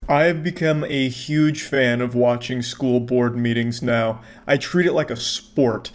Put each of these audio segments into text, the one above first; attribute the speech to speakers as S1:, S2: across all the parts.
S1: I have become a huge fan of watching school board meetings now. I treat it like a sport.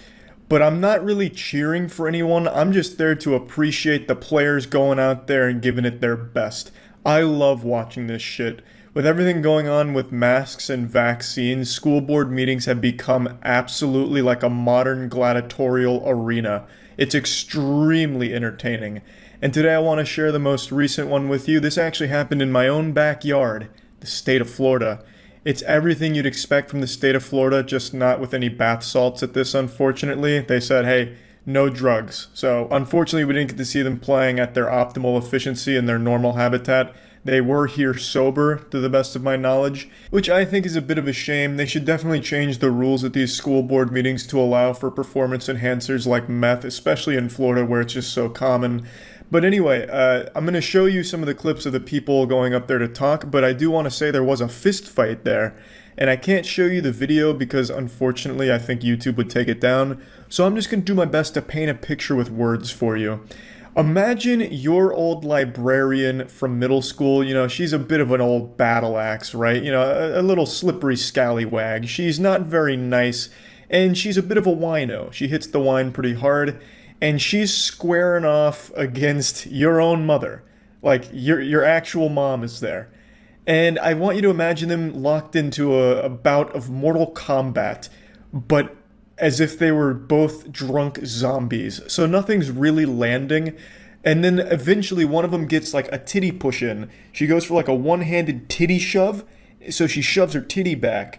S1: But I'm not really cheering for anyone. I'm just there to appreciate the players going out there and giving it their best. I love watching this shit. With everything going on with masks and vaccines, school board meetings have become absolutely like a modern gladiatorial arena. It's extremely entertaining. And today I want to share the most recent one with you. This actually happened in my own backyard, the state of Florida. It's everything you'd expect from the state of Florida, just not with any bath salts at this, unfortunately. They said, hey, no drugs. So, unfortunately, we didn't get to see them playing at their optimal efficiency in their normal habitat. They were here sober, to the best of my knowledge, which I think is a bit of a shame. They should definitely change the rules at these school board meetings to allow for performance enhancers like meth, especially in Florida where it's just so common. But anyway, I'm going to show you some of the clips of the people going up there to talk, but I do want to say there was a fist fight there. And I can't show you the video because unfortunately I think YouTube would take it down. So I'm just going to do my best to paint a picture with words for you. Imagine your old librarian from middle school. You know, she's a bit of an old battle axe, right? You know, a little slippery scallywag. She's not very nice, and she's a bit of a wino. She hits the wine pretty hard. And she's squaring off against your own mother. Like, your actual mom is there. And I want you to imagine them locked into a bout of Mortal Kombat, but as if they were both drunk zombies. So nothing's really landing. And then eventually one of them gets like a titty push in. She goes for like a one-handed titty shove, so she shoves her titty back.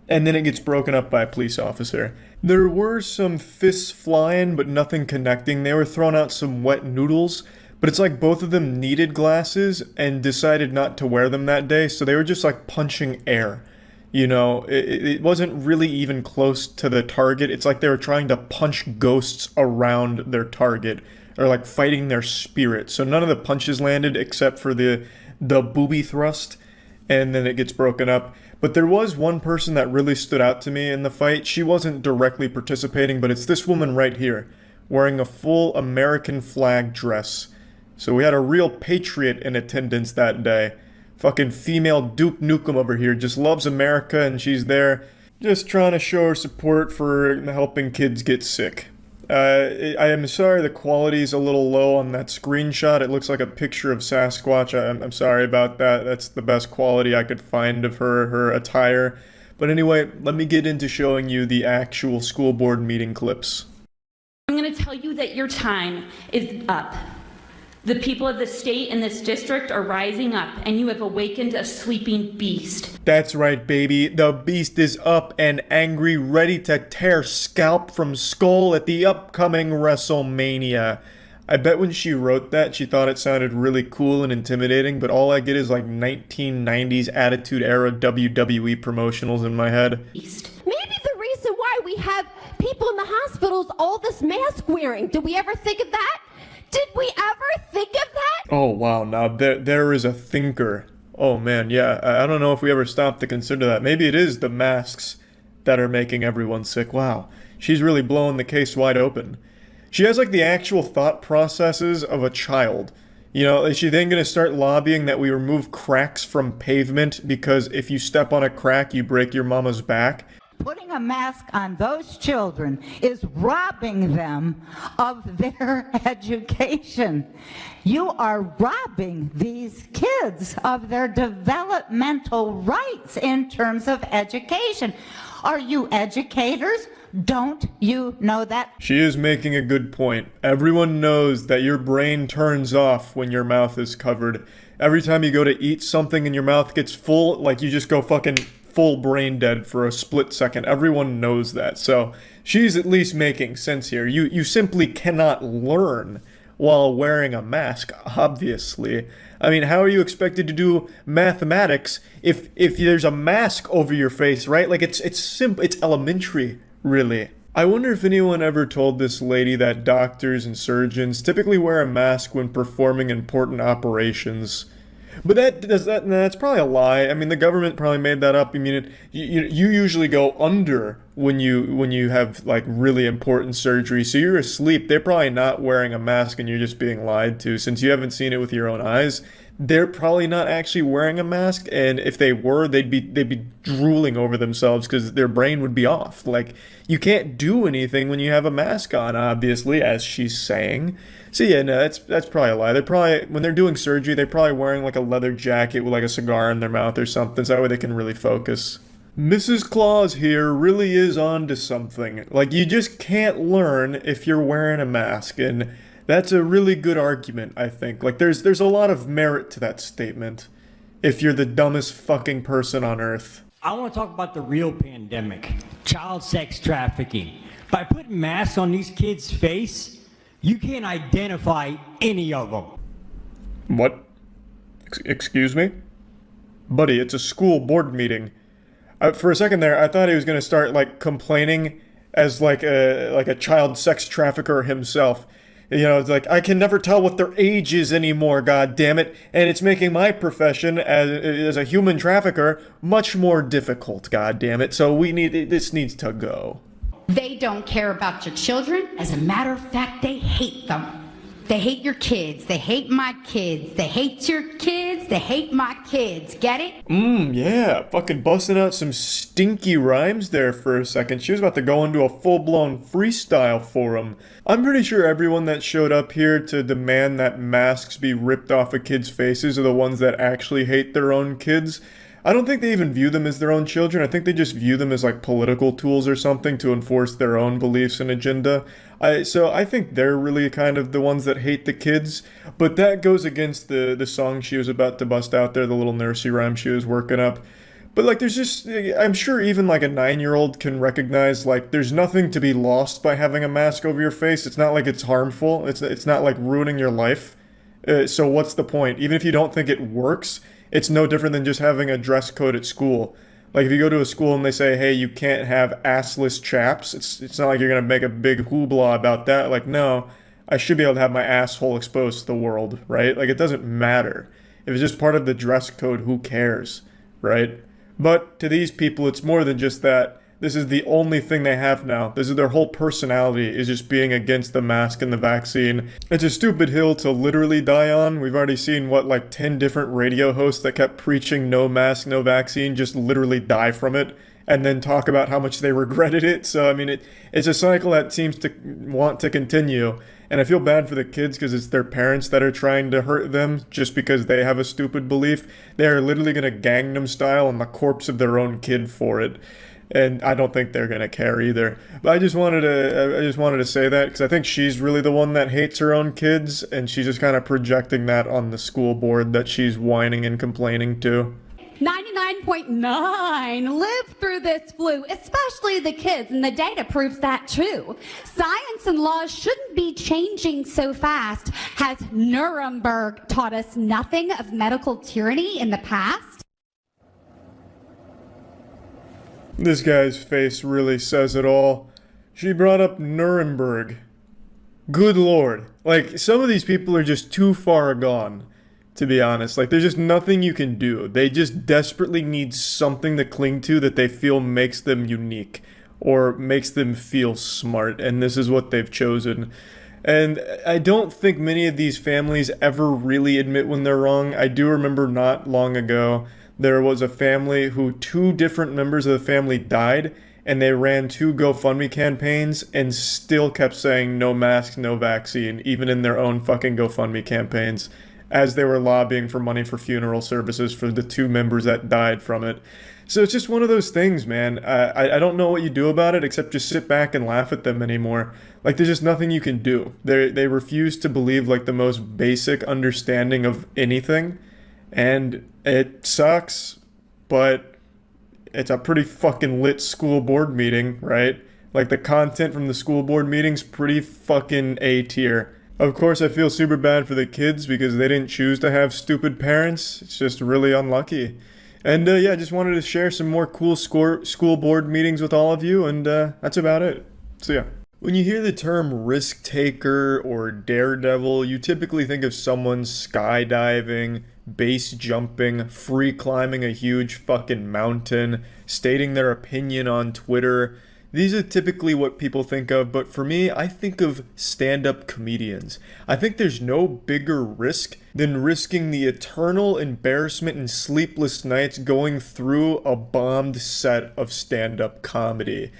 S1: And then it gets broken up by a police officer. There were some fists flying, but nothing connecting. They were throwing out some wet noodles, but it's like both of them needed glasses and decided not to wear them that day, so they were just like punching air. You know, it wasn't really even close to the target. It's like they were trying to punch ghosts around their target, or like fighting their spirit. So none of the punches landed except for the booby thrust, and then it gets broken up. But there was one person that really stood out to me in the fight. She wasn't directly participating, but it's this woman right here, wearing a full American flag dress. So we had a real patriot in attendance that day. Fucking female Duke Nukem over here just loves America, and she's there just trying to show her support for helping kids get sick. I am sorry the quality's a little low on that screenshot. It looks like a picture of Sasquatch. I'm sorry about that. That's the best quality I could find of her attire. But anyway, let me get into showing you the actual school board meeting clips.
S2: I'm going to tell you that your time is up. The people of the state and this district are rising up, and you have awakened a sleeping beast.
S1: That's right, baby. The beast is up and angry, ready to tear scalp from skull at the upcoming WrestleMania. I bet when she wrote that, she thought it sounded really cool and intimidating, but all I get is like 1990s Attitude Era WWE promotionals in my head.
S3: Maybe the reason why we have people in the hospitals all this mask wearing. Did we ever think of that? Did we ever think of that?
S1: Oh wow, now there is a thinker. Oh man, yeah, I don't know if we ever stopped to consider that. Maybe it is the masks that are making everyone sick. Wow, she's really blowing the case wide open. She has like the actual thought processes of a child. You know, is she then going to start lobbying that we remove cracks from pavement because if you step on a crack, you break your mama's back?
S4: Putting a mask on those children is robbing them of their education. You are robbing these kids of their developmental rights in terms of education. Are you educators? Don't you know that?
S1: She is making a good point. Everyone knows that your brain turns off when your mouth is covered. Every time you go to eat something and your mouth gets full, like you just go fucking full brain dead for a split second. Everyone knows that. So she's at least making sense here. You simply cannot learn while wearing a mask, obviously. I mean, how are you expected to do mathematics if there's a mask over your face, right? Like it's simple, it's elementary, really. I wonder if anyone ever told this lady that doctors and surgeons typically wear a mask when performing important operations. But that's probably a lie. I mean, the government probably made that up. I mean, you usually go under when you have like really important surgery, so you're asleep. They're probably not wearing a mask, and you're just being lied to. Since you haven't seen it with your own eyes, they're probably not actually wearing a mask, and if they were, they'd be drooling over themselves because their brain would be off. Like, you can't do anything when you have a mask on, obviously, as she's saying. So yeah, no, that's probably a lie. They're probably, when they're doing surgery, they're probably wearing like a leather jacket with like a cigar in their mouth or something, so that way they can really focus. Mrs. Claus here really is on to something. Like, you just can't learn if you're wearing a mask, and that's a really good argument, I think. Like, there's a lot of merit to that statement, if you're the dumbest fucking person on earth.
S5: I want to talk about the real pandemic, child sex trafficking. By putting masks on these kids' face, you can't identify any of them.
S1: What? Excuse me? Buddy, it's a school board meeting. For a second there, I thought he was going to start, like, complaining as, like a child sex trafficker himself. You know, it's like, I can never tell what their age is anymore, god damn it, and it's making my profession as a human trafficker much more difficult, god damn it, so this needs to go.
S6: They don't care about your children. As a matter of fact, they hate them. They hate your kids. They hate my kids. They hate your kids. They hate my kids. Get it?
S1: Yeah, fucking busting out some stinky rhymes there for a second. She was about to go into a full-blown freestyle for him. I'm pretty sure everyone that showed up here to demand that masks be ripped off of kids' faces are the ones that actually hate their own kids. I don't think they even view them as their own children. I think they just view them as like political tools or something to enforce their own beliefs and agenda. So I think they're really kind of the ones that hate the kids. But that goes against the song she was about to bust out there, the little nursery rhyme she was working up. But like, there's just, I'm sure even like a 9-year-old can recognize, like, there's nothing to be lost by having a mask over your face. It's not like it's harmful. It's not like ruining your life. So what's the point? Even if you don't think it works, it's no different than just having a dress code at school. Like, if you go to a school and they say, hey, you can't have assless chaps, it's not like you're going to make a big hoopla about that. Like, no, I should be able to have my asshole exposed to the world, right? Like, it doesn't matter. If it's just part of the dress code, who cares, right? But to these people, it's more than just that. This is the only thing they have now. This is their whole personality, is just being against the mask and the vaccine. It's a stupid hill to literally die on. We've already seen, what, like 10 different radio hosts that kept preaching no mask, no vaccine, just literally die from it, and then talk about how much they regretted it. So, I mean, it's a cycle that seems to want to continue. And I feel bad for the kids because it's their parents that are trying to hurt them just because they have a stupid belief. They are literally going to Gangnam Style on the corpse of their own kid for it. And I don't think they're gonna care either. But I just wanted to say that because I think she's really the one that hates her own kids, and she's just kind of projecting that on the school board that she's whining and complaining to.
S3: 99.9 live through this flu, especially the kids, and the data proves that too. Science and laws shouldn't be changing so fast. Has Nuremberg taught us nothing of medical tyranny in the past?
S1: This guy's face really says it all. She brought up Nuremberg. Good lord. Like, some of these people are just too far gone, to be honest. Like, there's just nothing you can do. They just desperately need something to cling to that they feel makes them unique or makes them feel smart, and this is what they've chosen. And I don't think many of these families ever really admit when they're wrong. I do remember not long ago, there was a family who 2 different members of the family died, and they ran 2 GoFundMe campaigns and still kept saying no mask, no vaccine, even in their own fucking GoFundMe campaigns, as they were lobbying for money for funeral services for the 2 members that died from it. So it's just one of those things, man. I don't know what you do about it except just sit back and laugh at them anymore. Like, there's just nothing you can do. They refuse to believe, like, the most basic understanding of anything. And it sucks, but it's a pretty fucking lit school board meeting, right? Like, the content from the school board meeting's pretty fucking A tier. Of course, I feel super bad for the kids because they didn't choose to have stupid parents. It's just really unlucky. And yeah, I just wanted to share some more cool school board meetings with all of you, and that's about it. So yeah. When you hear the term risk taker or daredevil, you typically think of someone skydiving, base jumping, free climbing a huge fucking mountain, stating their opinion on Twitter, These are typically what people think of, but for me, I think of stand-up comedians. I think there's no bigger risk than risking the eternal embarrassment and sleepless nights going through a bombed set of stand-up comedy.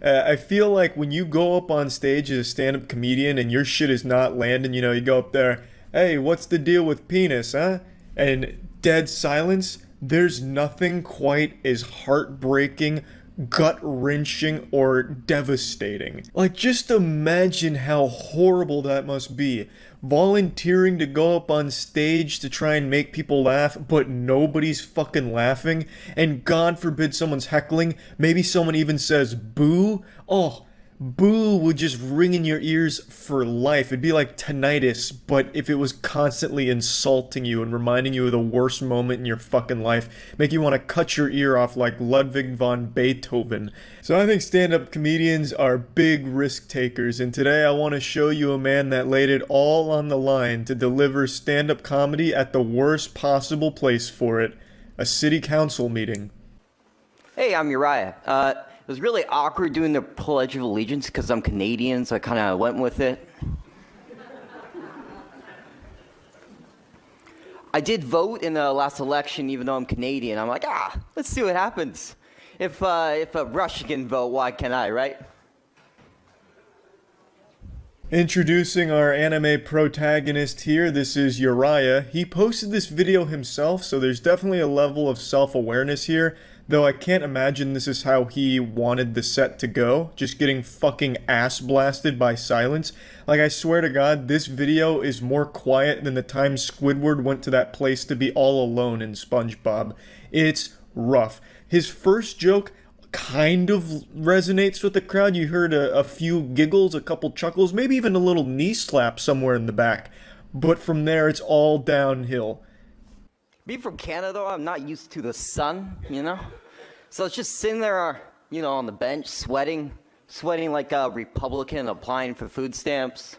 S1: I feel like when you go up on stage as a stand-up comedian and your shit is not landing, you go up there, hey, what's the deal with penis, huh? And dead silence, there's nothing quite as heartbreaking, gut-wrenching, or devastating. Like, just imagine how horrible that must be. Volunteering to go up on stage to try and make people laugh, but nobody's fucking laughing, and God forbid someone's heckling, maybe someone even says boo. Oh, boo would just ring in your ears for life. It'd be like tinnitus, but if it was constantly insulting you and reminding you of the worst moment in your fucking life, make you want to cut your ear off like Ludwig von Beethoven. So I think stand-up comedians are big risk takers, and today I want to show you a man that laid it all on the line to deliver stand-up comedy at the worst possible place for it, a city council meeting.
S7: Hey, I'm Uriah. It was really awkward doing the Pledge of Allegiance because I'm Canadian, so I kind of went with it. I did vote in the last election, even though I'm Canadian. I'm like, let's see what happens. If a Russian can vote, why can't I, right?
S1: Introducing our anime protagonist here, this is Uriah. He posted this video himself, so there's definitely a level of self-awareness here, though I can't imagine this is how he wanted the set to go, just getting fucking ass blasted by silence. Like, I swear to God, this video is more quiet than the time Squidward went to that place to be all alone in SpongeBob. It's rough. His first joke kind of resonates with the crowd. You heard a few giggles, a couple chuckles, maybe even a little knee slap somewhere in the back. But from there, it's all downhill.
S7: Being from Canada, I'm not used to the sun, So it's just sitting there, on the bench, sweating like a Republican applying for food stamps.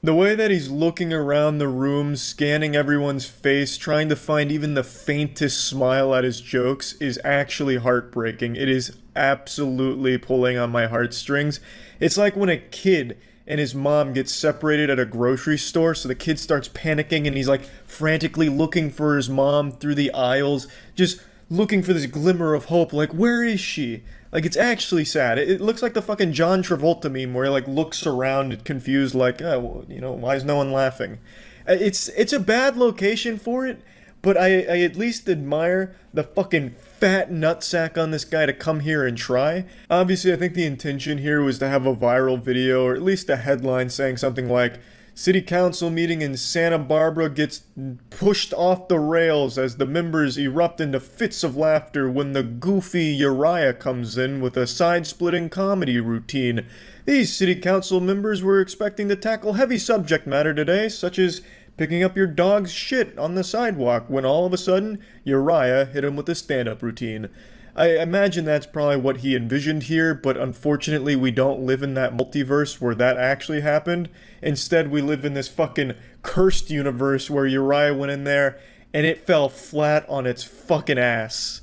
S1: The way that he's looking around the room, scanning everyone's face, trying to find even the faintest smile at his jokes is actually heartbreaking. It is absolutely pulling on my heartstrings. It's like when a kid and his mom gets separated at a grocery store, so the kid starts panicking and he's like frantically looking for his mom through the aisles, just looking for this glimmer of hope, like, where is she? Like, it's actually sad. It looks like the fucking John Travolta meme where he, like, looks around confused, like, oh, why is no one laughing? It's a bad location for it, but I at least admire the fucking fat nutsack on this guy to come here and try. Obviously, I think the intention here was to have a viral video, or at least a headline saying something like, City Council meeting in Santa Barbara gets pushed off the rails as the members erupt into fits of laughter when the goofy Uriah comes in with a side-splitting comedy routine. These City Council members were expecting to tackle heavy subject matter today, such as picking up your dog's shit on the sidewalk, when all of a sudden, Uriah hit him with a stand-up routine. I imagine that's probably what he envisioned here, but unfortunately we don't live in that multiverse where that actually happened. Instead, we live in this fucking cursed universe where Uriah went in there and it fell flat on its fucking ass.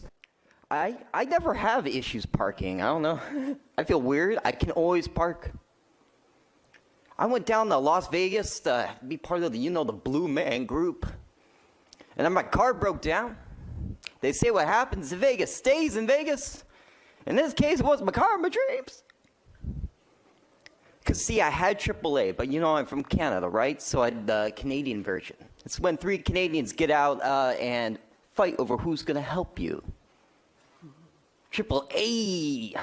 S7: I never have issues parking. I don't know. I feel weird. I can always park. I went down to Las Vegas to be part of the, the Blue Man Group. And then my car broke down. They say what happens in Vegas stays in Vegas. In this case, it was my car in my dreams. Because, see, I had AAA, but I'm from Canada, right? So I had the Canadian version. It's when 3 Canadians get out and fight over who's going to help you. AAA.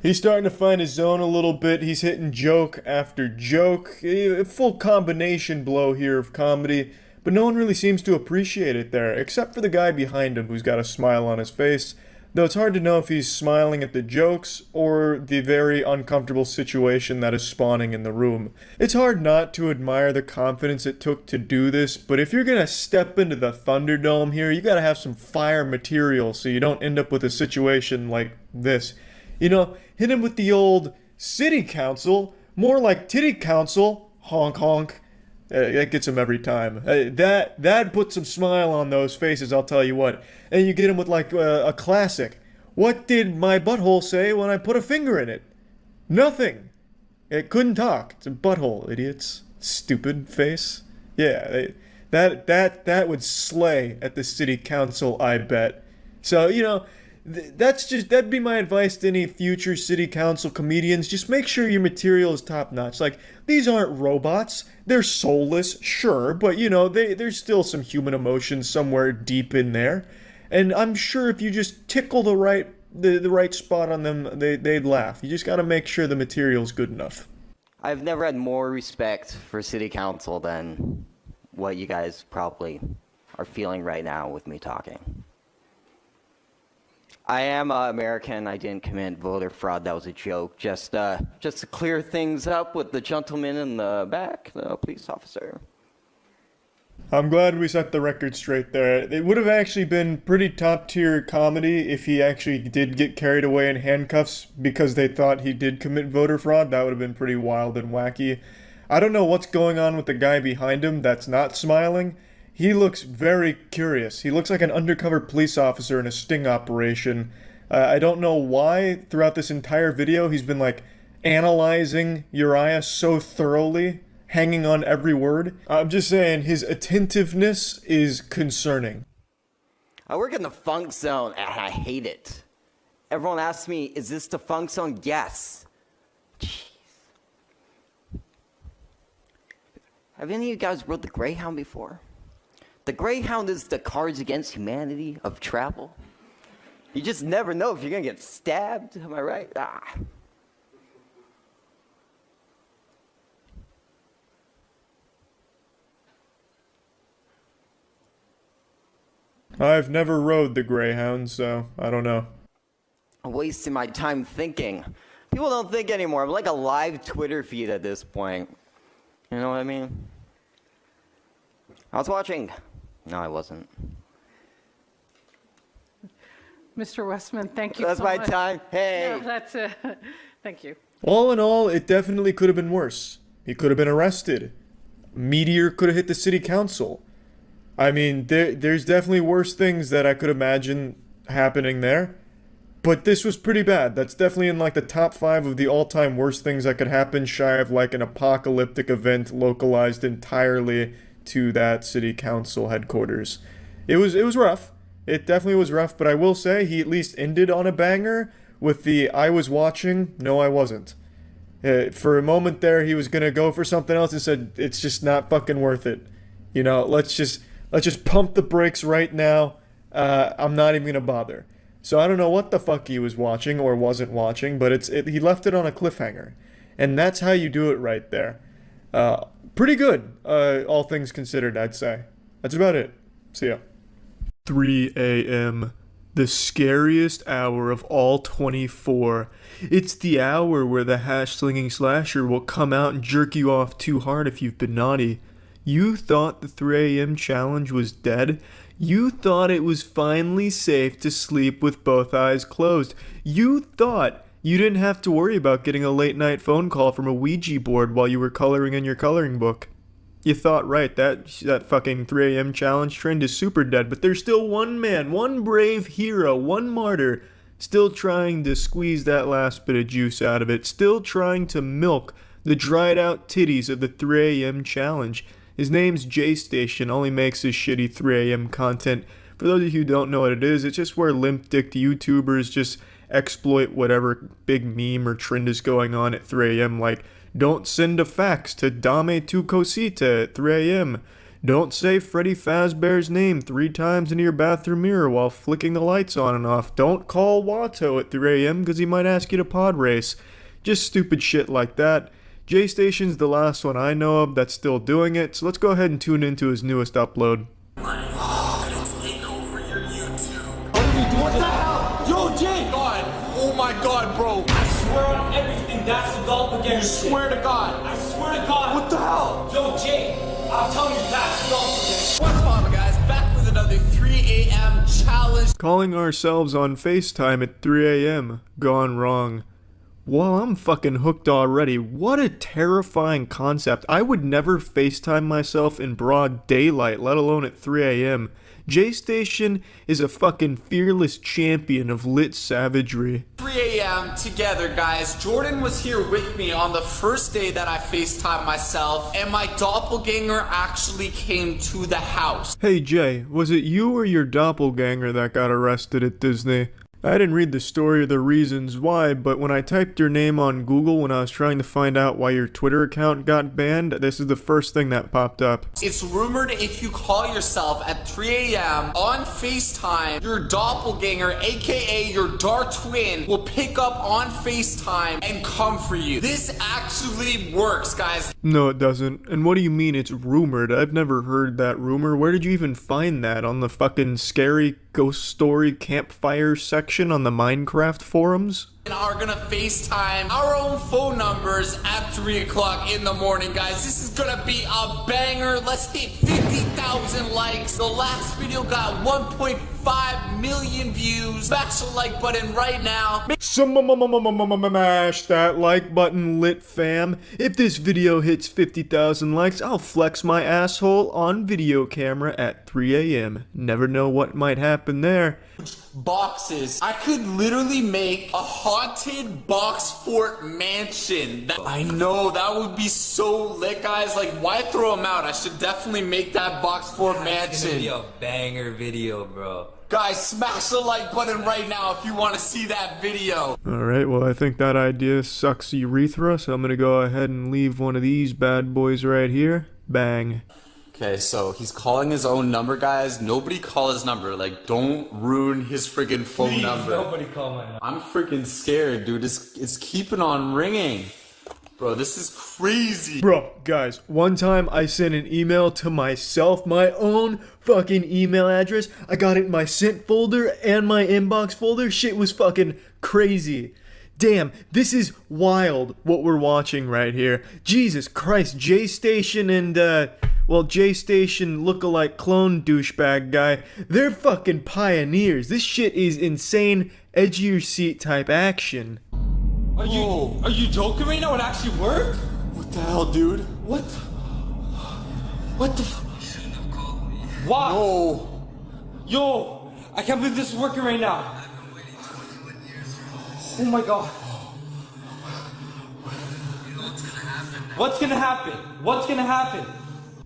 S1: He's starting to find his zone a little bit. He's hitting joke after joke. A full combination blow here of comedy. But no one really seems to appreciate it there, except for the guy behind him who's got a smile on his face, though it's hard to know if he's smiling at the jokes or the very uncomfortable situation that is spawning in the room. It's hard not to admire the confidence it took to do this, but if you're gonna step into the Thunderdome here, you gotta have some fire material so you don't end up with a situation like this. Hit him with the old city council, more like titty council, honk honk. That gets them every time. That puts some smile on those faces, I'll tell you what. And you get them with like a classic. What did my butthole say when I put a finger in it? Nothing. It couldn't talk. It's a butthole, idiots. Stupid face. Yeah, that would slay at the city council, I bet. So, you know, that'd be my advice to any future city council comedians. Just make sure your material is top notch. Like, these aren't robots. They're soulless, sure, but you know, there's still some human emotion somewhere deep in there. And I'm sure if you just tickle the right spot on them, they'd laugh. You just gotta make sure the material's good enough.
S7: I've never had more respect for city council than what you guys probably are feeling right now with me talking. I am American. I didn't commit voter fraud. That was a joke. Just to clear things up with the gentleman in the back, the police officer.
S1: I'm glad we set the record straight there. It would have actually been pretty top-tier comedy if he actually did get carried away in handcuffs because they thought he did commit voter fraud. That would have been pretty wild and wacky. I don't know what's going on with the guy behind him that's not smiling. He looks very curious. He looks like an undercover police officer in a sting operation. I don't know why throughout this entire video he's been like analyzing Uriah so thoroughly, hanging on every word. I'm just saying his attentiveness is concerning.
S7: I work in the funk zone and I hate it. Everyone asks me, is this the funk zone? Yes. Jeez. Have any of you guys rode the Greyhound before? The Greyhound is the Cards Against Humanity of travel. You just never know if you're gonna get stabbed, am I right?
S1: I've never rode the Greyhound, so I don't know.
S7: I'm wasting my time thinking. People don't think anymore. I'm like a live Twitter feed at this point. You know what I mean? I was watching. No, I wasn't.
S8: Mr. Westman, thank you
S7: That's
S8: so
S7: my
S8: much.
S7: time. Hey.
S8: No, that's thank you.
S1: All in all, it definitely could have been worse. He could have been arrested. Meteor could have hit the city council. I mean, there's definitely worse things that I could imagine happening there. But this was pretty bad. That's definitely in like the top 5 of the all-time worst things that could happen, shy of like an apocalyptic event localized entirely to that city council headquarters. It was rough. It definitely was rough, but I will say he at least ended on a banger with the I was watching, no I wasn't. For a moment there, he was gonna go for something else and said, it's just not fucking worth it. You know, let's just pump the brakes right now. I'm not even gonna bother. So I don't know what the fuck he was watching or wasn't watching, but he left it on a cliffhanger. And that's how you do it right there. Pretty good, all things considered, I'd say. That's about it. See ya. 3 a.m. The scariest hour of all 24. It's the hour where the hash-slinging slasher will come out and jerk you off too hard if you've been naughty. You thought the 3 a.m. challenge was dead? You thought it was finally safe to sleep with both eyes closed. You thought you didn't have to worry about getting a late-night phone call from a Ouija board while you were coloring in your coloring book. You thought right, that fucking 3 a.m. challenge trend is super dead, but there's still one man, one brave hero, one martyr, still trying to squeeze that last bit of juice out of it, still trying to milk the dried-out titties of the 3 a.m. challenge. His name's J-Station, only makes his shitty 3 a.m. content. For those of you who don't know what it is, it's just where limp-dicked YouTubers just exploit whatever big meme or trend is going on at 3 a.m. Like, don't send a fax to Dame tu Cosita at 3 a.m. Don't say Freddy Fazbear's name 3 times into your bathroom mirror while flicking the lights on and off. Don't call Watto at 3 a.m. because he might ask you to pod race. Just stupid shit like that. J-Station's the last one I know of that's still doing it, so let's go ahead and tune into his newest upload.
S9: What the hell? Yo, Jay! God. Oh my god, bro.
S10: I swear on everything, that's the doppelganger.
S9: Swear to God.
S10: I swear to God.
S9: What the hell?
S10: Yo, Jay, I'm telling you, that's the doppelganger.
S9: What's up, guys? Back with another 3 a.m. challenge.
S1: Calling ourselves on FaceTime at 3 a.m. Gone wrong. Well, I'm fucking hooked already. What a terrifying concept. I would never FaceTime myself in broad daylight, let alone at 3 a.m. J-Station is a fucking fearless champion of lit savagery.
S9: 3 a.m. together, guys. Jordan was here with me on the first day that I FaceTimed myself, and my doppelganger actually came to the house.
S1: Hey Jay, was it you or your doppelganger that got arrested at Disney? I didn't read the story or the reasons why, but when I typed your name on Google when I was trying to find out why your Twitter account got banned, this is the first thing that popped up.
S9: It's rumored if you call yourself at 3 a.m. on FaceTime, your doppelganger, aka your dark twin, will pick up on FaceTime and come for you. This actually works, guys.
S1: No, it doesn't. And what do you mean it's rumored? I've never heard that rumor. Where did you even find that? On the fucking scary ghost story campfire section on the Minecraft forums?
S9: Are gonna FaceTime our own phone numbers at 3 o'clock in the morning, guys. This is gonna be a banger. Let's hit 50,000 likes. The last video got 1.5 million views. Smash the like button right now.
S1: Smash that like button, lit fam. If this video hits 50,000 likes, I'll flex my asshole on video camera at 3 a.m. Never know what might happen there.
S9: Boxes. I could literally make a haunted box fort mansion. I know, that would be so lit, guys. Like, why throw them out? I should definitely make that box fort mansion.
S11: It's gonna be a banger video, bro.
S9: Guys, smash the like button right now if you want to see that video.
S1: Alright, well I think that idea sucks urethra, so I'm gonna go ahead and leave one of these bad boys right here. Bang.
S9: Okay, so he's calling his own number, guys. Nobody call his number. Like, don't ruin his freaking phone
S11: Please,
S9: number.
S11: nobody call my number.
S9: I'm freaking scared, dude. It's keeping on ringing. Bro, this is crazy.
S1: Bro, guys, one time I sent an email to myself, my own fucking email address. I got it in my sent folder and my inbox folder. Shit was fucking crazy. Damn, this is wild what we're watching right here. Jesus Christ, J-Station and, well, J-Station lookalike clone douchebag guy, they're fucking pioneers. This shit is insane, edge of your seat type action.
S10: Are you joking right now? It actually worked?
S9: What the hell, dude?
S10: What the Why?
S9: Oh.
S10: Yo, I can't believe this is working right now. Oh my god. What's gonna happen? What's gonna happen?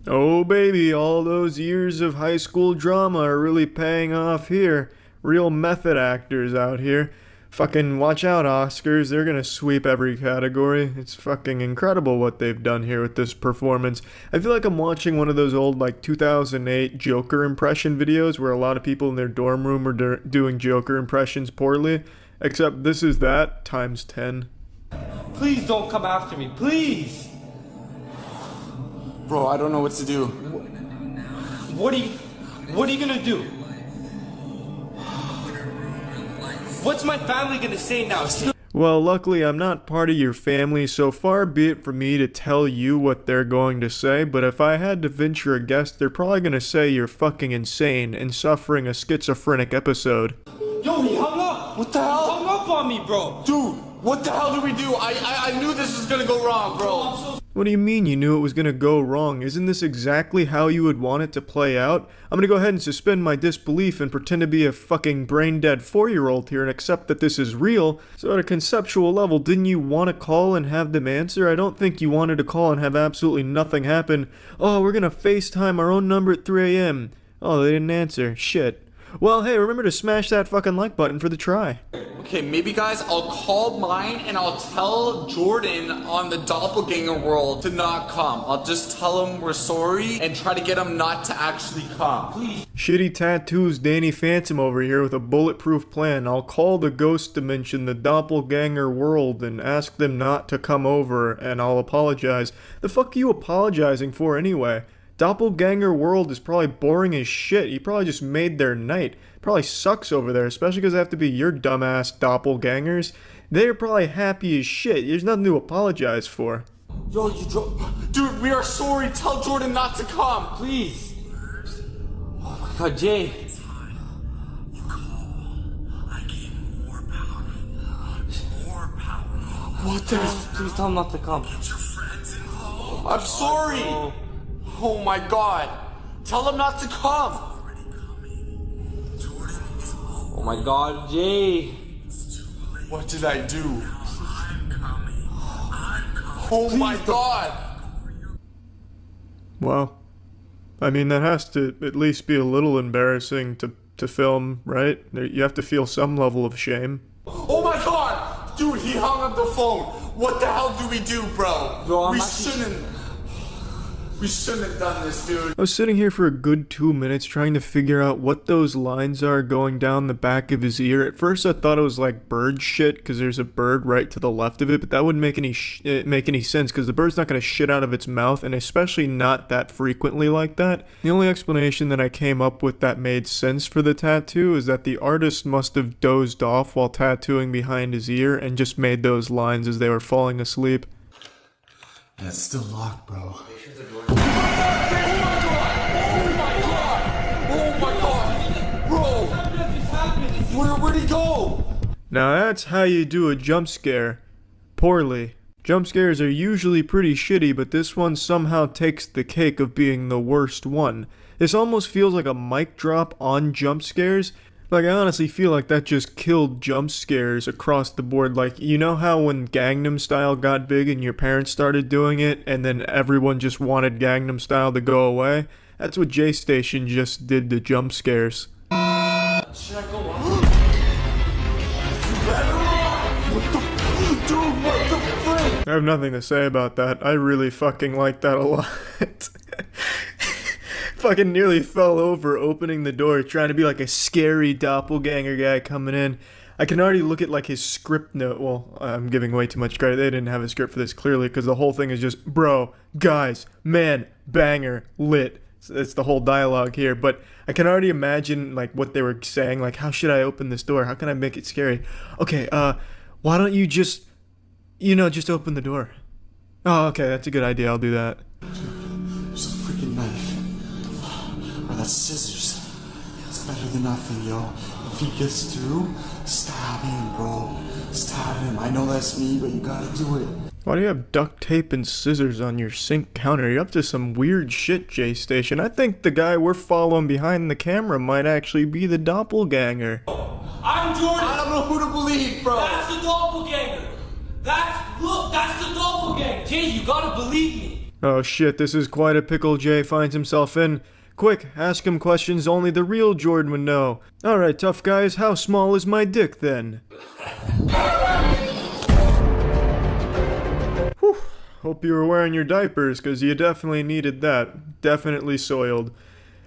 S1: Oh baby, all those years of high school drama are really paying off here. Real method actors out here. Fucking watch out, Oscars, they're gonna sweep every category. It's fucking incredible what they've done here with this performance. I feel like I'm watching one of those old, like, 2008 Joker impression videos where a lot of people in their dorm room are doing Joker impressions poorly. Except this is that, times 10.
S10: Please don't come after me, please.
S9: Bro, I don't know what to do.
S10: What are you gonna do? What's my family gonna say now?
S1: Well, luckily I'm not part of your family, so far be it for me to tell you what they're going to say, but if I had to venture a guess, they're probably gonna say you're fucking insane and suffering a schizophrenic episode.
S10: Yo, he hung up!
S9: What the hell?
S10: He hung up on me, bro!
S9: Dude, what the hell did we do? I knew this was gonna go wrong, bro.
S1: What do you mean you knew it was gonna go wrong? Isn't this exactly how you would want it to play out? I'm gonna go ahead and suspend my disbelief and pretend to be a fucking brain-dead 4-year-old here and accept that this is real. So at a conceptual level, didn't you want to call and have them answer? I don't think you wanted to call and have absolutely nothing happen. Oh, we're gonna FaceTime our own number at 3 a.m. Oh, they didn't answer. Shit. Well, hey, remember to smash that fucking like button for the try.
S9: Okay, maybe guys, I'll call mine and I'll tell Jordan on the doppelganger world to not come. I'll just tell him we're sorry and try to get him not to actually come. Please.
S1: Shitty tattoos Danny Phantom over here with a bulletproof plan. I'll call the ghost dimension the doppelganger world and ask them not to come over and I'll apologize. The fuck are you apologizing for anyway? Doppelganger world is probably boring as shit. You probably just made their night. Probably sucks over there, especially because they have to be your dumbass doppelgangers. They're probably happy as shit. There's nothing to apologize for.
S9: Yo, dude, we are sorry. Tell Jordan not to come,
S10: Please. Oh my god, Jay. What the? Please tell him not to come.
S9: I'm sorry. Oh my god. Tell him not to come.
S10: Oh my god, Jay.
S9: What did I do? Oh my god.
S1: Well, I mean, that has to at least be a little embarrassing to film, right? You have to feel some level of shame.
S9: Oh my god. Dude, he hung up the phone. What the hell do we do, bro? We shouldn't have done this, dude.
S1: I was sitting here for a good 2 minutes trying to figure out what those lines are going down the back of his ear. At first I thought it was like bird shit because there's a bird right to the left of it, but that wouldn't make any sense because the bird's not going to shit out of its mouth, and especially not that frequently like that. The only explanation that I came up with that made sense for the tattoo is that the artist must have dozed off while tattooing behind his ear and just made those lines as they were falling asleep.
S12: And it's still locked, bro.
S9: Oh my god! Bro! Where'd he go?
S1: Now that's how you do a jump scare. Poorly. Jump scares are usually pretty shitty, but this one somehow takes the cake of being the worst one. This almost feels like a mic drop on jump scares. Like, I honestly feel like that just killed jump scares across the board. Like, you know how when Gangnam Style got big and your parents started doing it, and then everyone just wanted Gangnam Style to go away? That's what J-Station just did to jump scares.
S10: Should I go on?
S9: Dude, what the frick?
S1: I have nothing to say about that. I really fucking like that a lot. Fucking nearly fell over opening the door trying to be like a scary doppelganger guy coming in. I can already look at like his script note. Well, I'm giving way too much credit. They didn't have a script for this clearly because the whole thing is just bro, guys, man, banger, lit. It's the whole dialogue here, but I can already imagine like what they were saying, like how should I open this door? How can I make it scary? Okay, why don't you just open the door? Oh, okay, that's a good idea. I'll do that.
S12: There's a freaking knife. Or that's scissors. It's better than nothing, yo. If he gets through, stab him, bro. Stab him. I know that's me, but you gotta do it.
S1: Why do you have duct tape and scissors on your sink counter? You're up to some weird shit, J-Station. I think the guy we're following behind the camera might actually be the doppelganger.
S10: I'm Jordan.
S9: I don't know who to believe, bro.
S10: That's the doppelganger. That's the doppelganger. Jay, you gotta believe me.
S1: Oh shit, this is quite a pickle Jay finds himself in. Quick, ask him questions only the real Jordan would know. Alright, tough guys, how small is my dick then? Whew, hope you were wearing your diapers, cause you definitely needed that. Definitely soiled.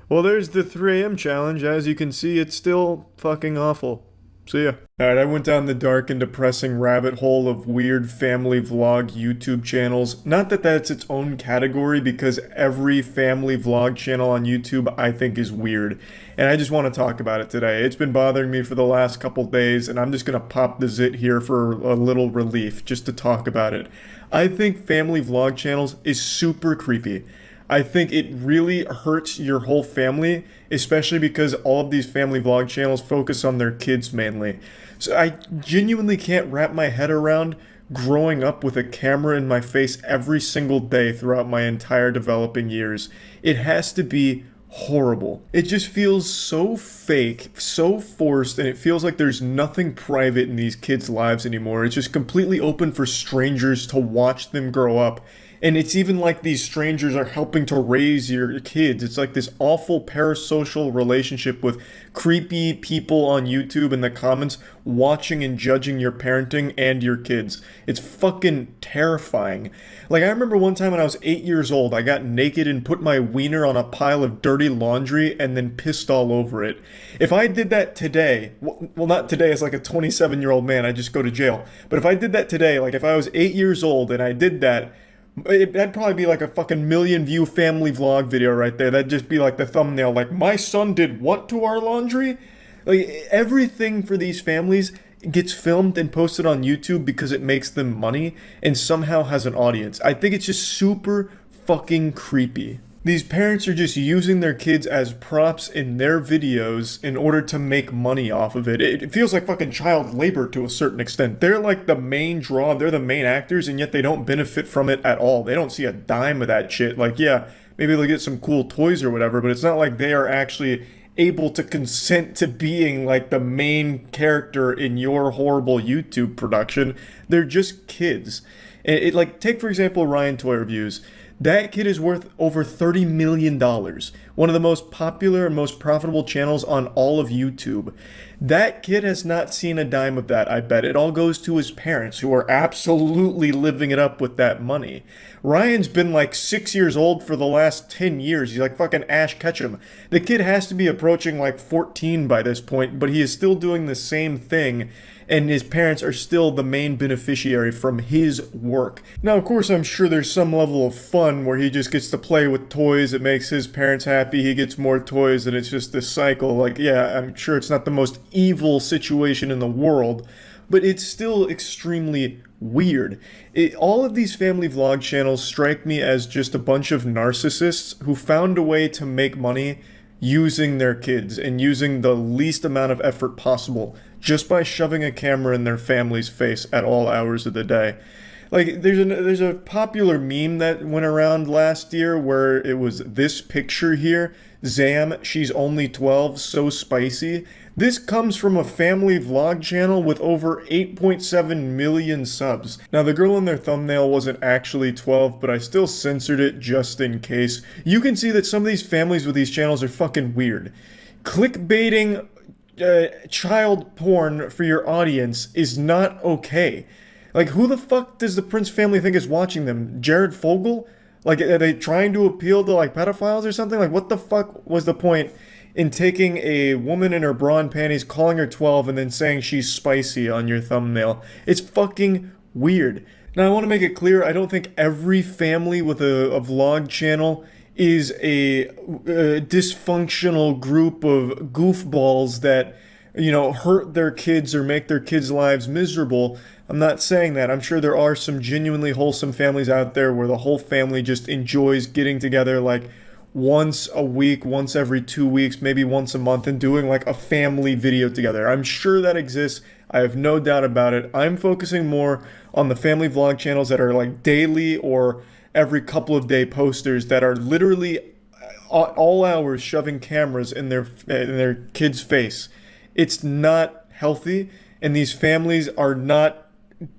S1: Well, there's the 3 AM challenge. As you can see, it's still fucking awful. See ya. Alright, I went down the dark and depressing rabbit hole of weird family vlog YouTube channels. Not that that's its own category, because every family vlog channel on YouTube I think is weird. And I just want to talk about it today. It's been bothering me for the last couple days, and I'm just gonna pop the zit here for a little relief, just to talk about it. I think family vlog channels is super creepy. I think it really hurts your whole family, especially because all of these family vlog channels focus on their kids mainly. So I genuinely can't wrap my head around growing up with a camera in my face every single day throughout my entire developing years. It has to be horrible. It just feels so fake, so forced, and it feels like there's nothing private in these kids' lives anymore. It's just completely open for strangers to watch them grow up. And it's even like these strangers are helping to raise your kids. It's like this awful parasocial relationship with creepy people on YouTube in the comments watching and judging your parenting and your kids. It's fucking terrifying. Like, I remember one time when I was 8 years old, I got naked and put my wiener on a pile of dirty laundry and then pissed all over it. If I did that today, well, not today as like a 27-year-old man, I'd just go to jail. But if I did that today, like if I was 8 years old and I did that, that'd probably be like a fucking million view family vlog video right there. That'd just be like the thumbnail, like, my son did what to our laundry? Like, everything for these families gets filmed and posted on YouTube because it makes them money and somehow has an audience. I think it's just super fucking creepy. These parents are just using their kids as props in their videos in order to make money off of it. It feels like fucking child labor to a certain extent. They're like the main draw, they're the main actors, and yet they don't benefit from it at all. They don't see a dime of that shit. Like, yeah, maybe they'll get some cool toys or whatever, but it's not like they are actually able to consent to being like the main character in your horrible YouTube production. They're just kids. Like, take for example Ryan Toy Reviews. That kid is worth over $30 million. One of the most popular and most profitable channels on all of YouTube. That kid has not seen a dime of that, I bet. It all goes to his parents, who are absolutely living it up with that money. Ryan's been like 6 years old for the last 10 years. He's like fucking Ash Ketchum. The kid has to be approaching like 14 by this point, but he is still doing the same thing, and his parents are still the main beneficiary from his work. Now, of course, I'm sure there's some level of fun where he just gets to play with toys, it makes his parents happy, he gets more toys, and it's just this cycle. Like, yeah, I'm sure it's not the most evil situation in the world, but it's still extremely weird. All of these family vlog channels strike me as just a bunch of narcissists who found a way to make money using their kids and using the least amount of effort possible just by shoving a camera in their family's face at all hours of the day. Like, there's a popular meme that went around last year where it was this picture here, Zam, she's only 12, so spicy. This comes from a family vlog channel with over 8.7 million subs. Now, the girl in their thumbnail wasn't actually 12, but I still censored it just in case. You can see that some of these families with these channels are fucking weird. Clickbaiting child porn for your audience is not okay. Like, who the fuck does the Prince family think is watching them? Jared Fogle? Like, are they trying to appeal to, like, pedophiles or something? Like, what the fuck was the point in taking a woman in her bra and panties, calling her 12, and then saying she's spicy on your thumbnail? It's fucking weird. Now, I want to make it clear, I don't think every family with a vlog channel is a dysfunctional group of goofballs that, you know, hurt their kids or make their kids' lives miserable. I'm not saying that. I'm sure there are some genuinely wholesome families out there where the whole family just enjoys getting together like once a week, once every 2 weeks, maybe once a month, and doing like a family video together. I'm sure that exists. I have no doubt about it. I'm focusing more on the family vlog channels that are like daily or every couple of day posters that are literally all hours shoving cameras in their kid's face. It's not healthy, and these families are not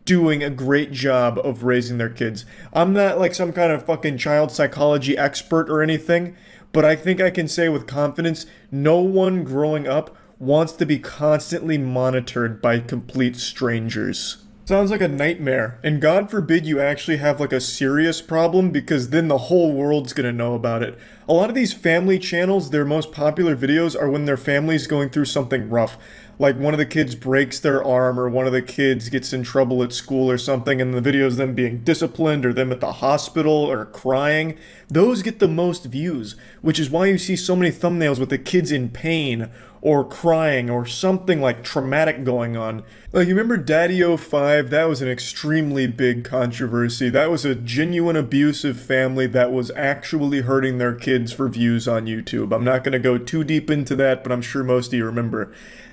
S1: doing a great job of raising their kids. I'm not like some kind of fucking child psychology expert or anything, but I think I can say with confidence, no one growing up wants to be constantly monitored by complete strangers. Sounds like a nightmare, and God forbid you actually have like a serious problem, because then the whole world's gonna know about it. A lot of these family channels, their most popular videos are when their family's going through something rough. Like one of the kids breaks their arm, or one of the kids gets in trouble at school or something, and the video is them being disciplined or them at the hospital or crying. Those get the most views, which is why you see so many thumbnails with the kids in pain or crying or something like traumatic going on. Like, you remember Daddy05? That was an extremely big controversy. That was a genuine abusive family that was actually hurting their kids for views on YouTube. I'm not going to go too deep into that, but I'm sure most of you remember.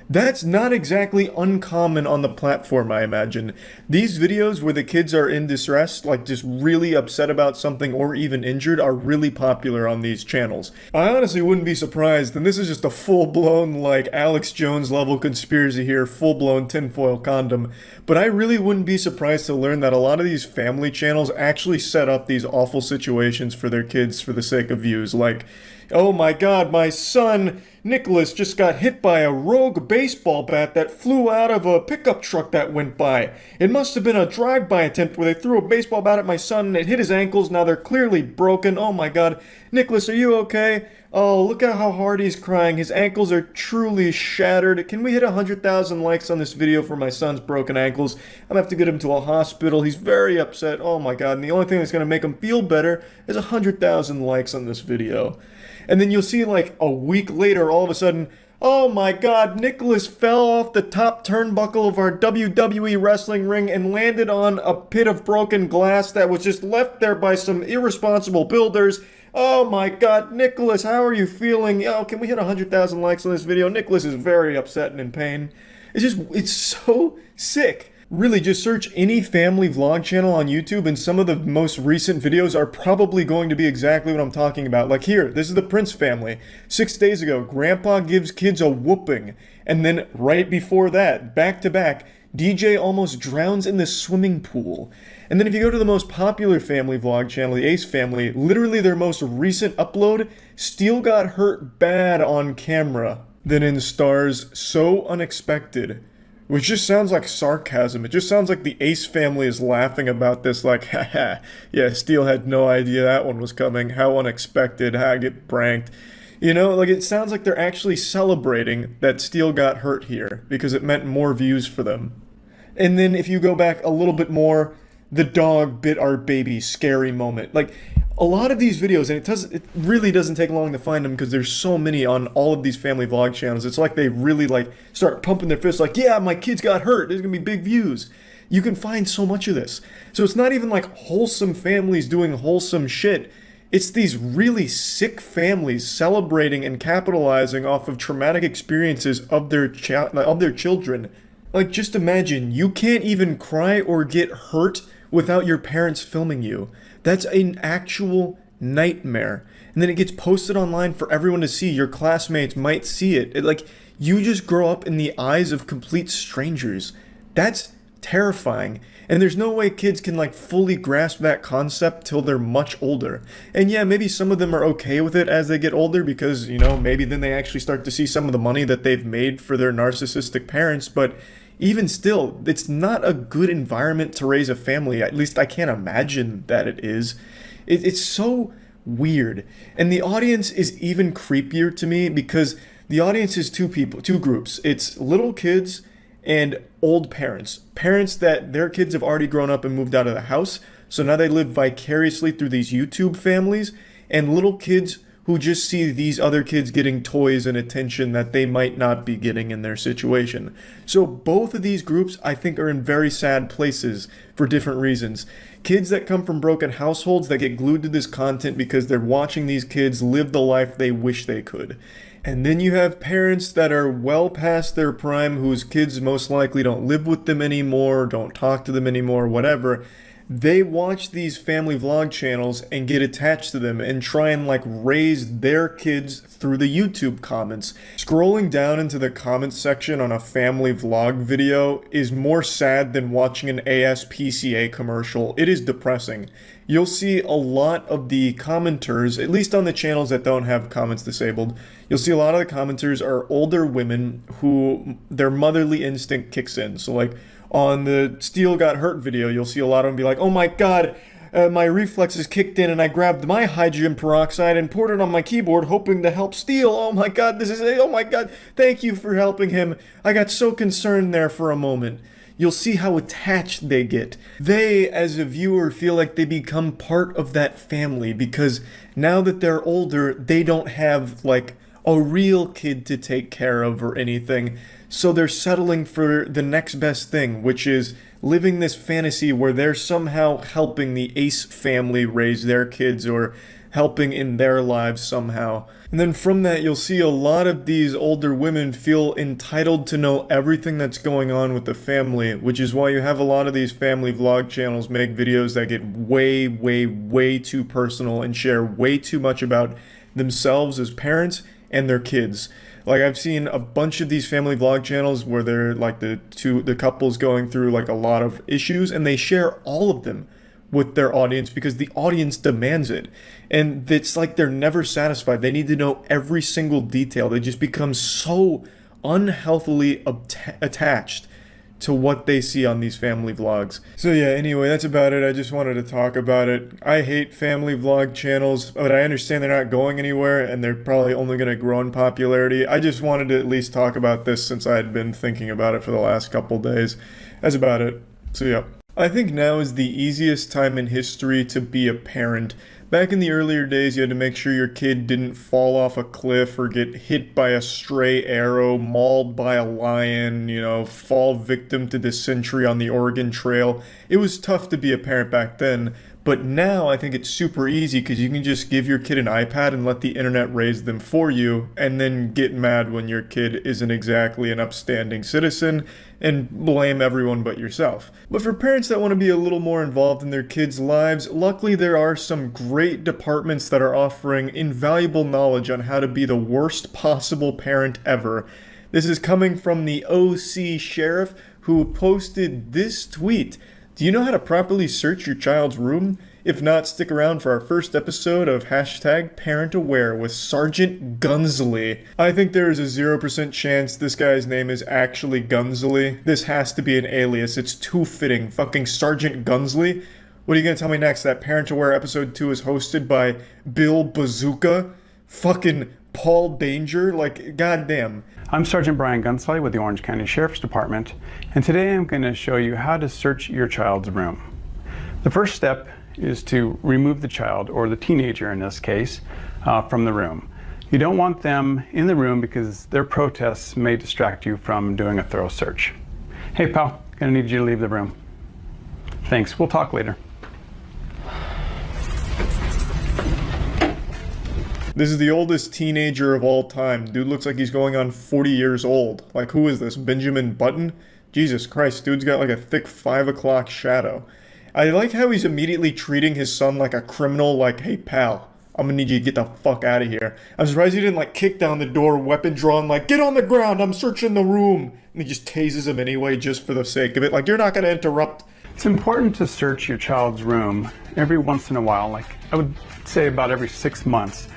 S1: That's not exactly uncommon on the platform, I imagine. These videos where the kids are in distress, like just really upset about something or even injured, are really popular on these channels. I honestly wouldn't be surprised, and this is just a full-blown, like, Alex Jones level conspiracy here, full-blown tinfoil condom, but I really wouldn't be surprised to learn that a lot of these family channels actually set up these awful situations for their kids for the sake of views. Like, oh my god, my son Nicholas just got hit by a rogue baseball bat that flew out of a pickup truck that went by. It must have been a drive-by attempt where they threw a baseball bat at my son and it hit his ankles. Now they're clearly broken. Oh my god. Nicholas, are you okay? Oh, look at how hard he's crying. His ankles are truly shattered. Can we hit 100,000 likes on this video for my son's broken ankles? I'm gonna have to get him to a hospital. He's very upset. Oh my god. And the only thing that's gonna make him feel better is 100,000 likes on this video. And then you'll see like a week later, all of a sudden, oh my god, Nicholas fell off the top turnbuckle of our WWE wrestling ring and landed on a pit of broken glass that was just left there by some irresponsible builders. Oh my god, Nicholas, how are you feeling? Oh, can we hit 100,000 likes on this video? Nicholas is very upset and in pain. It's so sick. Really, just search any family vlog channel on YouTube and some of the most recent videos are probably going to be exactly what I'm talking about. Like here, this is the Prince family. 6 days ago, Grandpa gives kids a whooping. And then right before that, back to back, DJ almost drowns in the swimming pool. And then if you go to the most popular family vlog channel, the Ace family, literally their most recent upload, Steele got hurt bad on camera. Then in stars So Unexpected, which just sounds like sarcasm. It just sounds like the Ace family is laughing about this like, haha, yeah, Steele had no idea that one was coming. How unexpected, I get pranked. You know, like it sounds like they're actually celebrating that Steele got hurt here because it meant more views for them. And then if you go back a little bit more, the dog bit our baby, scary moment. Like a lot of these videos, and it really doesn't take long to find them because there's so many on all of these family vlog channels. It's like they really like start pumping their fists like, yeah, my kids got hurt. There's gonna be big views. You can find so much of this. So it's not even like wholesome families doing wholesome shit. It's these really sick families celebrating and capitalizing off of traumatic experiences of their children. Like just imagine, you can't even cry or get hurt without your parents filming you. That's an actual nightmare. And then it gets posted online for everyone to see. Your classmates might see it. Like, you just grow up in the eyes of complete strangers. That's terrifying. And there's no way kids can like fully grasp that concept till they're much older. And yeah, maybe some of them are okay with it as they get older because, you know, maybe then they actually start to see some of the money that they've made for their narcissistic parents. But even still, it's not a good environment to raise a family. At least I can't imagine that it is. It's so weird. And the audience is even creepier to me because the audience is two groups. It's little kids and old parents. Parents that their kids have already grown up and moved out of the house. So now they live vicariously through these YouTube families. And little kids who just see these other kids getting toys and attention that they might not be getting in their situation. So both of these groups, I think, are in very sad places for different reasons. Kids that come from broken households that get glued to this content because they're watching these kids live the life they wish they could. And then you have parents that are well past their prime whose kids most likely don't live with them anymore, don't talk to them anymore, whatever. They watch these family vlog channels and get attached to them and try and like raise their kids through the YouTube comments. Scrolling down into the comments section on a family vlog video is more sad than watching an ASPCA commercial. It is depressing. You'll see a lot of the commenters, at least on the channels that don't have comments disabled, you'll see a lot of the commenters are older women who their motherly instinct kicks in. So like on the Steele got hurt video, you'll see a lot of them be like, oh my god, my reflexes kicked in and I grabbed my hydrogen peroxide and poured it on my keyboard hoping to help Steele. Oh my god, oh my god, thank you for helping him. I got so concerned there for a moment. You'll see how attached they get. They, as a viewer, feel like they become part of that family because now that they're older, they don't have like a real kid to take care of or anything. So they're settling for the next best thing, which is living this fantasy where they're somehow helping the Ace family raise their kids or helping in their lives somehow. And then from that, you'll see a lot of these older women feel entitled to know everything that's going on with the family, which is why you have a lot of these family vlog channels make videos that get way, way, way too personal and share way too much about themselves as parents and their kids. Like I've seen a bunch of these family vlog channels where they're like the couples going through like a lot of issues and they share all of them with their audience because the audience demands it. And it's like they're never satisfied. They need to know every single detail. They just become so unhealthily attached to what they see on these family vlogs. So yeah, anyway, that's about it. I just wanted to talk about it. I hate family vlog channels, but I understand they're not going anywhere and they're probably only going to grow in popularity. I just wanted to at least talk about this since I had been thinking about it for the last couple days. That's about it. So yeah. I think now is the easiest time in history to be a parent. Back in the earlier days, you had to make sure your kid didn't fall off a cliff or get hit by a stray arrow, mauled by a lion, fall victim to dysentery on the Oregon Trail. It was tough to be a parent back then, But now I think it's super easy because you can just give your kid an iPad and let the internet raise them for you, and then get mad when your kid isn't exactly an upstanding citizen and blame everyone but yourself. But for parents that want to be a little more involved in their kids' lives, luckily there are some great departments that are offering invaluable knowledge on how to be the worst possible parent ever. This is coming from the OC Sheriff, who posted this tweet. Do you know how to properly search your child's room? If not, stick around for our first episode of #ParentAware with Sergeant Gunsley. I think there is a 0% chance this guy's name is actually Gunsley. This has to be an alias. It's too fitting. Fucking Sergeant Gunsley. What are you gonna tell me next? That ParentAware episode 2 is hosted by Bill Bazooka? Fucking Paul Danger? Like, goddamn.
S13: I'm Sergeant Brian Gunsley with the Orange County Sheriff's Department, and today I'm going to show you how to search your child's room. The first step is to remove the child, or the teenager in this case, from the room. You don't want them in the room because their protests may distract you from doing a thorough search. Hey pal, gonna need you to leave the room. Thanks, we'll talk later.
S1: This is the oldest teenager of all time. Dude looks like he's going on 40 years old. Like, who is this, Benjamin Button? Jesus Christ, dude's got like a thick 5 o'clock shadow. I like how he's immediately treating his son like a criminal, like, hey pal, I'm gonna need you to get the fuck out of here. I'm surprised he didn't like kick down the door, weapon drawn, like, get on the ground, I'm searching the room. And he just tases him anyway just for the sake of it. Like, you're not gonna interrupt.
S13: It's important to search your child's room every once in a while, like I would say about every 6 months.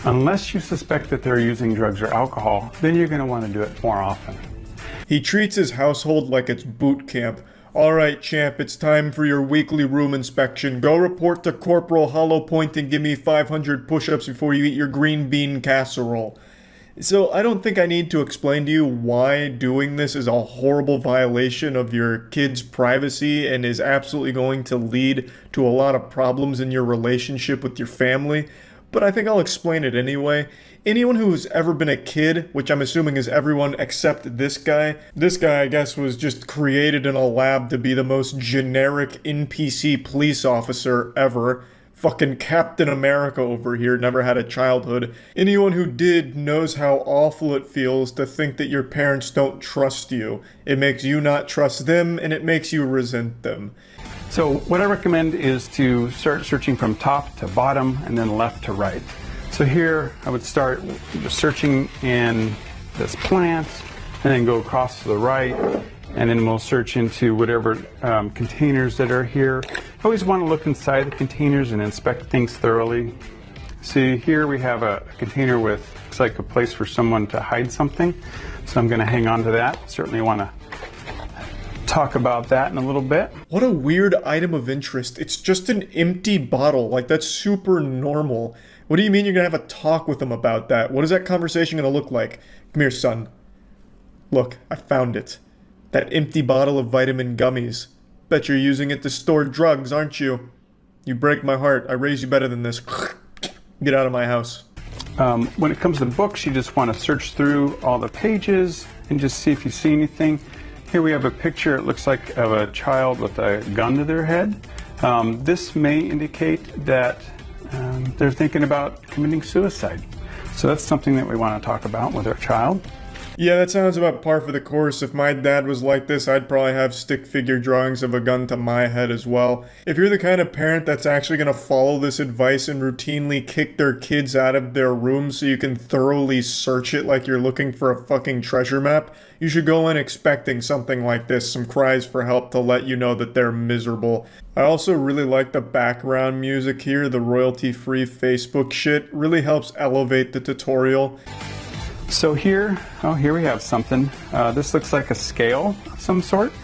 S13: Unless you suspect that they're using drugs or alcohol, then you're going to want to do it more often.
S1: He treats his household like it's boot camp. Alright champ, it's time for your weekly room inspection. Go report to Corporal Hollow Point and give me 500 push-ups before you eat your green bean casserole. So I don't think I need to explain to you why doing this is a horrible violation of your kid's privacy and is absolutely going to lead to a lot of problems in your relationship with your family. But I think I'll explain it anyway. Anyone who's ever been a kid, which I'm assuming is everyone except this guy I guess was just created in a lab to be the most generic NPC police officer ever. Fucking Captain America over here, never had a childhood. Anyone who did knows how awful it feels to think that your parents don't trust you. It makes you not trust them, and it makes you resent them.
S13: So what I recommend is to start searching from top to bottom and then left to right. So here I would start searching in this plant and then go across to the right, and then we'll search into whatever containers that are here. I always want to look inside the containers and inspect things thoroughly. See, here we have a container with, looks like a place for someone to hide something. So I'm going to hang on to that. Certainly want to talk about that in a little bit.
S1: What a weird item of interest. It's just an empty bottle. Like, that's super normal. What do you mean you're gonna have a talk with them about that? What is that conversation gonna look like? Come here, son. Look, I found it. That empty bottle of vitamin gummies. Bet you're using it to store drugs, aren't you? You break my heart. I raise you better than this. Get out of my house.
S13: When it comes to books, you just want to search through all the pages and just see if you see anything. Here we have a picture, it looks like, of a child with a gun to their head. This may indicate that they're thinking about committing suicide. So that's something that we want to talk about with our child.
S1: Yeah, that sounds about par for the course. If my dad was like this, I'd probably have stick figure drawings of a gun to my head as well. If you're the kind of parent that's actually going to follow this advice and routinely kick their kids out of their room so you can thoroughly search it like you're looking for a fucking treasure map, you should go in expecting something like this, some cries for help to let you know that they're miserable. I also really like the background music here. The royalty-free Facebook shit really helps elevate the tutorial.
S13: So here we have something. This looks like a scale of some sort.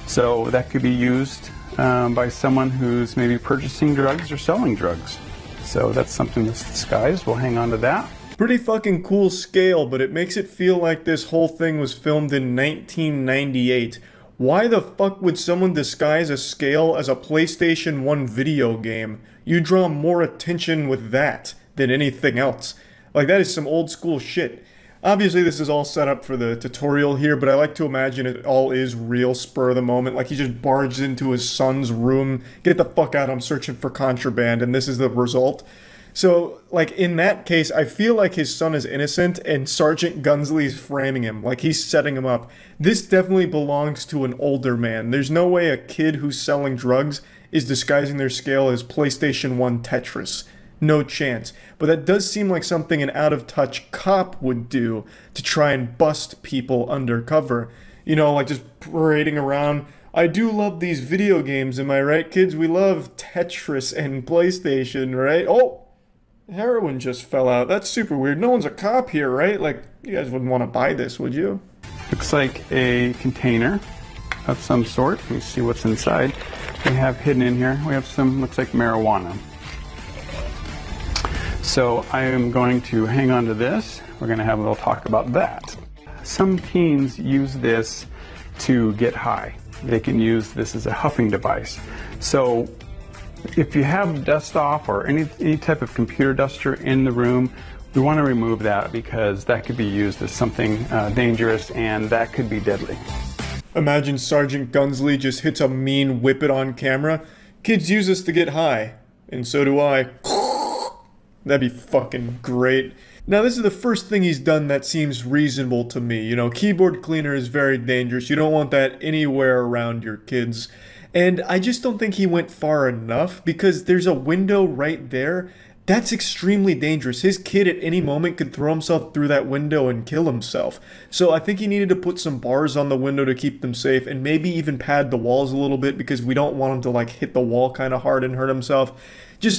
S13: So that could be used by someone who's maybe purchasing drugs or selling drugs. So that's something that's disguised. We'll hang on to that.
S1: Pretty fucking cool scale, but it makes it feel like this whole thing was filmed in 1998. Why the fuck would someone disguise a scale as a PlayStation 1 video game? You draw more attention with that than anything else. Like, that is some old school shit. Obviously, this is all set up for the tutorial here, but I like to imagine it all is real spur of the moment. Like, he just barges into his son's room, get the fuck out, I'm searching for contraband, and this is the result. So, like, in that case, I feel like his son is innocent, and Sergeant Gunsley's framing him, like he's setting him up. This definitely belongs to an older man. There's no way a kid who's selling drugs is disguising their scale as PlayStation 1 Tetris. No chance. But that does seem like something an out-of-touch cop would do to try and bust people undercover. You know, like just parading around. I do love these video games, am I right, kids? We love Tetris and PlayStation, right? Oh! Heroin just fell out. That's super weird. No one's a cop here, right? Like, you guys wouldn't want to buy this, would you?
S13: Looks like a container of some sort. Let me see what's inside. We have hidden in here, we have some, looks like marijuana. So I am going to hang on to this. We're going to have a little talk about that. Some teens use this to get high. They can use this as a huffing device. So if you have dust off or any type of computer duster in the room, we want to remove that because that could be used as something dangerous and that could be deadly.
S1: Imagine Sergeant Gunsley just hits a mean whippet on camera. Kids use this to get high, and so do I. That'd be fucking great. Now, this is the first thing he's done that seems reasonable to me. You know, keyboard cleaner is very dangerous. You don't want that anywhere around your kids. And I just don't think he went far enough because there's a window right there. That's extremely dangerous. His kid at any moment could throw himself through that window and kill himself. So I think he needed to put some bars on the window to keep them safe and maybe even pad the walls a little bit because we don't want him to like hit the wall kind of hard and hurt himself.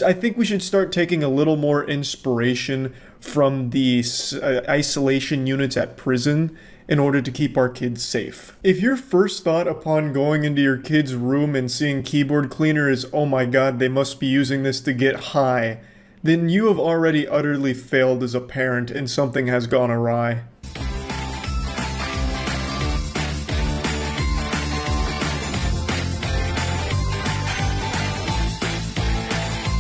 S1: I think we should start taking a little more inspiration from the isolation units at prison in order to keep our kids safe. If your first thought upon going into your kid's room and seeing keyboard cleaner is, oh my god, they must be using this to get high, then you have already utterly failed as a parent and something has gone awry.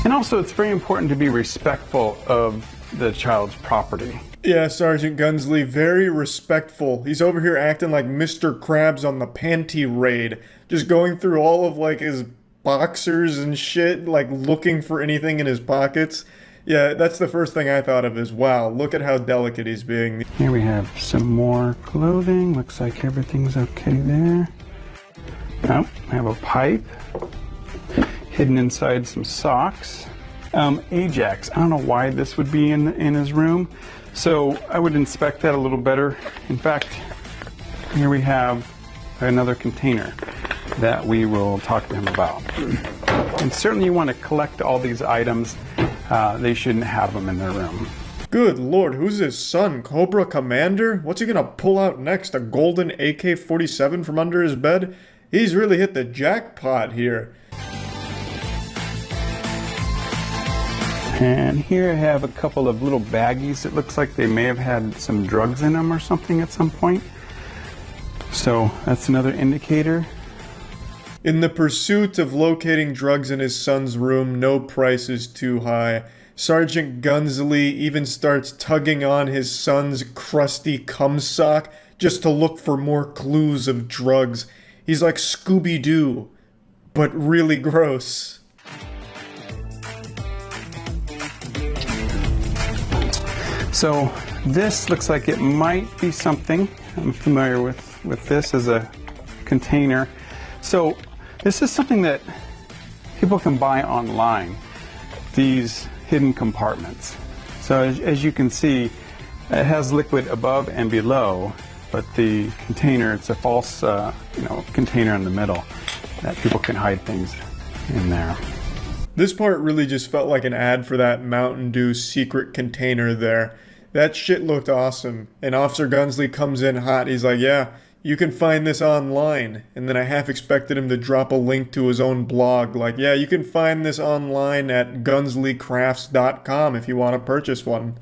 S13: And also, it's very important to be respectful of the child's property.
S1: Yeah, Sergeant Gunsley, very respectful. He's over here acting like Mr. Krabs on the panty raid, just going through all of like his boxers and shit, like looking for anything in his pockets. Yeah, that's the first thing I thought of is, wow, look at how delicate he's being.
S13: Here we have some more clothing. Looks like everything's okay there. Oh, I have a pipe hidden inside some socks. Ajax, I don't know why this would be in his room, so I would inspect that a little better. In fact, here we have another container that we will talk to him about. And certainly you want to collect all these items. They shouldn't have them in their room.
S1: Good lord, who's his son? Cobra Commander? What's he gonna pull out next? A golden AK-47 from under his bed? He's really hit the jackpot here.
S13: And here I have a couple of little baggies. It looks like they may have had some drugs in them or something at some point. So that's another indicator.
S1: In the pursuit of locating drugs in his son's room, no price is too high. Sergeant Gunsley even starts tugging on his son's crusty cum sock just to look for more clues of drugs. He's like Scooby-Doo, but really gross.
S13: So this looks like it might be something. I'm familiar with this as a container. So this is something that people can buy online, these hidden compartments. So as you can see, it has liquid above and below, but the container, it's a false container in the middle that people can hide things in there.
S1: This part really just felt like an ad for that Mountain Dew secret container there. That shit looked awesome. And Officer Gunsley comes in hot. He's like, yeah, you can find this online. And then I half expected him to drop a link to his own blog. Like, yeah, you can find this online at gunsleycrafts.com if you want to purchase one.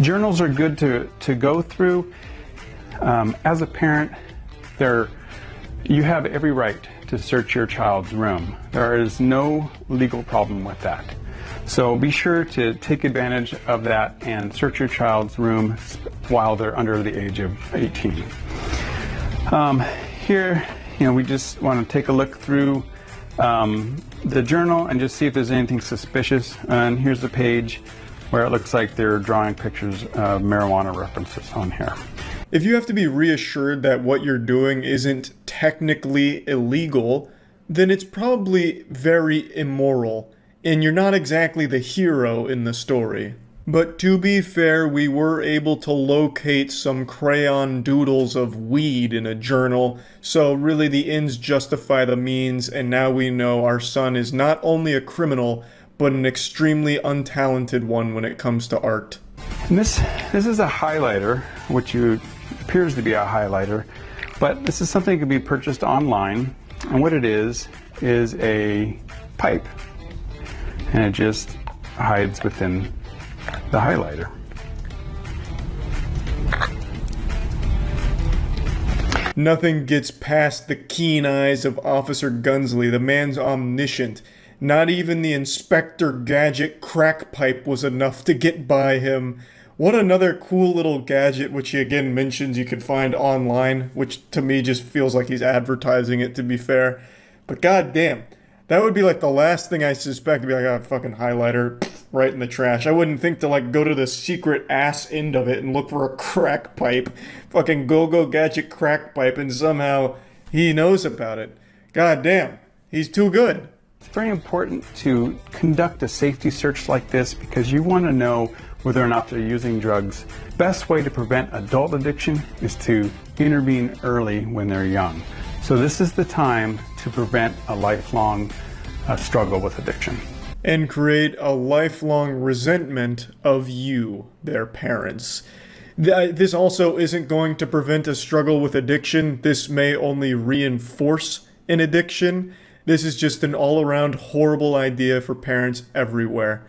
S13: Journals are good to go through. As a parent, you have every right to search your child's room. There is no legal problem with that. So be sure to take advantage of that and search your child's room while they're under the age of 18. Here, we just want to take a look through the journal and just see if there's anything suspicious. And here's the page where it looks like they're drawing pictures of marijuana references on here.
S1: If you have to be reassured that what you're doing isn't technically illegal, then it's probably very immoral, and you're not exactly the hero in the story. But to be fair, we were able to locate some crayon doodles of weed in a journal, so really the ends justify the means, and now we know our son is not only a criminal, but an extremely untalented one when it comes to art.
S13: And this is a highlighter, which appears to be a highlighter, but this is something that can be purchased online, and what it is a pipe, and it just hides within the highlighter.
S1: Nothing gets past the keen eyes of Officer Gunsley. The man's omniscient. Not even the Inspector Gadget crack pipe was enough to get by him. What another cool little gadget, which he again mentions you could find online, which to me just feels like he's advertising it, to be fair. But goddamn, that would be like the last thing I suspect to be like, oh, fucking highlighter, right in the trash. I wouldn't think to like go to the secret ass end of it and look for a crack pipe. Fucking go-go gadget crack pipe, and somehow he knows about it. Goddamn, he's too good.
S13: It's very important to conduct a safety search like this because you want to know whether or not they're using drugs. Best way to prevent adult addiction is to intervene early when they're young. So this is the time to prevent a lifelong struggle with addiction.
S1: And create a lifelong resentment of you, their parents. This also isn't going to prevent a struggle with addiction. This may only reinforce an addiction. This is just an all-around horrible idea for parents everywhere.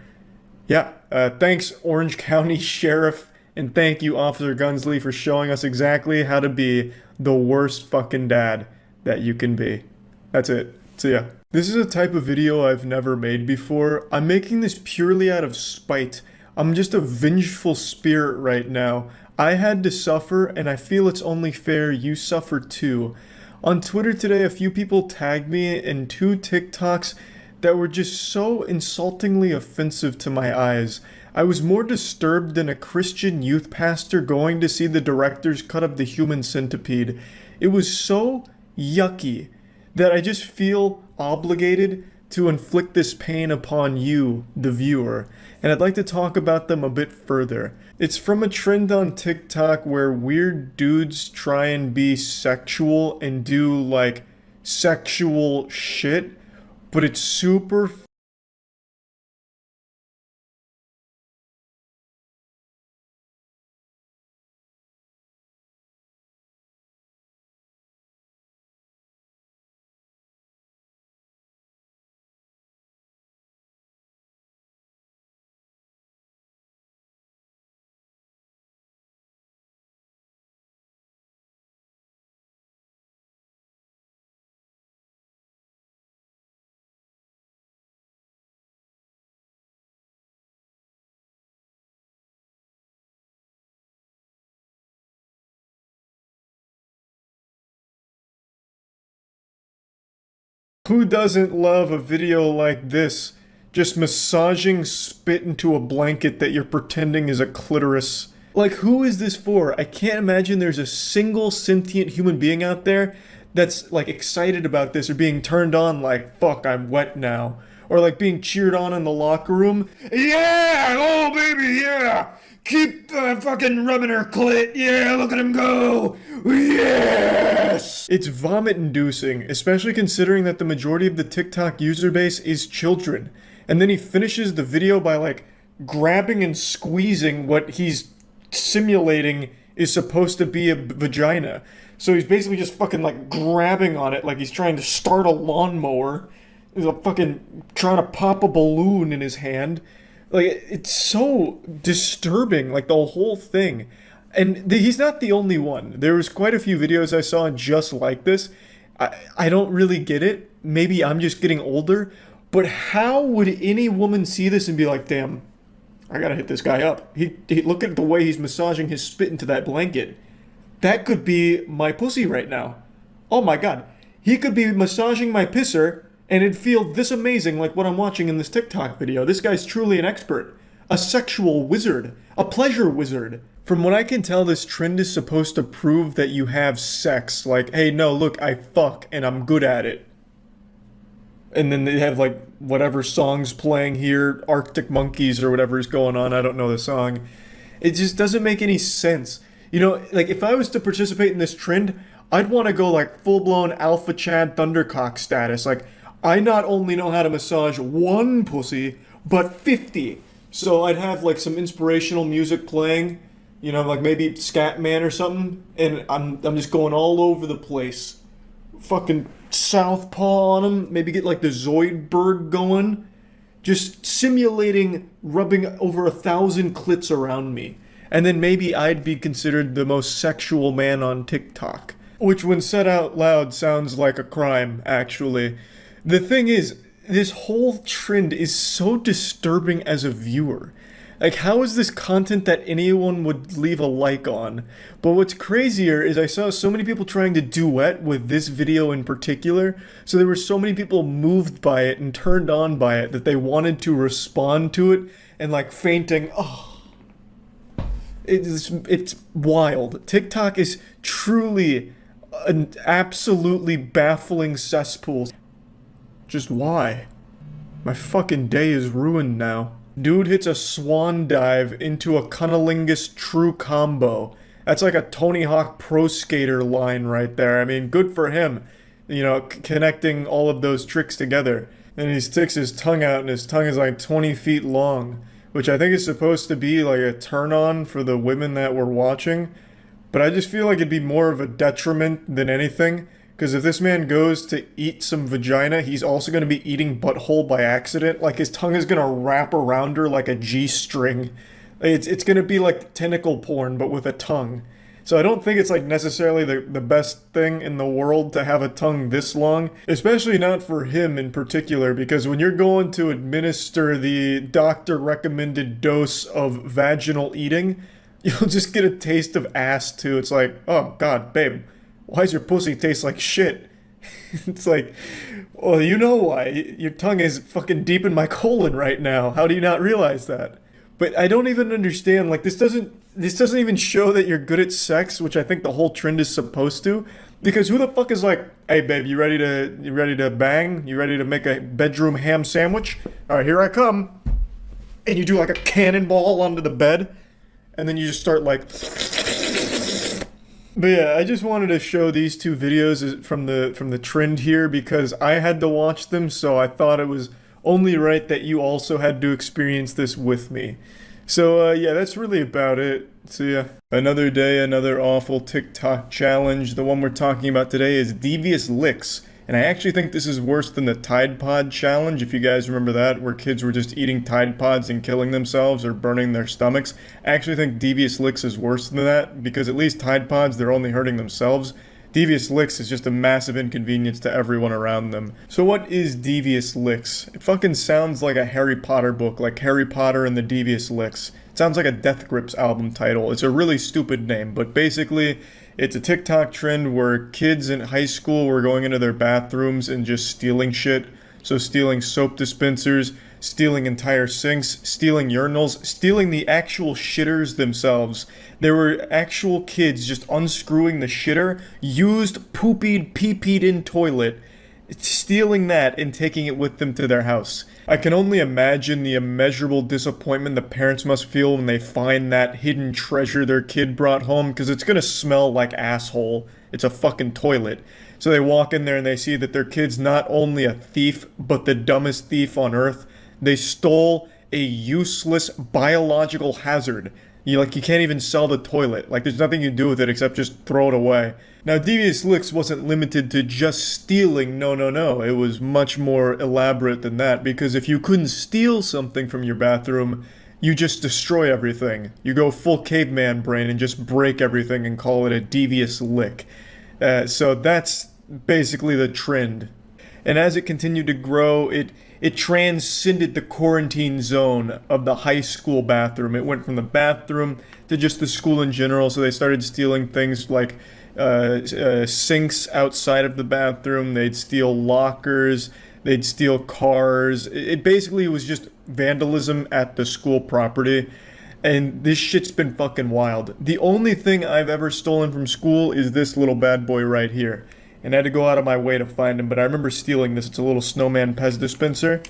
S1: Yeah, thanks Orange County Sheriff, and thank you Officer Gunsley for showing us exactly how to be the worst fucking dad that you can be. That's it. See ya. This is a type of video I've never made before. I'm making this purely out of spite. I'm just a vengeful spirit right now. I had to suffer, and I feel it's only fair you suffer too. On Twitter today, a few people tagged me in 2 TikToks that were just so insultingly offensive to my eyes. I was more disturbed than a Christian youth pastor going to see the director's cut of The Human Centipede. It was so yucky that I just feel obligated to inflict this pain upon you, the viewer, and I'd like to talk about them a bit further. It's from a trend on TikTok where weird dudes try and be sexual and do like sexual shit, but it's super Who doesn't love a video like this? Just massaging spit into a blanket that you're pretending is a clitoris. Like, who is this for? I can't imagine there's a single sentient human being out there that's like excited about this or being turned on like, fuck, I'm wet now. Or like being cheered on in the locker room. Yeah! Oh baby, yeah! Keep fucking rubbing her clit. Yeah, look at him go. Yes! It's vomit inducing, especially considering that the majority of the TikTok user base is children. And then he finishes the video by like grabbing and squeezing what he's simulating is supposed to be a vagina. So he's basically just fucking like grabbing on it like he's trying to start a lawnmower. He's like fucking trying to pop a balloon in his hand. Like, it's so disturbing, like, the whole thing. And he's not the only one. There was quite a few videos I saw just like this. I don't really get it. Maybe I'm just getting older. But how would any woman see this and be like, damn, I gotta hit this guy up. He look at the way he's massaging his spit into that blanket. That could be my pussy right now. Oh my god. He could be massaging my pisser and it'd feel this amazing like what I'm watching in this TikTok video. This guy's truly an expert. A sexual wizard. A pleasure wizard. From what I can tell, this trend is supposed to prove that you have sex. Like, hey, no, look, I fuck and I'm good at it. And then they have like whatever songs playing here, Arctic Monkeys or whatever is going on. I don't know the song. It just doesn't make any sense. You know, like if I was to participate in this trend, I'd want to go like full-blown Alpha Chad Thundercock status. Like, I not only know how to massage one pussy, but 50. So I'd have like some inspirational music playing, you know, like maybe Scatman or something, and I'm just going all over the place. Fucking southpaw on him, maybe get like the Zoidberg going. Just simulating rubbing over 1,000 clits around me. And then maybe I'd be considered the most sexual man on TikTok. Which when said out loud sounds like a crime, actually. The thing is, this whole trend is so disturbing as a viewer. Like, how is this content that anyone would leave a like on? But what's crazier is I saw so many people trying to duet with this video in particular, so there were so many people moved by it and turned on by it that they wanted to respond to it and like fainting, oh. It's wild. TikTok is truly an absolutely baffling cesspool. Just why? My fucking day is ruined now. Dude hits a swan dive into a cunnilingus true combo. That's like a Tony Hawk Pro Skater line right there. I mean, good for him. You know, connecting all of those tricks together. And he sticks his tongue out and his tongue is like 20 feet long. Which I think is supposed to be like a turn on for the women that we're watching. But I just feel like it'd be more of a detriment than anything. Because if this man goes to eat some vagina, he's also going to be eating butthole by accident. Like, his tongue is going to wrap around her like a G-string. It's going to be like tentacle porn, but with a tongue. So I don't think it's like necessarily the best thing in the world to have a tongue this long. Especially not for him in particular, because when you're going to administer the doctor-recommended dose of vaginal eating, you'll just get a taste of ass too. It's like, oh god, babe, why does your pussy taste like shit? It's like, well, you know why. Your tongue is fucking deep in my colon right now. How do you not realize that? But I don't even understand, like, this doesn't even show that you're good at sex, which I think the whole trend is supposed to. Because who the fuck is like, hey babe, you ready to bang? You ready to make a bedroom ham sandwich? Alright, here I come. And you do like a cannonball onto the bed. And then you just start like... But yeah, I just wanted to show these two videos from the trend here because I had to watch them, so I thought it was only right that you also had to experience this with me. So yeah, that's really about it. So yeah, another day, another awful TikTok challenge. The one we're talking about today is Devious Licks. And I actually think this is worse than the Tide Pod challenge, if you guys remember that, where kids were just eating Tide Pods and killing themselves or burning their stomachs. I actually think Devious Licks is worse than that, because at least Tide Pods, they're only hurting themselves. Devious Licks is just a massive inconvenience to everyone around them. So what is Devious Licks? It fucking sounds like a Harry Potter book, like Harry Potter and the Devious Licks. It sounds like a Death Grips album title. It's a really stupid name, but basically... it's a TikTok trend where kids in high school were going into their bathrooms and just stealing shit. So stealing soap dispensers, stealing entire sinks, stealing urinals, stealing the actual shitters themselves. There were actual kids just unscrewing the shitter, used poopied, pee-peed in toilet, stealing that and taking it with them to their house. I can only imagine the immeasurable disappointment the parents must feel when they find that hidden treasure their kid brought home, because it's gonna smell like asshole. It's a fucking toilet. So they walk in there and they see that their kid's not only a thief, but the dumbest thief on earth. They stole a useless biological hazard. You can't even sell the toilet. Like, there's nothing you do with it except just throw it away. Now, Devious Licks wasn't limited to just stealing, no. It was much more elaborate than that, because if you couldn't steal something from your bathroom, you just destroy everything. You go full caveman brain and just break everything and call it a Devious Lick. So that's basically the trend. And as it continued to grow, it transcended the quarantine zone of the high school bathroom. It went from the bathroom to just the school in general. So they started stealing things like sinks outside of the bathroom. They'd steal lockers. They'd steal cars. It basically was just vandalism at the school property. And this shit's been fucking wild. The only thing I've ever stolen from school is this little bad boy right here. And I had to go out of my way to find him, but I remember stealing this. It's a little snowman Pez dispenser.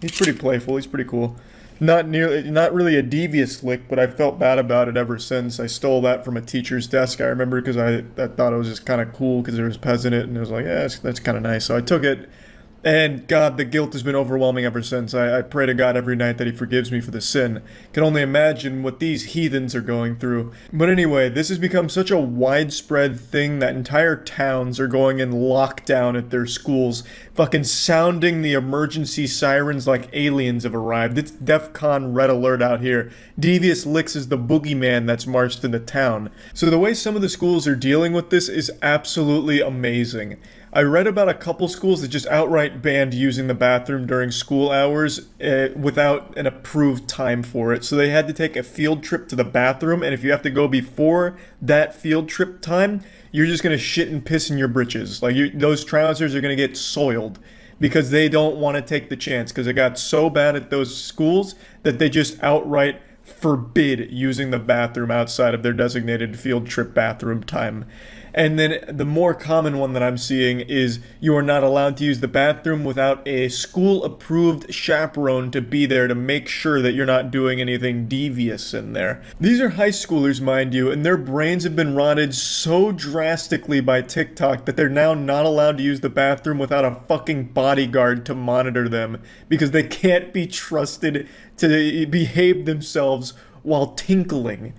S1: He's pretty playful. He's pretty cool. Not really a devious lick, but I felt bad about it ever since. I stole that from a teacher's desk, I remember, because I thought it was just kind of cool because there was Pez in it, and it was like, yeah, that's kind of nice. So I took it. And God, the guilt has been overwhelming ever since. I pray to God every night that he forgives me for the sin. Can only imagine what these heathens are going through. But anyway, this has become such a widespread thing that entire towns are going in lockdown at their schools, fucking sounding the emergency sirens like aliens have arrived. It's DEFCON red alert out here. Devious Licks is the boogeyman that's marched into town. So the way some of the schools are dealing with this is absolutely amazing. I read about a couple schools that just outright banned using the bathroom during school hours without an approved time for it. So they had to take a field trip to the bathroom, and if you have to go before that field trip time, you're just going to shit and piss in your britches. Like, those trousers are going to get soiled because they don't want to take the chance, because it got so bad at those schools that they just outright forbid using the bathroom outside of their designated field trip bathroom time. And then the more common one that I'm seeing is you are not allowed to use the bathroom without a school-approved chaperone to be there to make sure that you're not doing anything devious in there. These are high schoolers, mind you, and their brains have been rotted so drastically by TikTok that they're now not allowed to use the bathroom without a fucking bodyguard to monitor them because they can't be trusted to behave themselves while tinkling.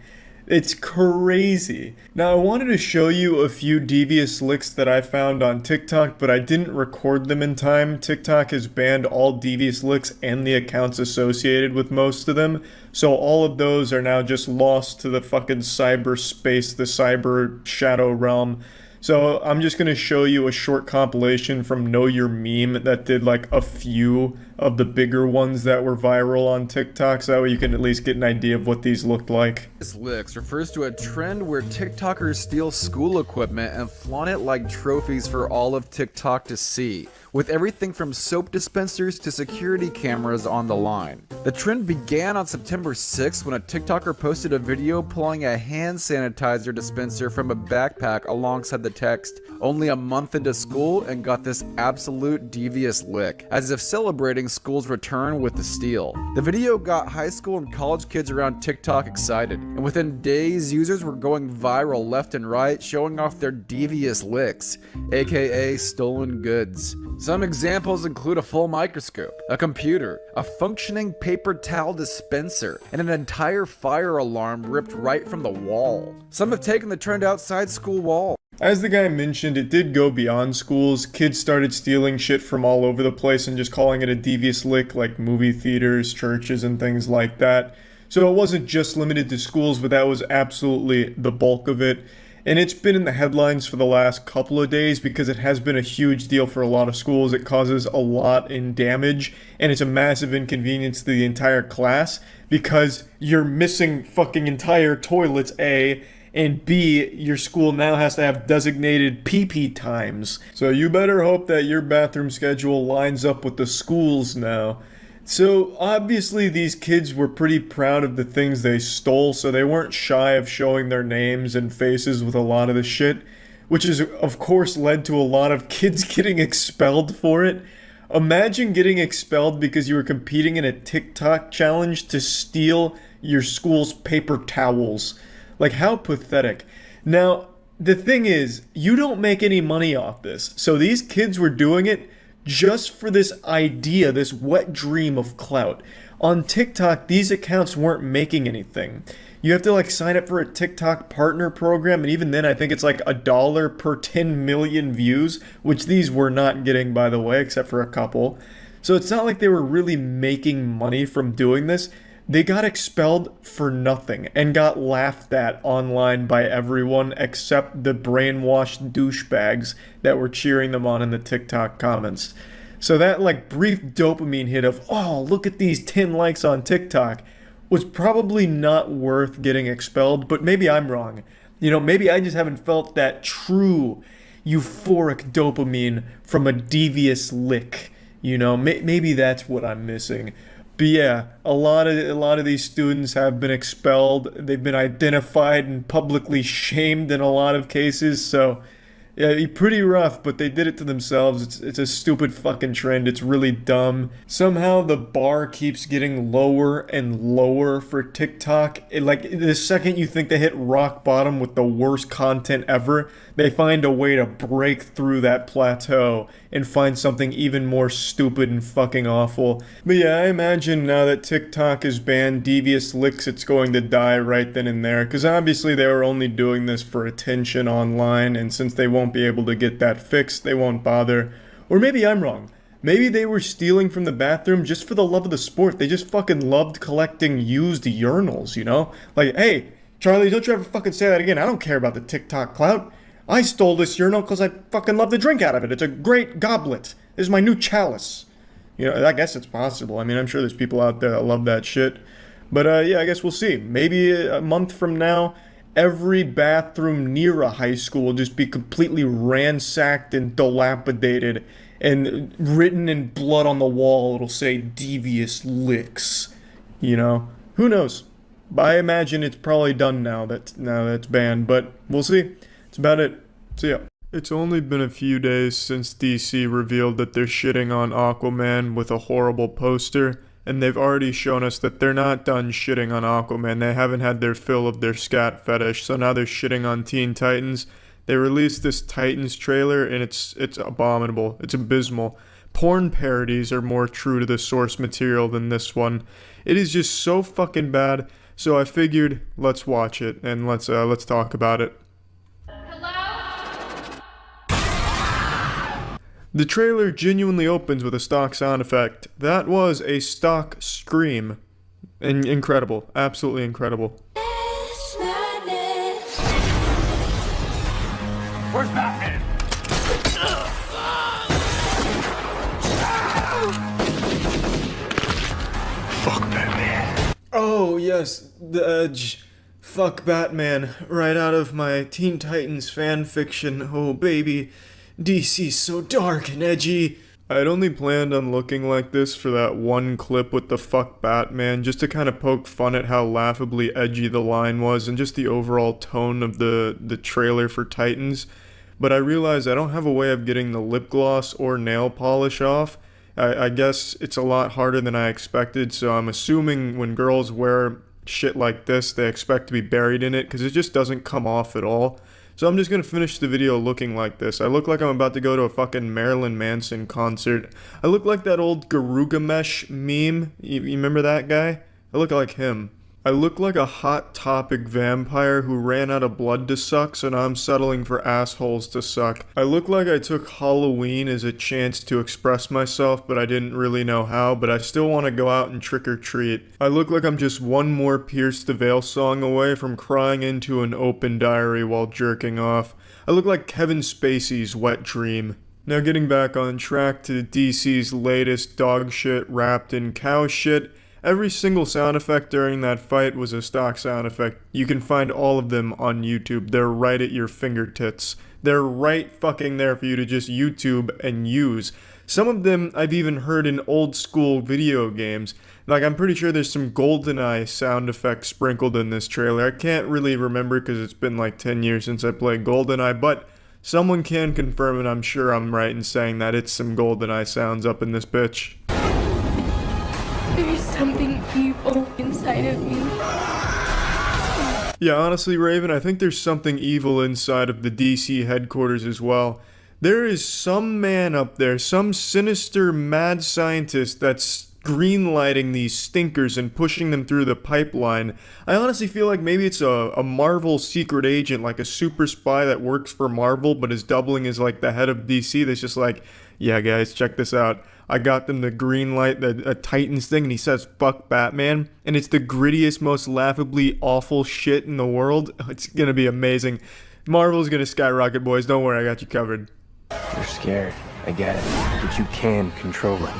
S1: It's crazy. Now, I wanted to show you a few devious licks that I found on TikTok, but I didn't record them in time. TikTok has banned all devious licks and the accounts associated with most of them, so all of those are now just lost to the fucking cyberspace, the cyber shadow realm. So I'm just going to show you a short compilation from Know Your Meme that did like a few of the bigger ones that were viral on TikTok, so that way you can at least get an idea of what these looked like.
S14: This licks refers to a trend where TikTokers steal school equipment and flaunt it like trophies for all of TikTok to see, with everything from soap dispensers to security cameras on the line. The trend began on September 6th when a TikToker posted a video pulling a hand sanitizer dispenser from a backpack alongside the text, "Only a month into school," and got this absolute devious lick, as if celebrating school's return with the steal. The video got high school and college kids around TikTok excited, and within days, users were going viral left and right, showing off their devious licks, aka stolen goods. Some examples include a full microscope, a computer, a functioning paper towel dispenser, and an entire fire alarm ripped right from the wall. Some have taken the trend outside school walls.
S1: As the guy mentioned, it did go beyond schools. Kids started stealing shit from all over the place and just calling it a devious lick, like movie theaters, churches, and things like that. So it wasn't just limited to schools, but that was absolutely the bulk of it. And it's been in the headlines for the last couple of days because it has been a huge deal for a lot of schools. It causes a lot in damage, and it's a massive inconvenience to the entire class because you're missing fucking entire toilets, A, and B, your school now has to have designated pee-pee times. So you better hope that your bathroom schedule lines up with the school's now. So obviously these kids were pretty proud of the things they stole, so they weren't shy of showing their names and faces with a lot of the shit, which has of course led to a lot of kids getting expelled for it. Imagine getting expelled because you were competing in a TikTok challenge to steal your school's paper towels. Like, how pathetic. Now, the thing is, you don't make any money off this. So these kids were doing it just for this idea, this wet dream of clout. On TikTok, these accounts weren't making anything. You have to like sign up for a TikTok partner program, and even then I think it's like $1 per 10 million views, which these were not getting, by the way, except for a couple. So it's not like they were really making money from doing this. They got expelled for nothing and got laughed at online by everyone except the brainwashed douchebags that were cheering them on in the TikTok comments. So that like brief dopamine hit of, oh, look at these 10 likes on TikTok was probably not worth getting expelled, but maybe I'm wrong. You know, maybe I just haven't felt that true euphoric dopamine from a devious lick. You know, maybe that's what I'm missing. But yeah, a lot of these students have been expelled. They've been identified and publicly shamed in a lot of cases. So yeah, pretty rough, but they did it to themselves. It's a stupid fucking trend. It's really dumb. Somehow the bar keeps getting lower and lower for TikTok. Like the second you think they hit rock bottom with the worst content ever, they find a way to break through that plateau and find something even more stupid and fucking awful. But yeah, I imagine now that TikTok is banned devious licks, it's going to die right then and there. Because obviously they were only doing this for attention online, and since they won't be able to get that fixed, they won't bother. Or maybe I'm wrong. Maybe they were stealing from the bathroom just for the love of the sport. They just fucking loved collecting used urinals, you know? Like, hey, Charlie, don't you ever fucking say that again. I don't care about the TikTok clout. I stole this urinal because I fucking love the drink out of it. It's a great goblet. This is my new chalice. You know, I guess it's possible. I mean, I'm sure there's people out there that love that shit. But yeah, I guess we'll see. Maybe a month from now, every bathroom near a high school will just be completely ransacked and dilapidated, and written in blood on the wall it'll say devious licks. You know, who knows? I imagine it's probably done now that it's banned, but we'll see. That's about it. See ya. It's only been a few days since DC revealed that they're shitting on Aquaman with a horrible poster, and they've already shown us that they're not done shitting on Aquaman. They haven't had their fill of their scat fetish, so now they're shitting on Teen Titans. They released this Titans trailer, and it's abominable. It's abysmal. Porn parodies are more true to the source material than this one. It is just so fucking bad, so I figured let's watch it, and let's talk about it. The trailer genuinely opens with a stock sound effect. That was a stock scream. Incredible. Absolutely incredible.
S10: Where's Batman?
S1: Fuck Batman. Oh, yes. The Edge. Fuck Batman. Right out of my Teen Titans fan fiction. Oh, baby. DC's so dark and edgy. I'd only planned on looking like this for that one clip with the fuck Batman, just to kind of poke fun at how laughably edgy the line was and just the overall tone of the trailer for Titans. But I realized I don't have a way of getting the lip gloss or nail polish off. I guess it's a lot harder than I expected, so I'm assuming when girls wear shit like this, they expect to be buried in it, because it just doesn't come off at all. So I'm just gonna finish the video looking like this. I look like I'm about to go to a fucking Marilyn Manson concert. I look like that old Garugamesh meme. You remember that guy? I look like him. I look like a Hot Topic vampire who ran out of blood to suck, so now I'm settling for assholes to suck. I look like I took Halloween as a chance to express myself, but I didn't really know how, but I still want to go out and trick or treat. I look like I'm just one more Pierce the Veil song away from crying into an open diary while jerking off. I look like Kevin Spacey's wet dream. Now getting back on track to DC's latest dog shit wrapped in cow shit. Every single sound effect during that fight was a stock sound effect. You can find all of them on YouTube. They're right at your fingertips. They're right fucking there for you to just YouTube and use. Some of them I've even heard in old school video games. Like, I'm pretty sure there's some GoldenEye sound effects sprinkled in this trailer. I can't really remember because it's been like 10 years since I played GoldenEye, but someone can confirm, and I'm sure I'm right in saying that it's some GoldenEye sounds up in this bitch.
S15: There's something evil inside of me.
S1: Yeah, honestly, Raven, I think there's something evil inside of the DC headquarters as well. There is some man up there, some sinister mad scientist that's greenlighting these stinkers and pushing them through the pipeline. I honestly feel like maybe it's a Marvel secret agent, like a super spy that works for Marvel but is doubling as like the head of DC that's just like, yeah guys, check this out. I got them the green light, the Titans thing, and he says, fuck Batman. And it's the grittiest, most laughably awful shit in the world. It's going to be amazing. Marvel's going to skyrocket, boys. Don't worry, I got you covered.
S16: You're scared. I get it. But you can control it.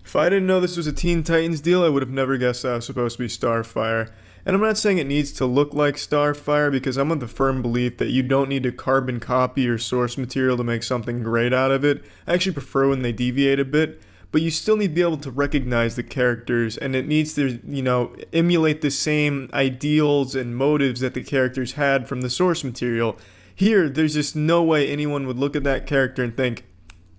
S1: If I didn't know this was a Teen Titans deal, I would have never guessed that was supposed to be Starfire. And I'm not saying it needs to look like Starfire, because I'm of the firm belief that you don't need to carbon copy your source material to make something great out of it. I actually prefer when they deviate a bit, but you still need to be able to recognize the characters, and it needs to, emulate the same ideals and motives that the characters had from the source material. Here, there's just no way anyone would look at that character and think,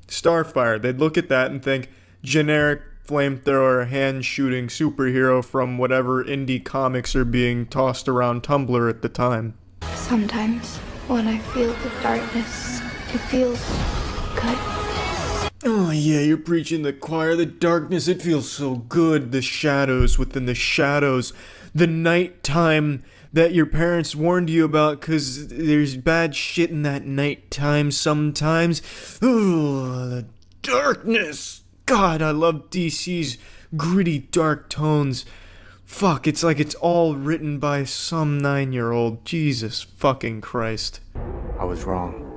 S1: Starfire. They'd look at that and think, generic flamethrower, hand-shooting superhero from whatever indie comics are being tossed around Tumblr at the time.
S15: Sometimes, when I feel the darkness, it feels good.
S1: Oh yeah, you're preaching the choir. The darkness, it feels so good. The shadows within the shadows. The nighttime that your parents warned you about because there's bad shit in that nighttime sometimes. Oh, the darkness. God, I love DC's gritty, dark tones. Fuck, it's like it's all written by some 9-year-old. Jesus fucking Christ.
S16: I was wrong.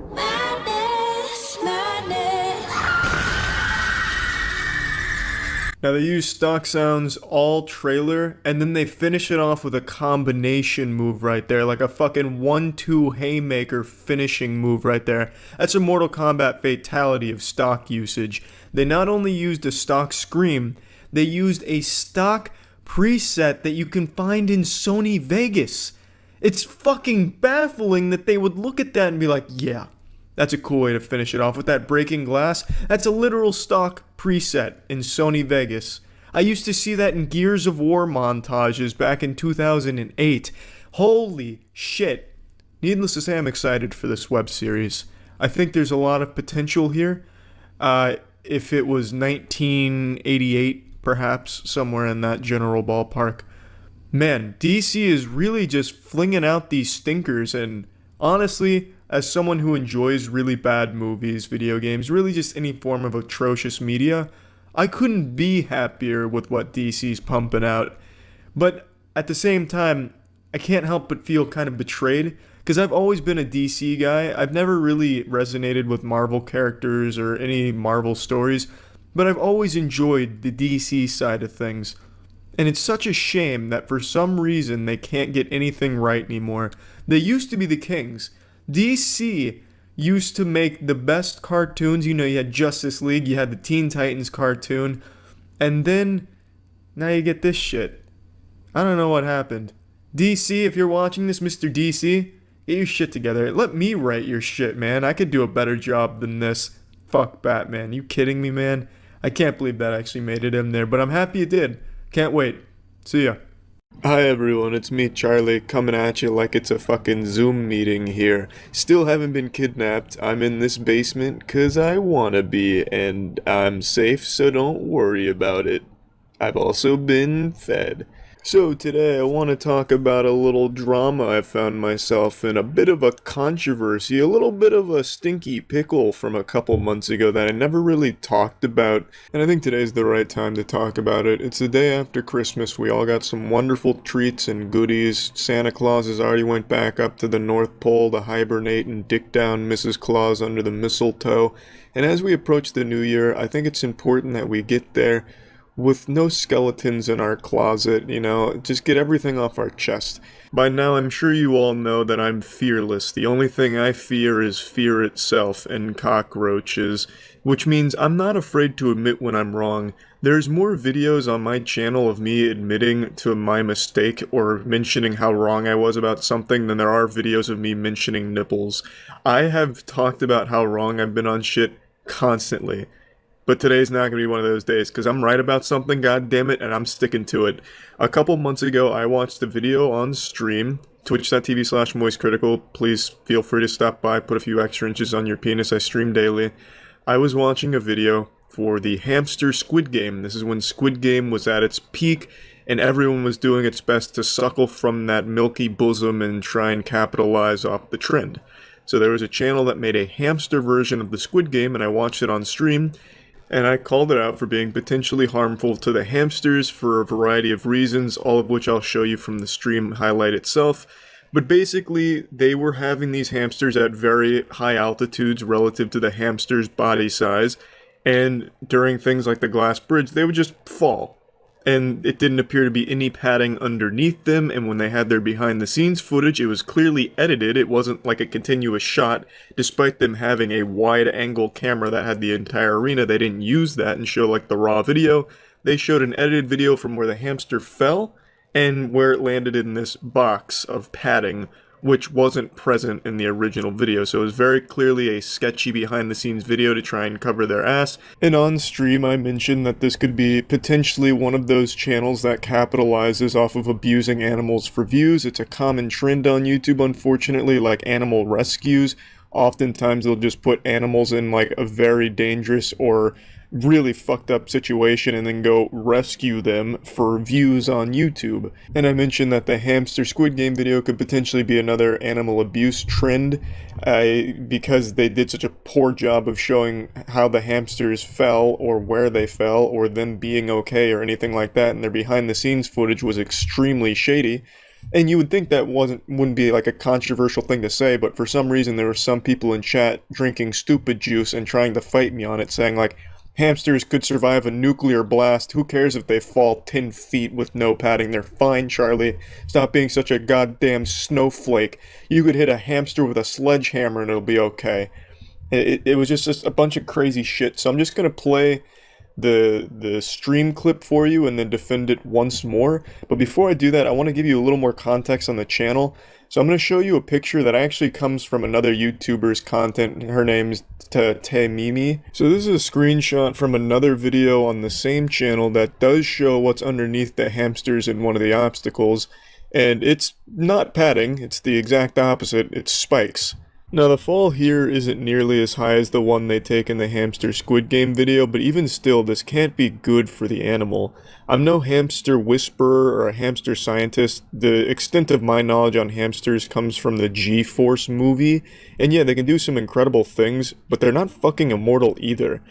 S1: Now they use stock sounds all trailer, and then they finish it off with a combination move right there, like a fucking 1-2 haymaker finishing move right there. That's a Mortal Kombat fatality of stock usage. They not only used a stock scream, they used a stock preset that you can find in Sony Vegas. It's fucking baffling that they would look at that and be like, yeah, that's a cool way to finish it off with that breaking glass. That's a literal stock preset in Sony Vegas. I used to see that in Gears of War montages back in 2008. Holy shit. Needless to say, I'm excited for this web series. I think there's a lot of potential here. If it was 1988, perhaps, somewhere in that general ballpark. Man, DC is really just flinging out these stinkers, and honestly, as someone who enjoys really bad movies, video games, really just any form of atrocious media, I couldn't be happier with what DC's pumping out. But at the same time, I can't help but feel kind of betrayed, because I've always been a DC guy. I've never really resonated with Marvel characters or any Marvel stories, but I've always enjoyed the DC side of things. And it's such a shame that for some reason they can't get anything right anymore. They used to be the kings. DC used to make the best cartoons. You had Justice League, you had the Teen Titans cartoon, and then now you get this shit. I don't know what happened. DC, if you're watching this, Mr. DC, get your shit together. Let me write your shit, man. I could do a better job than this. Fuck Batman. You kidding me, man? I can't believe that actually made it in there, but I'm happy it did. Can't wait. See ya. Hi everyone, it's me Charlie, coming at you like it's a fucking Zoom meeting here. Still haven't been kidnapped. I'm in this basement 'cause I wanna be, and I'm safe, so don't worry about it. I've also been fed. So today I want to talk about a little drama I found myself in, a bit of a controversy, a little bit of a stinky pickle from a couple months ago that I never really talked about, and I think today's the right time to talk about it. It's the day after Christmas. We all got some wonderful treats and goodies. Santa Claus has already went back up to the North Pole to hibernate and dick down Mrs. Claus under the mistletoe, and as we approach the new year, I think it's important that we get there with no skeletons in our closet, just get everything off our chest. By now, I'm sure you all know that I'm fearless. The only thing I fear is fear itself and cockroaches, which means I'm not afraid to admit when I'm wrong. There's more videos on my channel of me admitting to my mistake or mentioning how wrong I was about something than there are videos of me mentioning nipples. I have talked about how wrong I've been on shit constantly. But today's not going to be one of those days, because I'm right about something, goddammit, and I'm sticking to it. A couple months ago, I watched a video on stream, twitch.tv/moistcritikal. Please feel free to stop by, put a few extra inches on your penis, I stream daily. I was watching a video for the hamster Squid Game. This is when Squid Game was at its peak, and everyone was doing its best to suckle from that milky bosom and try and capitalize off the trend. So there was a channel that made a hamster version of the Squid Game, and I watched it on stream, and I called it out for being potentially harmful to the hamsters for a variety of reasons, all of which I'll show you from the stream highlight itself. But basically, they were having these hamsters at very high altitudes relative to the hamster's body size, and during things like the glass bridge, they would just fall. And it didn't appear to be any padding underneath them, and when they had their behind-the-scenes footage, it was clearly edited. It wasn't like a continuous shot. Despite them having a wide-angle camera that had the entire arena, they didn't use that and show like the raw video. They showed an edited video from where the hamster fell, and where it landed in this box of padding, which wasn't present in the original video. So it was very clearly a sketchy behind-the-scenes video to try and cover their ass. And on stream, I mentioned that this could be potentially one of those channels that capitalizes off of abusing animals for views. It's a common trend on YouTube, unfortunately, like animal rescues. Oftentimes, they'll just put animals in like a very dangerous or really fucked up situation and then go rescue them for views on YouTube. And I mentioned that the hamster Squid Game video could potentially be another animal abuse trend because they did such a poor job of showing how the hamsters fell or where they fell or them being okay or anything like that, and their behind the scenes footage was extremely shady. And you would think that wouldn't be like a controversial thing to say, but for some reason there were some people in chat drinking stupid juice and trying to fight me on it, saying like, hamsters could survive a nuclear blast. Who cares if they fall 10 feet with no padding? They're fine, Charlie. Stop being such a goddamn snowflake. You could hit a hamster with a sledgehammer and it'll be okay. It was just a bunch of crazy shit. So I'm just going to play the stream clip for you and then defend it once more. But before I do that, I want to give you a little more context on the channel. So I'm going to show you a picture that actually comes from another YouTuber's content. Her name's Mimi. So this is a screenshot from another video on the same channel that does show what's underneath the hamsters in one of the obstacles. And it's not padding, it's the exact opposite, it's spikes. Now the fall here isn't nearly as high as the one they take in the hamster Squid Game video, but even still, this can't be good for the animal. I'm no hamster whisperer or a hamster scientist. The extent of my knowledge on hamsters comes from the G-Force movie, and yeah, they can do some incredible things, but they're not fucking immortal either.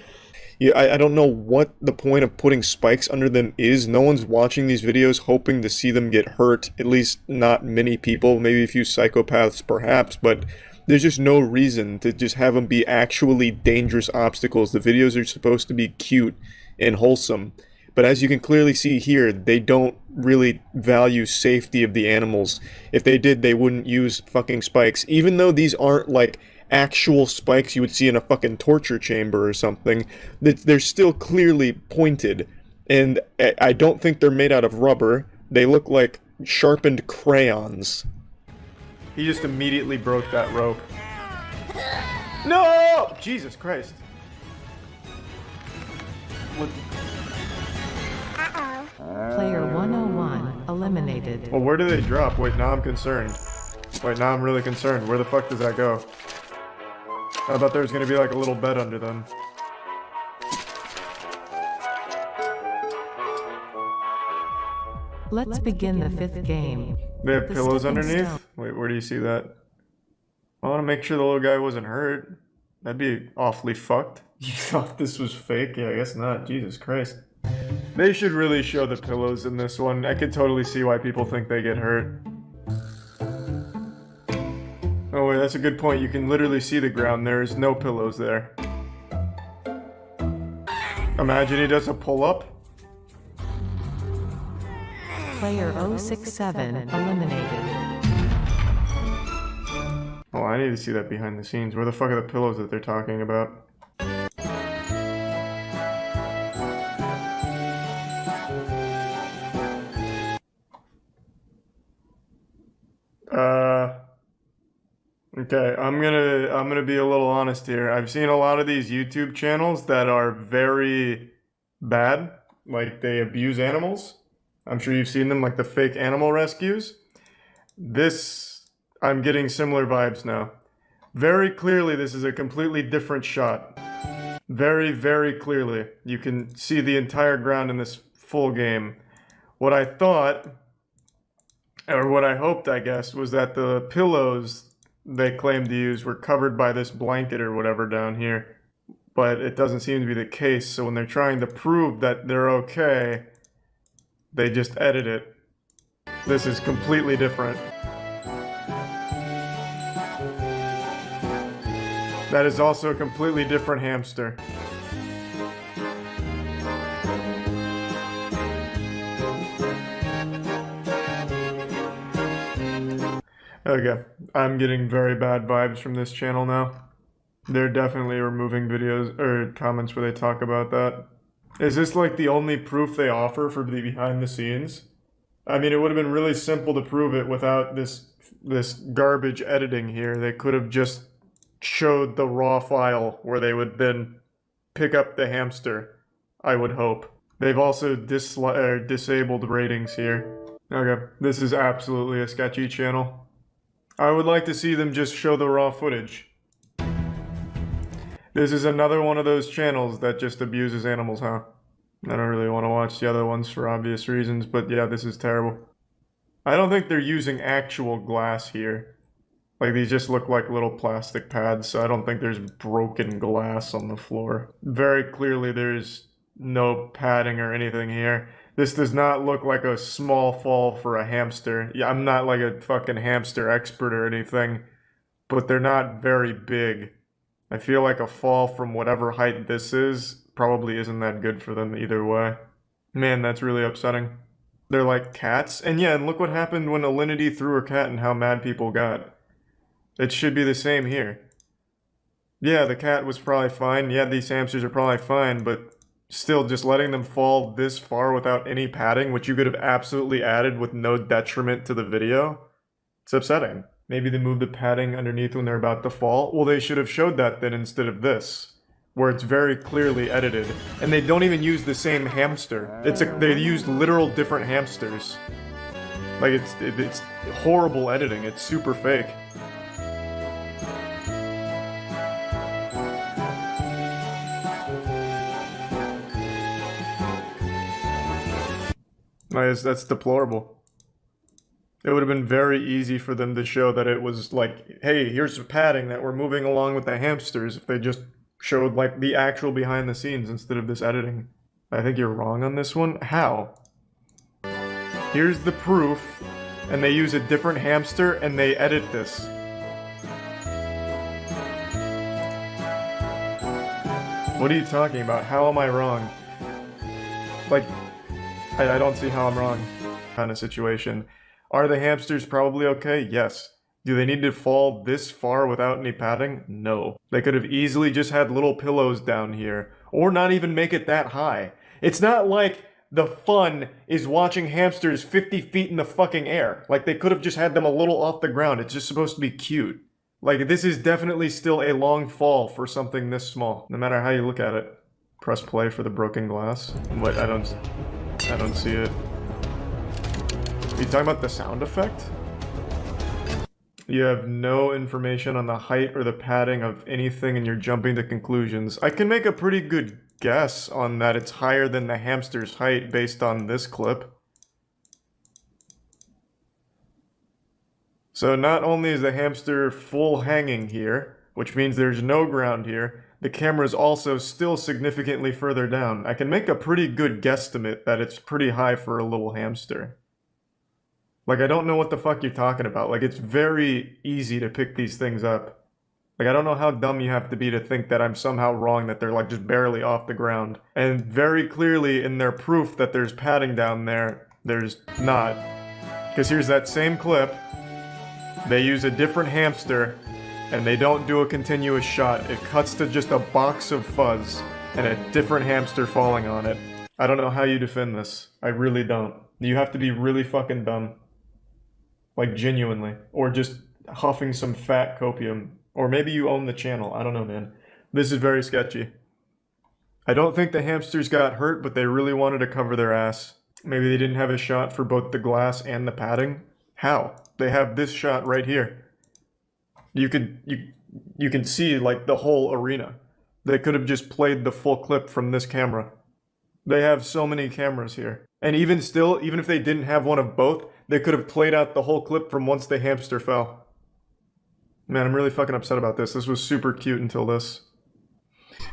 S1: Yeah, I don't know what the point of putting spikes under them is. No one's watching these videos hoping to see them get hurt, at least not many people, maybe a few psychopaths perhaps, but there's just no reason to just have them be actually dangerous obstacles. The videos are supposed to be cute and wholesome, but as you can clearly see here, they don't really value safety of the animals. If they did, they wouldn't use fucking spikes. Even though these aren't like actual spikes you would see in a fucking torture chamber or something, they're still clearly pointed. And I don't think they're made out of rubber. They look like sharpened crayons. He just immediately broke that rope. No! Jesus Christ. What?
S17: Player 101 eliminated.
S1: Well, where do they drop? Wait, now I'm concerned. Wait, now I'm really concerned. Where the fuck does that go? I thought there was gonna be like a little bed under them.
S17: Let's begin the 5th game.
S1: They have pillows underneath? Wait, where do you see that? I want to make sure the little guy wasn't hurt. That'd be awfully fucked. You thought this was fake? Yeah, I guess not. Jesus Christ. They should really show the pillows in this one. I could totally see why people think they get hurt. Oh wait, that's a good point. You can literally see the ground. There is no pillows there. Imagine he does a pull-up.
S17: Player 067 eliminated.
S1: Oh, I need to see that behind the scenes. Where the fuck are the pillows that they're talking about? Okay, I'm gonna be a little honest here. I've seen a lot of these YouTube channels that are very bad. Like, they abuse animals. I'm sure you've seen them, like the fake animal rescues. This, I'm getting similar vibes now. Very clearly, this is a completely different shot. Very, very clearly. You can see the entire ground in this full game. What I thought, or what I hoped, I guess, was that the pillows they claim to use were covered by this blanket or whatever down here. But it doesn't seem to be the case, so when they're trying to prove that they're okay, they just edit it. This is completely different. That is also a completely different hamster. Okay, I'm getting very bad vibes from this channel now. They're definitely removing videos or comments where they talk about that. Is this like the only proof they offer for the behind the scenes? I mean, it would have been really simple to prove it without this garbage editing here. They could have just showed the raw file where they would then pick up the hamster, I would hope. They've also disabled ratings here. Okay, this is absolutely a sketchy channel. I would like to see them just show the raw footage. This is another one of those channels that just abuses animals, huh? I don't really want to watch the other ones for obvious reasons, but yeah, this is terrible. I don't think they're using actual glass here. Like, these just look like little plastic pads, so I don't think there's broken glass on the floor. Very clearly there's no padding or anything here. This does not look like a small fall for a hamster. Yeah, I'm not like a fucking hamster expert or anything, but they're not very big. I feel like a fall from whatever height this is probably isn't that good for them either way. Man, that's really upsetting. They're like cats. And yeah, and look what happened when Alinity threw her cat and how mad people got. It should be the same here. Yeah, the cat was probably fine. Yeah, these hamsters are probably fine, but still, just letting them fall this far without any padding, which you could have absolutely added with no detriment to the video, it's upsetting. Maybe they moved the padding underneath when they're about to fall. Well, they should have showed that then instead of this, where it's very clearly edited. And they don't even use the same hamster. They used literal different hamsters. Like, it's horrible editing. It's super fake. That's deplorable. It would have been very easy for them to show that it was like, hey, here's the padding that we're moving along with the hamsters if they just showed like the actual behind the scenes instead of this editing. I think you're wrong on this one. How? Here's the proof, and they use a different hamster and they edit this. What are you talking about? How am I wrong? Like, I don't see how I'm wrong kind of situation. Are the hamsters probably okay? Yes. Do they need to fall this far without any padding? No. They could have easily just had little pillows down here, or not even make it that high. It's not like the fun is watching hamsters 50 feet in the fucking air. Like, they could have just had them a little off the ground. It's just supposed to be cute. Like, this is definitely still a long fall for something this small, no matter how you look at it. Press play for the broken glass. What? I don't see it. Are you talking about the sound effect? You have no information on the height or the padding of anything and you're jumping to conclusions. I can make a pretty good guess on that it's higher than the hamster's height based on this clip. So not only is the hamster full hanging here, which means there's no ground here, the camera is also still significantly further down. I can make a pretty good guesstimate that it's pretty high for a little hamster. Like, I don't know what the fuck you're talking about. Like, it's very easy to pick these things up. Like, I don't know how dumb you have to be to think that I'm somehow wrong, that they're like just barely off the ground. And very clearly in their proof that there's padding down there, there's not. Because here's that same clip. They use a different hamster, and they don't do a continuous shot. It cuts to just a box of fuzz, and a different hamster falling on it. I don't know how you defend this. I really don't. You have to be really fucking dumb. Like, genuinely. Or just huffing some fat copium. Or maybe you own the channel. I don't know, man. This is very sketchy. I don't think the hamsters got hurt, but they really wanted to cover their ass. Maybe they didn't have a shot for both the glass and the padding. How? They have this shot right here. You can see, like, the whole arena. They could have just played the full clip from this camera. They have so many cameras here. And even still, even if they didn't have one of both, they could have played out the whole clip from once the hamster fell. Man, I'm really fucking upset about this. This was super cute until this.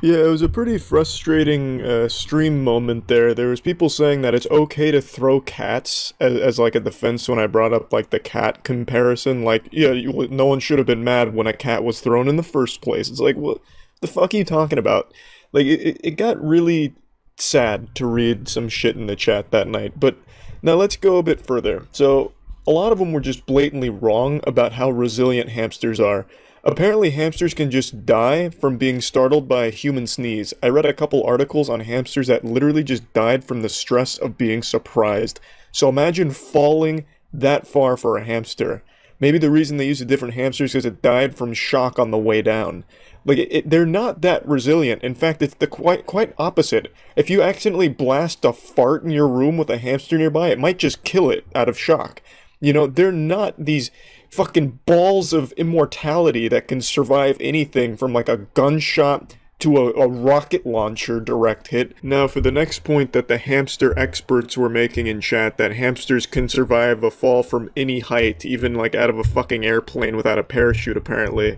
S1: Yeah, it was a pretty frustrating stream moment there. There was people saying that it's okay to throw cats as like a defense when I brought up like the cat comparison. Like, yeah, no one should have been mad when a cat was thrown in the first place. It's like, what the fuck are you talking about? Like, it got really sad to read some shit in the chat that night. But now let's go a bit further. So, a lot of them were just blatantly wrong about how resilient hamsters are. Apparently hamsters can just die from being startled by a human sneeze. I read a couple articles on hamsters that literally just died from the stress of being surprised. So imagine falling that far for a hamster. Maybe the reason they use a different hamster is because it died from shock on the way down. Like, they're not that resilient. In fact, it's the quite opposite. If you accidentally blast a fart in your room with a hamster nearby, it might just kill it out of shock. You know, they're not these fucking balls of immortality that can survive anything from like a gunshot to a rocket launcher direct hit. Now for the next point that the hamster experts were making in chat, that hamsters can survive a fall from any height, even like out of a fucking airplane without a parachute apparently.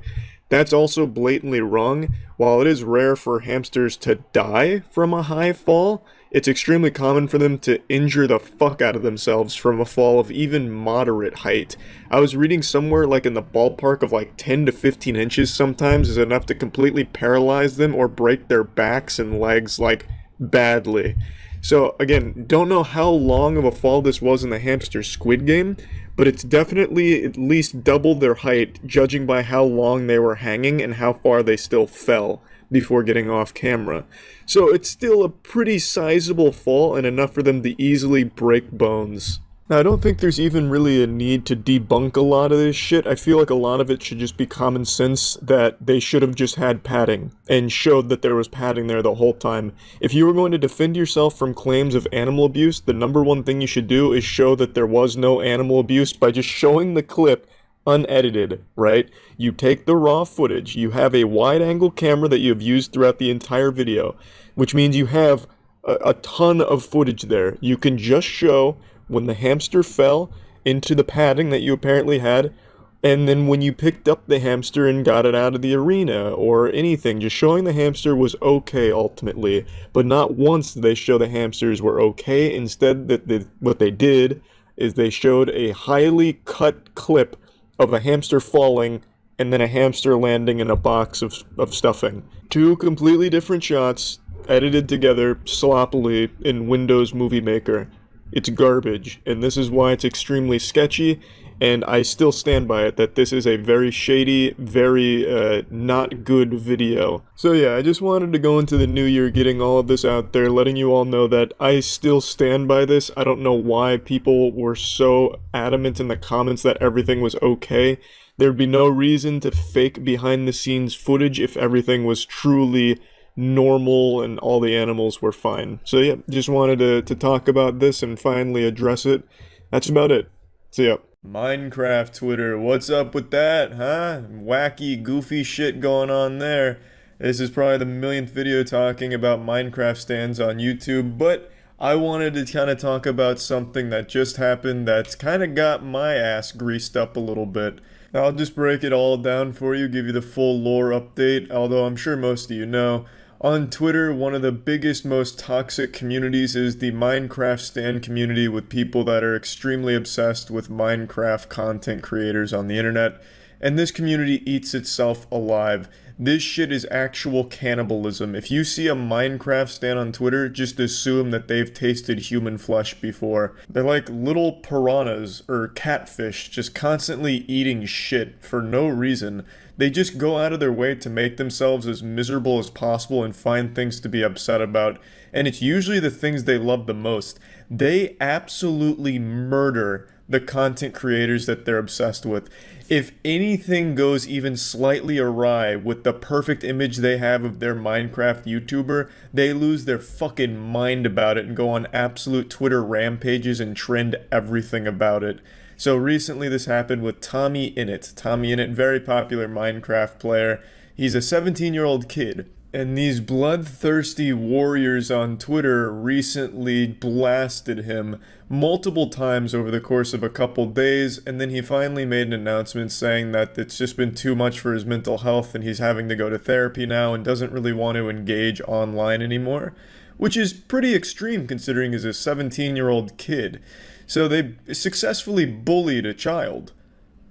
S1: That's also blatantly wrong. While it is rare for hamsters to die from a high fall, it's extremely common for them to injure the fuck out of themselves from a fall of even moderate height. I was reading somewhere like in the ballpark of like 10 to 15 inches sometimes is enough to completely paralyze them or break their backs and legs like badly. So again, don't know how long of a fall this was in the hamster Squid Game, but it's definitely at least double their height judging by how long they were hanging and how far they still fell before getting off camera. So it's still a pretty sizable fall and enough for them to easily break bones. Now, I don't think there's even really a need to debunk a lot of this shit. I feel like a lot of it should just be common sense that they should have just had padding and showed that there was padding there the whole time. If you were going to defend yourself from claims of animal abuse, the number one thing you should do is show that there was no animal abuse by just showing the clip unedited, right? You take the raw footage, you have a wide-angle camera that you have used throughout the entire video, which means you have a ton of footage there. You can just show when the hamster fell into the padding that you apparently had, and then when you picked up the hamster and got it out of the arena, or anything, just showing the hamster was okay ultimately, but not once did they show the hamsters were okay. Instead, what they did is they showed a highly cut clip of a hamster falling and then a hamster landing in a box of stuffing. Two completely different shots, edited together sloppily in Windows Movie Maker. It's garbage, and this is why it's extremely sketchy, and I still stand by it that this is a very shady, very not good video. So yeah, I just wanted to go into the new year getting all of this out there, letting you all know that I still stand by this. I don't know why people were so adamant in the comments that everything was okay. There'd be no reason to fake behind the scenes footage if everything was truly normal and all the animals were fine. So yeah, just wanted to talk about this and finally address it. That's about it. See ya. Minecraft Twitter, what's up with that, huh? Wacky, goofy shit going on there. This is probably the millionth video talking about Minecraft stands on YouTube, but I wanted to kind of talk about something that just happened that's kind of got my ass greased up a little bit. Now, I'll just break it all down for you, give you the full lore update, although I'm sure most of you know. On Twitter, one of the biggest, most toxic communities is the Minecraft stan community, with people that are extremely obsessed with Minecraft content creators on the internet. And this community eats itself alive. This shit is actual cannibalism. If you see a Minecraft stan on Twitter, just assume that they've tasted human flesh before. They're like little piranhas or catfish, just constantly eating shit for no reason. They just go out of their way to make themselves as miserable as possible and find things to be upset about. And it's usually the things they love the most. They absolutely murder the content creators that they're obsessed with. If anything goes even slightly awry with the perfect image they have of their Minecraft YouTuber, they lose their fucking mind about it and go on absolute Twitter rampages and trend everything about it. So recently this happened with Tommy Innit. Tommy Innit, very popular Minecraft player. He's a 17-year-old kid. And these bloodthirsty warriors on Twitter recently blasted him multiple times over the course of a couple days, and then he finally made an announcement saying that it's just been too much for his mental health and he's having to go to therapy now and doesn't really want to engage online anymore, which is pretty extreme considering he's a 17-year-old kid. So they successfully bullied a child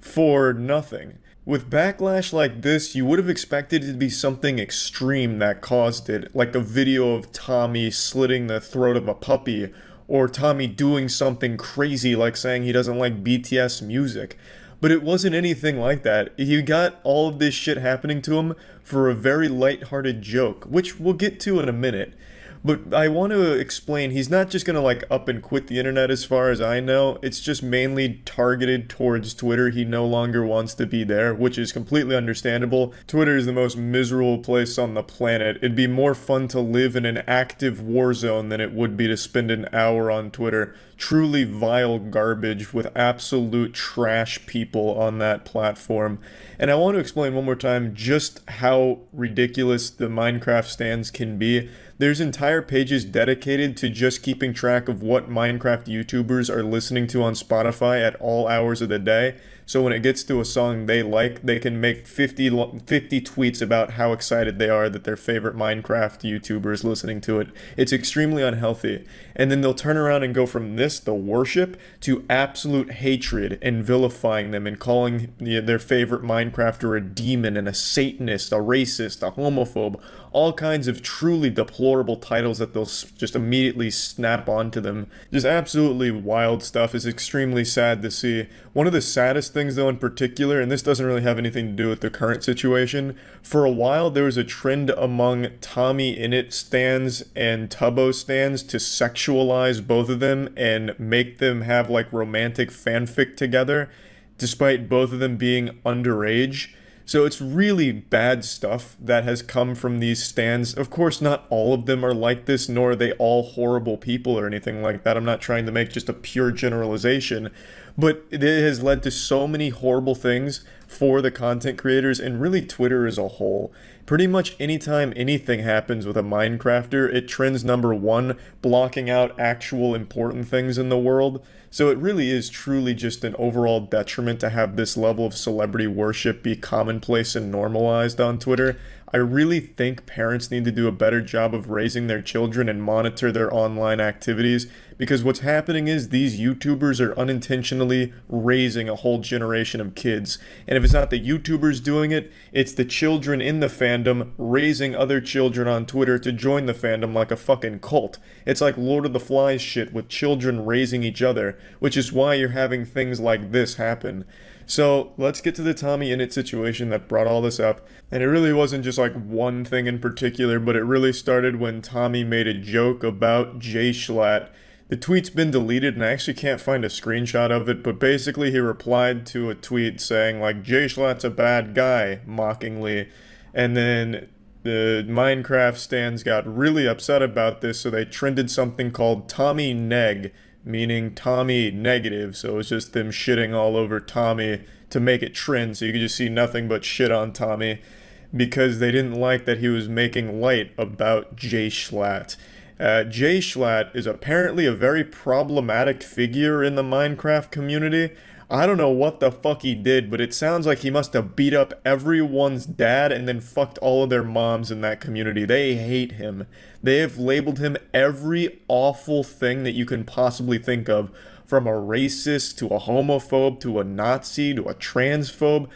S1: for nothing. With backlash like this, you would have expected it to be something extreme that caused it, like a video of Tommy slitting the throat of a puppy, or Tommy doing something crazy like saying he doesn't like BTS music. But it wasn't anything like that. He got all of this shit happening to him for a very lighthearted joke, which we'll get to in a minute. But I want to explain, he's not just gonna like up and quit the internet as far as I know. It's just mainly targeted towards Twitter. He no longer wants to be there, which is completely understandable. Twitter is the most miserable place on the planet. It'd be more fun to live in an active war zone than it would be to spend an hour on Twitter. Truly vile garbage with absolute trash people on that platform. And I want to explain one more time just how ridiculous the Minecraft stands can be. There's entire pages dedicated to just keeping track of what Minecraft YouTubers are listening to on Spotify at all hours of the day. So when it gets to a song they like, they can make 50 tweets about how excited they are that their favorite Minecraft YouTuber is listening to it. It's extremely unhealthy. And then they'll turn around and go from this, the worship, to absolute hatred and vilifying them and calling their favorite Minecrafter a demon and a Satanist, a racist, a homophobe, all kinds of truly deplorable titles that they'll just immediately snap onto them. Just absolutely wild stuff. Is extremely sad to see. One of the saddest things though in particular, and this doesn't really have anything to do with the current situation, for a while there was a trend among Tommy Innit stans and Tubbo stans to sexualize both of them and make them have like romantic fanfic together, despite both of them being underage. So it's really bad stuff that has come from these stans. Of course, not all of them are like this, nor are they all horrible people or anything like that. I'm not trying to make just a pure generalization, but it has led to so many horrible things for the content creators and really Twitter as a whole. Pretty much anytime anything happens with a Minecrafter, it trends #1, blocking out actual important things in the world. So it really is truly just an overall detriment to have this level of celebrity worship be commonplace and normalized on Twitter. I really think parents need to do a better job of raising their children and monitor their online activities, because what's happening is these YouTubers are unintentionally raising a whole generation of kids. And if it's not the YouTubers doing it, it's the children in the fandom raising other children on Twitter to join the fandom like a fucking cult. It's like Lord of the Flies shit with children raising each other, which is why you're having things like this happen. So let's get to the Tommy Innit situation that brought all this up. And it really wasn't just like one thing in particular, but it really started when Tommy made a joke about Jay Schlatt. The tweet's been deleted and I actually can't find a screenshot of it, but basically he replied to a tweet saying like, Jay Schlatt's a bad guy, mockingly. And then the Minecraft stans got really upset about this, so they trended something called Tommy Neg, meaning Tommy negative, so it's just them shitting all over Tommy to make it trend, so you could just see nothing but shit on Tommy, because they didn't like that he was making light about Jay Schlatt. Jay Schlatt is apparently a very problematic figure in the Minecraft community. I don't know what the fuck he did, but it sounds like he must have beat up everyone's dad and then fucked all of their moms in that community. They hate him. They have labeled him every awful thing that you can possibly think of, from a racist to a homophobe to a Nazi to a transphobe.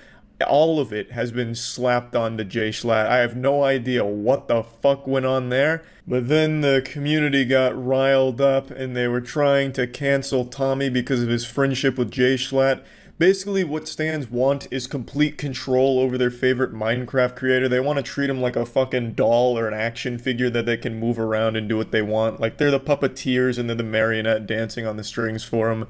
S1: All of it has been slapped onto Jay Schlatt. I have no idea what the fuck went on there. But then the community got riled up and they were trying to cancel Tommy because of his friendship with Jay Schlatt. Basically, what stans want is complete control over their favorite Minecraft creator. They want to treat him like a fucking doll or an action figure that they can move around and do what they want. Like they're the puppeteers and they're the marionette dancing on the strings for him.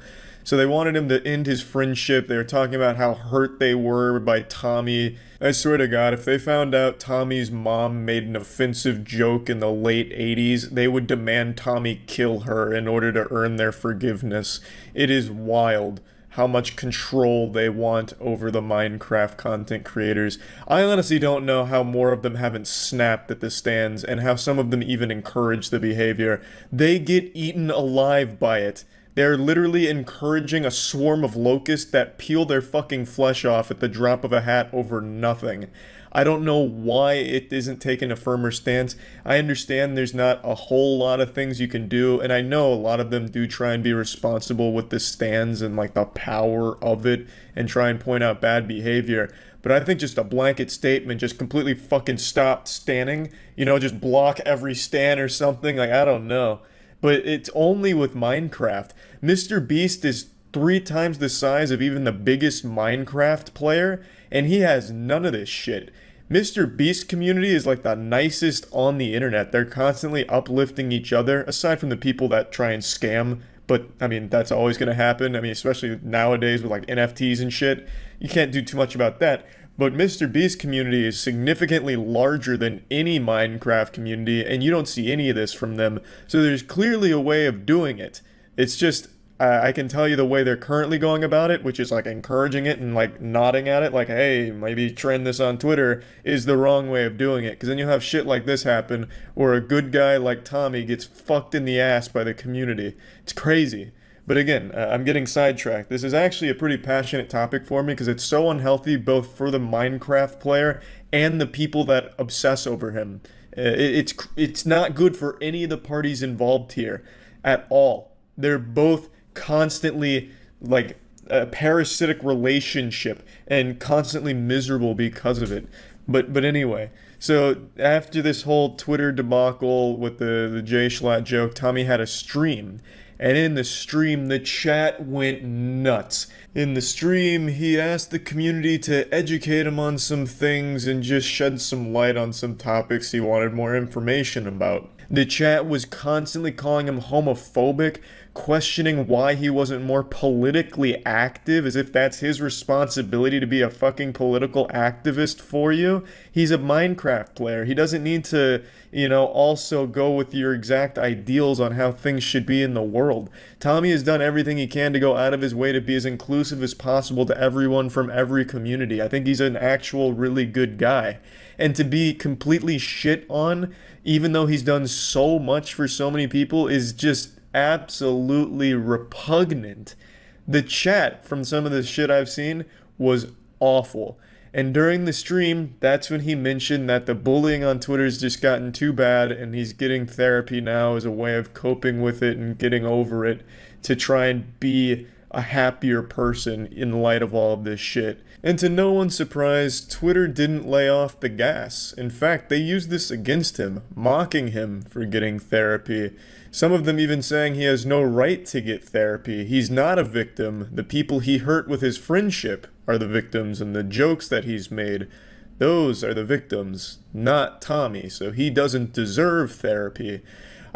S1: So they wanted him to end his friendship. They were talking about how hurt they were by Tommy. I swear to God, if they found out Tommy's mom made an offensive joke in the late 80s, they would demand Tommy kill her in order to earn their forgiveness. It is wild how much control they want over the Minecraft content creators. I honestly don't know how more of them haven't snapped at the stands and how some of them even encourage the behavior. They get eaten alive by it. They're literally encouraging a swarm of locusts that peel their fucking flesh off at the drop of a hat over nothing. I don't know why it isn't taking a firmer stance. I understand there's not a whole lot of things you can do, and I know a lot of them do try and be responsible with the stands and like the power of it and try and point out bad behavior. But I think just a blanket statement, just completely fucking stop standing, you know, just block every stand or something, like I don't know. But it's only with Minecraft. Mr. Beast is 3 times the size of even the biggest Minecraft player, and he has none of this shit. Mr. Beast community is like the nicest on the internet. They're constantly uplifting each other, aside from the people that try and scam. But, I mean, that's always going to happen. I mean, especially nowadays with like NFTs and shit. You can't do too much about that. But Mr. Beast community is significantly larger than any Minecraft community, and you don't see any of this from them. So there's clearly a way of doing it. It's just, I can tell you the way they're currently going about it, which is like encouraging it and like nodding at it, like, hey, maybe trend this on Twitter, is the wrong way of doing it. Because then you'll have shit like this happen, where a good guy like Tommy gets fucked in the ass by the community. It's crazy. But again, I'm getting sidetracked. This is actually a pretty passionate topic for me because it's so unhealthy both for the Minecraft player and the people that obsess over him. It's not good for any of the parties involved here at all. They're both constantly like a parasitic relationship and constantly miserable because of it. But anyway, so after this whole Twitter debacle with the J Schlatt joke, Tommy had a stream. And in the stream, the chat went nuts. In the stream, he asked the community to educate him on some things and just shed some light on some topics he wanted more information about. The chat was constantly calling him homophobic, questioning why he wasn't more politically active, as if that's his responsibility to be a fucking political activist for you. He's a Minecraft player. He doesn't need to, you know, also go with your exact ideals on how things should be in the world. Tommy has done everything he can to go out of his way to be as inclusive as possible to everyone from every community. I think he's an actual really good guy. And to be completely shit on, even though he's done so much for so many people, is just absolutely repugnant. The chat from some of the shit I've seen was awful. And during the stream, that's when he mentioned that the bullying on Twitter's just gotten too bad and he's getting therapy now as a way of coping with it and getting over it to try and be a happier person in light of all of this shit. And to no one's surprise, Twitter didn't lay off the gas. In fact, they used this against him, mocking him for getting therapy. Some of them even saying he has no right to get therapy. He's not a victim. The people he hurt with his friendship are the victims, and the jokes that he's made, those are the victims, not Tommy, so he doesn't deserve therapy.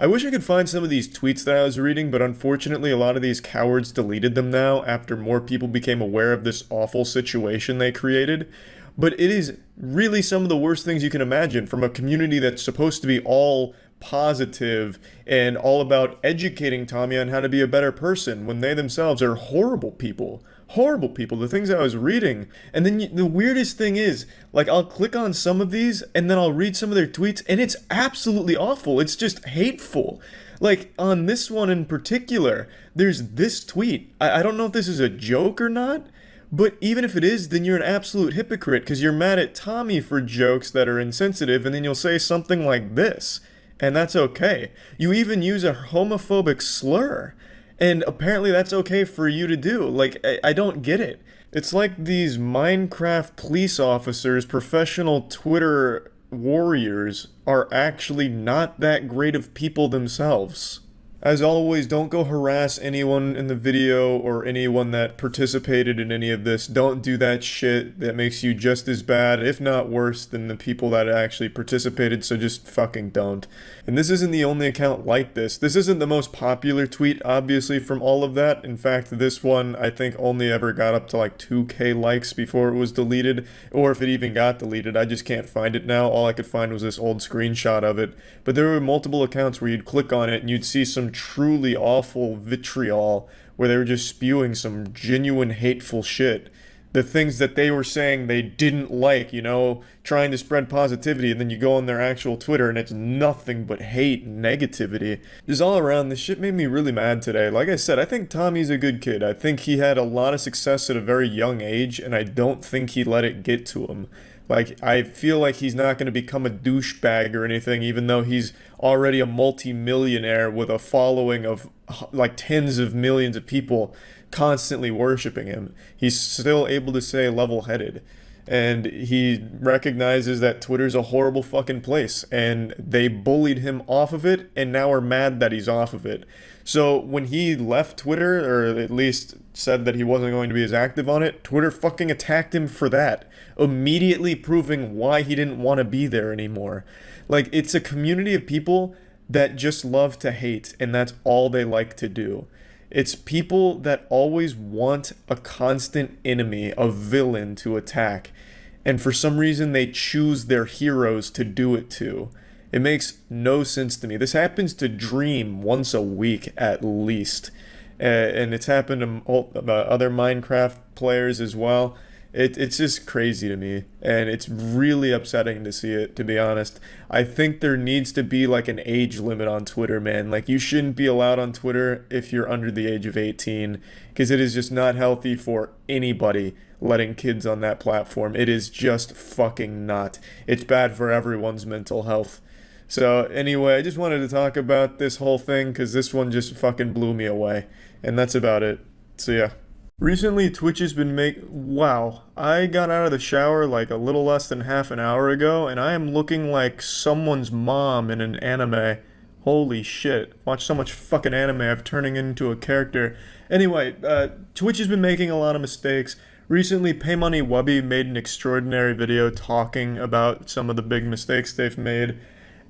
S1: I wish I could find some of these tweets that I was reading, but unfortunately a lot of these cowards deleted them now after more people became aware of this awful situation they created. But it is really some of the worst things you can imagine from a community that's supposed to be all positive and all about educating Tommy on how to be a better person when they themselves are horrible people. Horrible people, the things I was reading. And then the weirdest thing is, like, I'll click on some of these and then I'll read some of their tweets and it's absolutely awful. It's just hateful. Like, on this one in particular, there's this tweet. I don't know if this is a joke or not, but even if it is, then you're an absolute hypocrite because you're mad at Tommy for jokes that are insensitive and then you'll say something like this. And that's okay. You even use a homophobic slur. And apparently that's okay for you to do. Like, I don't get it. It's like these Minecraft police officers, professional Twitter warriors, are actually not that great of people themselves. As always, don't go harass anyone in the video or anyone that participated in any of this. Don't do that shit. That makes you just as bad, if not worse, than the people that actually participated, so just fucking don't. And this isn't the only account like this. This isn't the most popular tweet, obviously, from all of that. In fact, this one, I think, only ever got up to like 2K likes before it was deleted, or if it even got deleted. I just can't find it now. All I could find was this old screenshot of it. But there were multiple accounts where you'd click on it and you'd see some truly awful vitriol where they were just spewing some genuine hateful shit. The things that they were saying they didn't like, you know, trying to spread positivity, and then you go on their actual Twitter and it's nothing but hate and negativity. Just all around, this shit made me really mad today. Like I said, I think Tommy's a good kid. I think he had a lot of success at a very young age, and I don't think he let it get to him. Like, I feel like he's not going to become a douchebag or anything, even though he's already a multi-millionaire with a following of like tens of millions of people constantly worshiping him. He's still able to stay level-headed, and he recognizes that Twitter's a horrible fucking place, and they bullied him off of it, and now are mad that he's off of it. So when he left Twitter, or at least said that he wasn't going to be as active on it, Twitter fucking attacked him for that, immediately proving why he didn't want to be there anymore. Like, it's a community of people that just love to hate, and that's all they like to do. It's people that always want a constant enemy, a villain to attack, and for some reason they choose their heroes to do it to. It makes no sense to me. This happens to Dream once a week at least, and it's happened to other Minecraft players as well. It's just crazy to me, and it's really upsetting to see it, to be honest. I think there needs to be like an age limit on Twitter, man. Like, you shouldn't be allowed on Twitter if you're under the age of 18, because it is just not healthy for anybody letting kids on that platform. It is just fucking not. It's bad for everyone's mental health. So anyway, I just wanted to talk about this whole thing because this one just fucking blew me away. And that's about it. So yeah. Recently, Twitch has been wow, I got out of the shower like a little less than half an hour ago, and I am looking like someone's mom in an anime. Holy shit. Watch so much fucking anime, I'm turning into a character. Anyway, Twitch has been making a lot of mistakes. Recently, PayMoneyWubby made an extraordinary video talking about some of the big mistakes they've made,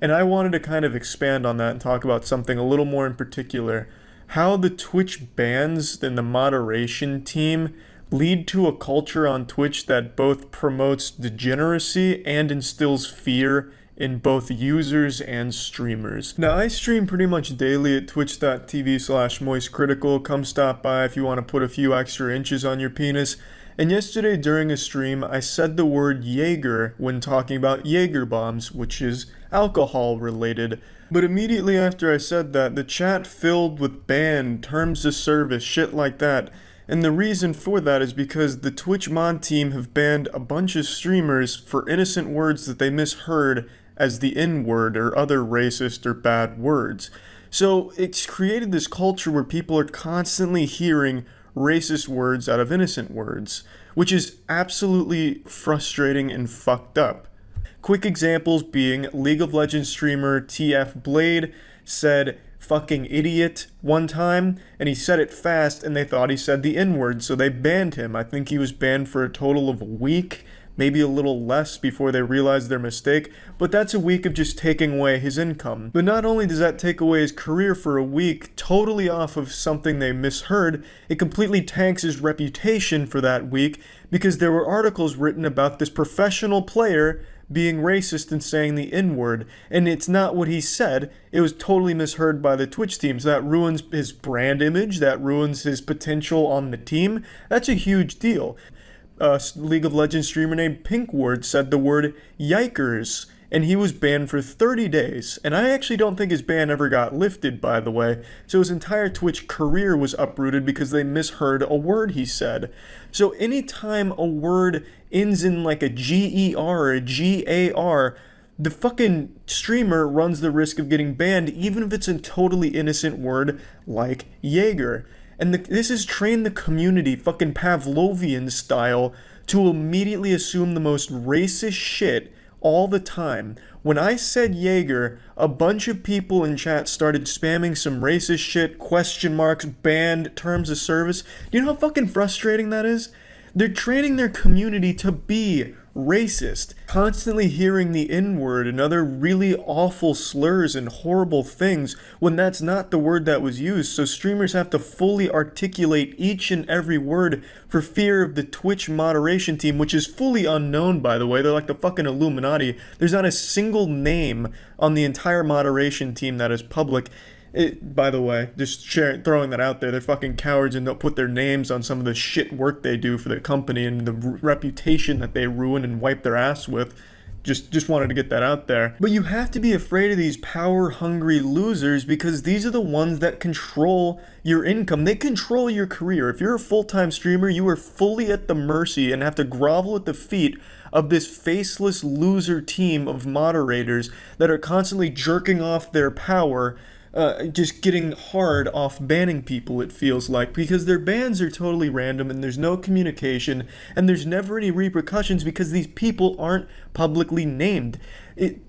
S1: and I wanted to kind of expand on that and talk about something a little more in particular. How the Twitch bans and the moderation team lead to a culture on Twitch that both promotes degeneracy and instills fear in both users and streamers. Now, I stream pretty much daily at twitch.tv/moistcritikal. Come stop by if you want to put a few extra inches on your penis. And yesterday during a stream, I said the word Jaeger when talking about Jaeger bombs, which is alcohol related. But immediately after I said that, the chat filled with ban, terms of service, shit like that. And the reason for that is because the Twitch mod team have banned a bunch of streamers for innocent words that they misheard as the N-word or other racist or bad words. So it's created this culture where people are constantly hearing racist words out of innocent words, which is absolutely frustrating and fucked up. Quick examples being League of Legends streamer TF Blade said fucking idiot one time, and he said it fast and they thought he said the N-word, so they banned him. I think he was banned for a total of a week, maybe a little less before they realized their mistake, but that's a week of just taking away his income. But not only does that take away his career for a week, totally off of something they misheard, it completely tanks his reputation for that week because there were articles written about this professional player being racist and saying the N-word, and it's not what he said. It was totally misheard by the Twitch team, so that ruins his brand image, that ruins his potential on the team. That's a huge deal. League of Legends streamer named Penguinz said the word yikers, and he was banned for 30 days. And I actually don't think his ban ever got lifted, by the way. So his entire Twitch career was uprooted because they misheard a word he said. So anytime a word ends in like a GER or a GAR, the fucking streamer runs the risk of getting banned, even if it's a totally innocent word like Jaeger. And this has trained the community, fucking Pavlovian style, to immediately assume the most racist shit all the time. When I said Jaeger, a bunch of people in chat started spamming some racist shit, question marks, banned, terms of service. Do you know how fucking frustrating that is? They're training their community to be racist, constantly hearing the N-word and other really awful slurs and horrible things when that's not the word that was used. So streamers have to fully articulate each and every word for fear of the Twitch moderation team, which is fully unknown, by the way. They're like the fucking Illuminati. There's not a single name on the entire moderation team that is public. By the way, just throwing that out there, they're fucking cowards and don't put their names on some of the shit work they do for the company and the reputation that they ruin and wipe their ass with. Just wanted to get that out there. But you have to be afraid of these power-hungry losers because these are the ones that control your income. They control your career. If you're a full-time streamer, you are fully at the mercy and have to grovel at the feet of this faceless loser team of moderators that are constantly jerking off their power, just getting hard off banning people, it feels like, because their bans are totally random and there's no communication and there's never any repercussions because these people aren't publicly named.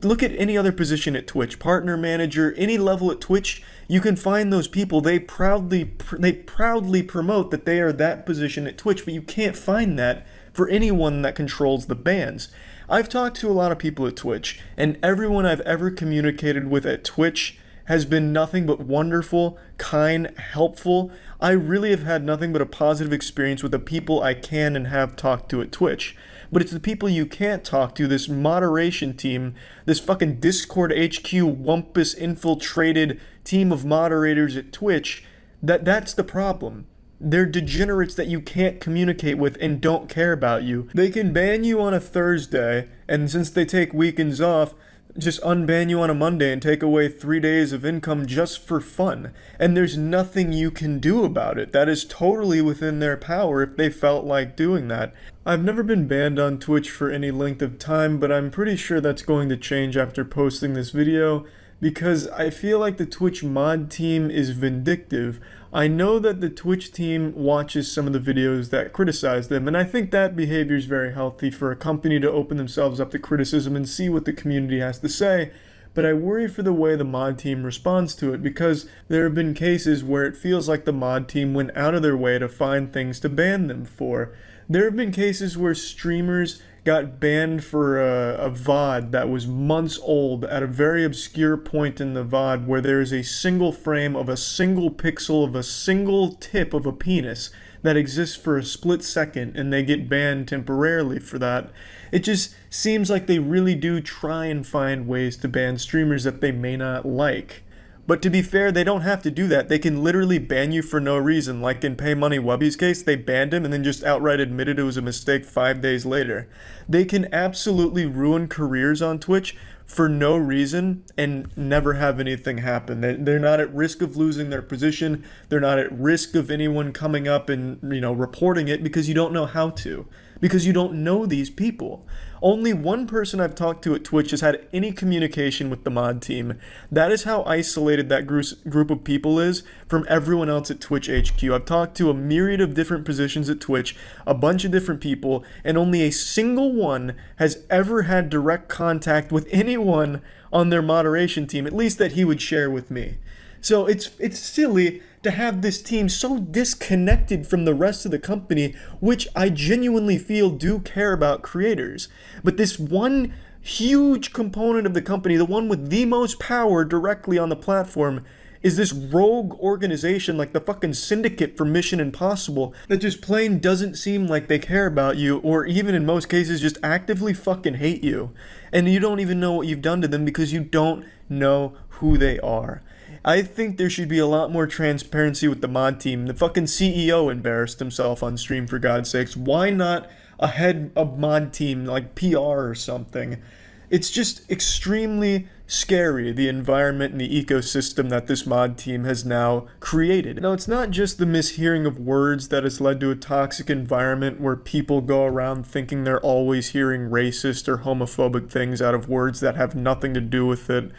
S1: Look at any other position at Twitch, partner manager, any level at Twitch, you can find those people. They proudly promote that they are that position at Twitch, but you can't find that for anyone that controls the bans. I've talked to a lot of people at Twitch, and everyone I've ever communicated with at Twitch has been nothing but wonderful, kind, helpful. I really have had nothing but a positive experience with the people I can and have talked to at Twitch. But it's the people you can't talk to, this moderation team, this fucking Discord HQ wumpus infiltrated team of moderators at Twitch, that's the problem. They're degenerates that you can't communicate with and don't care about you. They can ban you on a Thursday, and since they take weekends off, just unban you on a Monday and take away 3 days of income just for fun. And there's nothing you can do about it. That is totally within their power if they felt like doing that. I've never been banned on Twitch for any length of time, but I'm pretty sure that's going to change after posting this video, because I feel like the Twitch mod team is vindictive. I know that the Twitch team watches some of the videos that criticize them, and I think that behavior is very healthy for a company to open themselves up to criticism and see what the community has to say. But I worry for the way the mod team responds to it, because there have been cases where it feels like the mod team went out of their way to find things to ban them for. There have been cases where streamers got banned for a VOD that was months old at a very obscure point in the VOD where there is a single frame of a single pixel of a single tip of a penis that exists for a split second, and they get banned temporarily for that. It just seems like they really do try and find ways to ban streamers that they may not like. But to be fair, they don't have to do that. They can literally ban you for no reason. Like in Pay Money Wubby's case, they banned him and then just outright admitted it was a mistake 5 days later. They can absolutely ruin careers on Twitch for no reason and never have anything happen. They're not at risk of losing their position. They're not at risk of anyone coming up and, reporting it, because you don't know how to. Because you don't know these people. Only one person I've talked to at Twitch has had any communication with the mod team. That is how isolated that group of people is from everyone else at Twitch HQ. I've talked to a myriad of different positions at Twitch, a bunch of different people, and only a single one has ever had direct contact with anyone on their moderation team, at least that he would share with me. So it's silly to have this team so disconnected from the rest of the company, which I genuinely feel do care about creators. But this one huge component of the company, the one with the most power directly on the platform, is this rogue organization like the fucking syndicate for Mission Impossible that just plain doesn't seem like they care about you, or even in most cases just actively fucking hate you. And you don't even know what you've done to them because you don't know who they are. I think there should be a lot more transparency with the mod team. The fucking CEO embarrassed himself on stream, for God's sakes. Why not a head of mod team, like PR or something? It's just extremely scary, the environment and the ecosystem that this mod team has now created. Now, it's not just the mishearing of words that has led to a toxic environment where people go around thinking they're always hearing racist or homophobic things out of words that have nothing to do with it.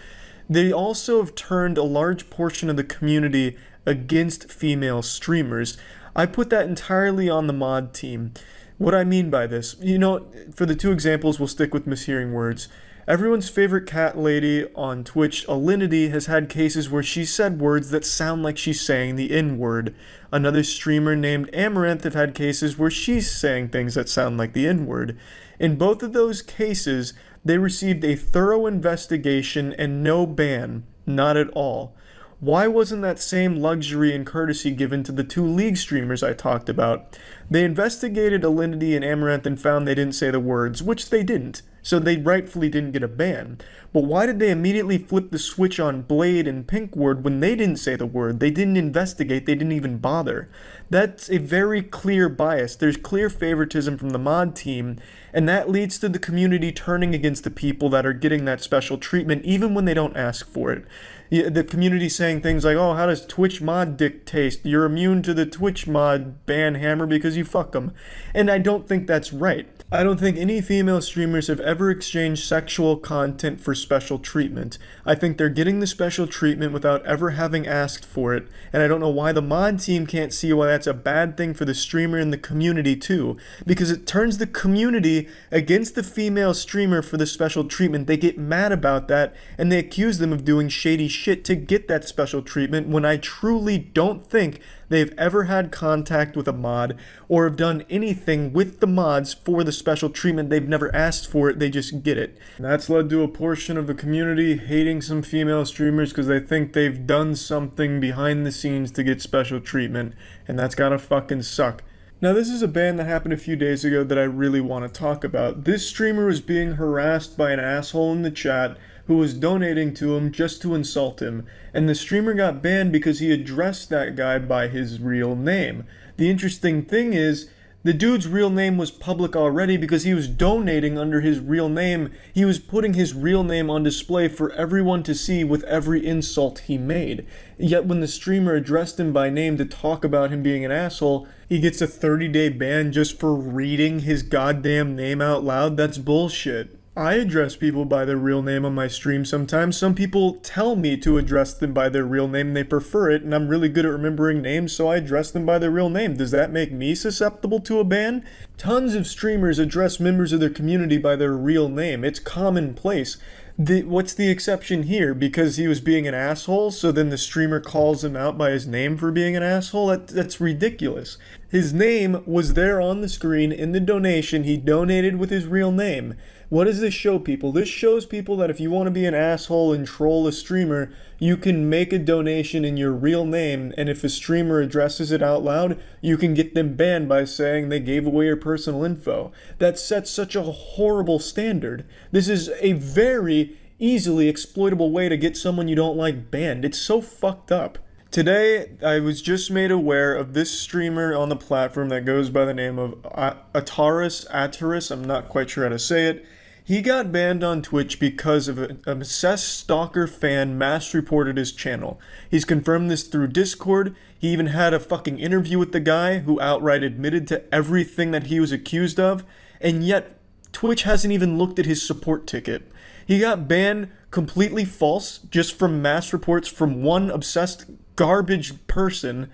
S1: They also have turned a large portion of the community against female streamers. I put that entirely on the mod team. What I mean by this, for the two examples, we'll stick with mishearing words. Everyone's favorite cat lady on Twitch, Alinity, has had cases where she said words that sound like she's saying the N-word. Another streamer named Amaranth have had cases where she's saying things that sound like the N-word. In both of those cases, they received a thorough investigation and no ban, not at all. Why wasn't that same luxury and courtesy given to the two League streamers I talked about? They investigated Alinity and Amaranth and found they didn't say the words, which they didn't. So they rightfully didn't get a ban. But why did they immediately flip the switch on Blade and Pinkward when they didn't say the word? They didn't investigate, they didn't even bother. That's a very clear bias. There's clear favoritism from the mod team, and that leads to the community turning against the people that are getting that special treatment, even when they don't ask for it. The community saying things like, oh, how does Twitch mod dick taste? You're immune to the Twitch mod ban hammer because you fuck them. And I don't think that's right. I don't think any female streamers have ever exchanged sexual content for special treatment. I think they're getting the special treatment without ever having asked for it, and I don't know why the mod team can't see why that's a bad thing for the streamer and the community too, because it turns the community against the female streamer for the special treatment. They get mad about that, and they accuse them of doing shady shit to get that special treatment, when I truly don't think they've ever had contact with a mod or have done anything with the mods for the special treatment. They've never asked for it, they just get it. And that's led to a portion of the community hating some female streamers because they think they've done something behind the scenes to get special treatment, and that's gotta fucking suck. Now this is a ban that happened a few days ago that I really want to talk about. This streamer was being harassed by an asshole in the chat who was donating to him just to insult him, and the streamer got banned because he addressed that guy by his real name. The interesting thing is, the dude's real name was public already because he was donating under his real name. He was putting his real name on display for everyone to see with every insult he made. Yet when the streamer addressed him by name to talk about him being an asshole, he gets a 30-day ban just for reading his goddamn name out loud? That's bullshit. I address people by their real name on my stream sometimes. Some people tell me to address them by their real name and they prefer it, and I'm really good at remembering names, so I address them by their real name. Does that make me susceptible to a ban? Tons of streamers address members of their community by their real name. It's commonplace. What's the exception here? Because he was being an asshole, so then the streamer calls him out by his name for being an asshole? That's ridiculous. His name was there on the screen in the donation. He donated with his real name. What does this show people? This shows people that if you want to be an asshole and troll a streamer, you can make a donation in your real name, and if a streamer addresses it out loud, you can get them banned by saying they gave away your personal info. That sets such a horrible standard. This is a very easily exploitable way to get someone you don't like banned. It's so fucked up. Today, I was just made aware of this streamer on the platform that goes by the name of Ataris, I'm not quite sure how to say it. He got banned on Twitch because of an obsessed stalker fan mass reported his channel. He's confirmed this through Discord. He even had a fucking interview with the guy who outright admitted to everything that he was accused of, and yet Twitch hasn't even looked at his support ticket. He got banned completely false just from mass reports from one obsessed garbage person,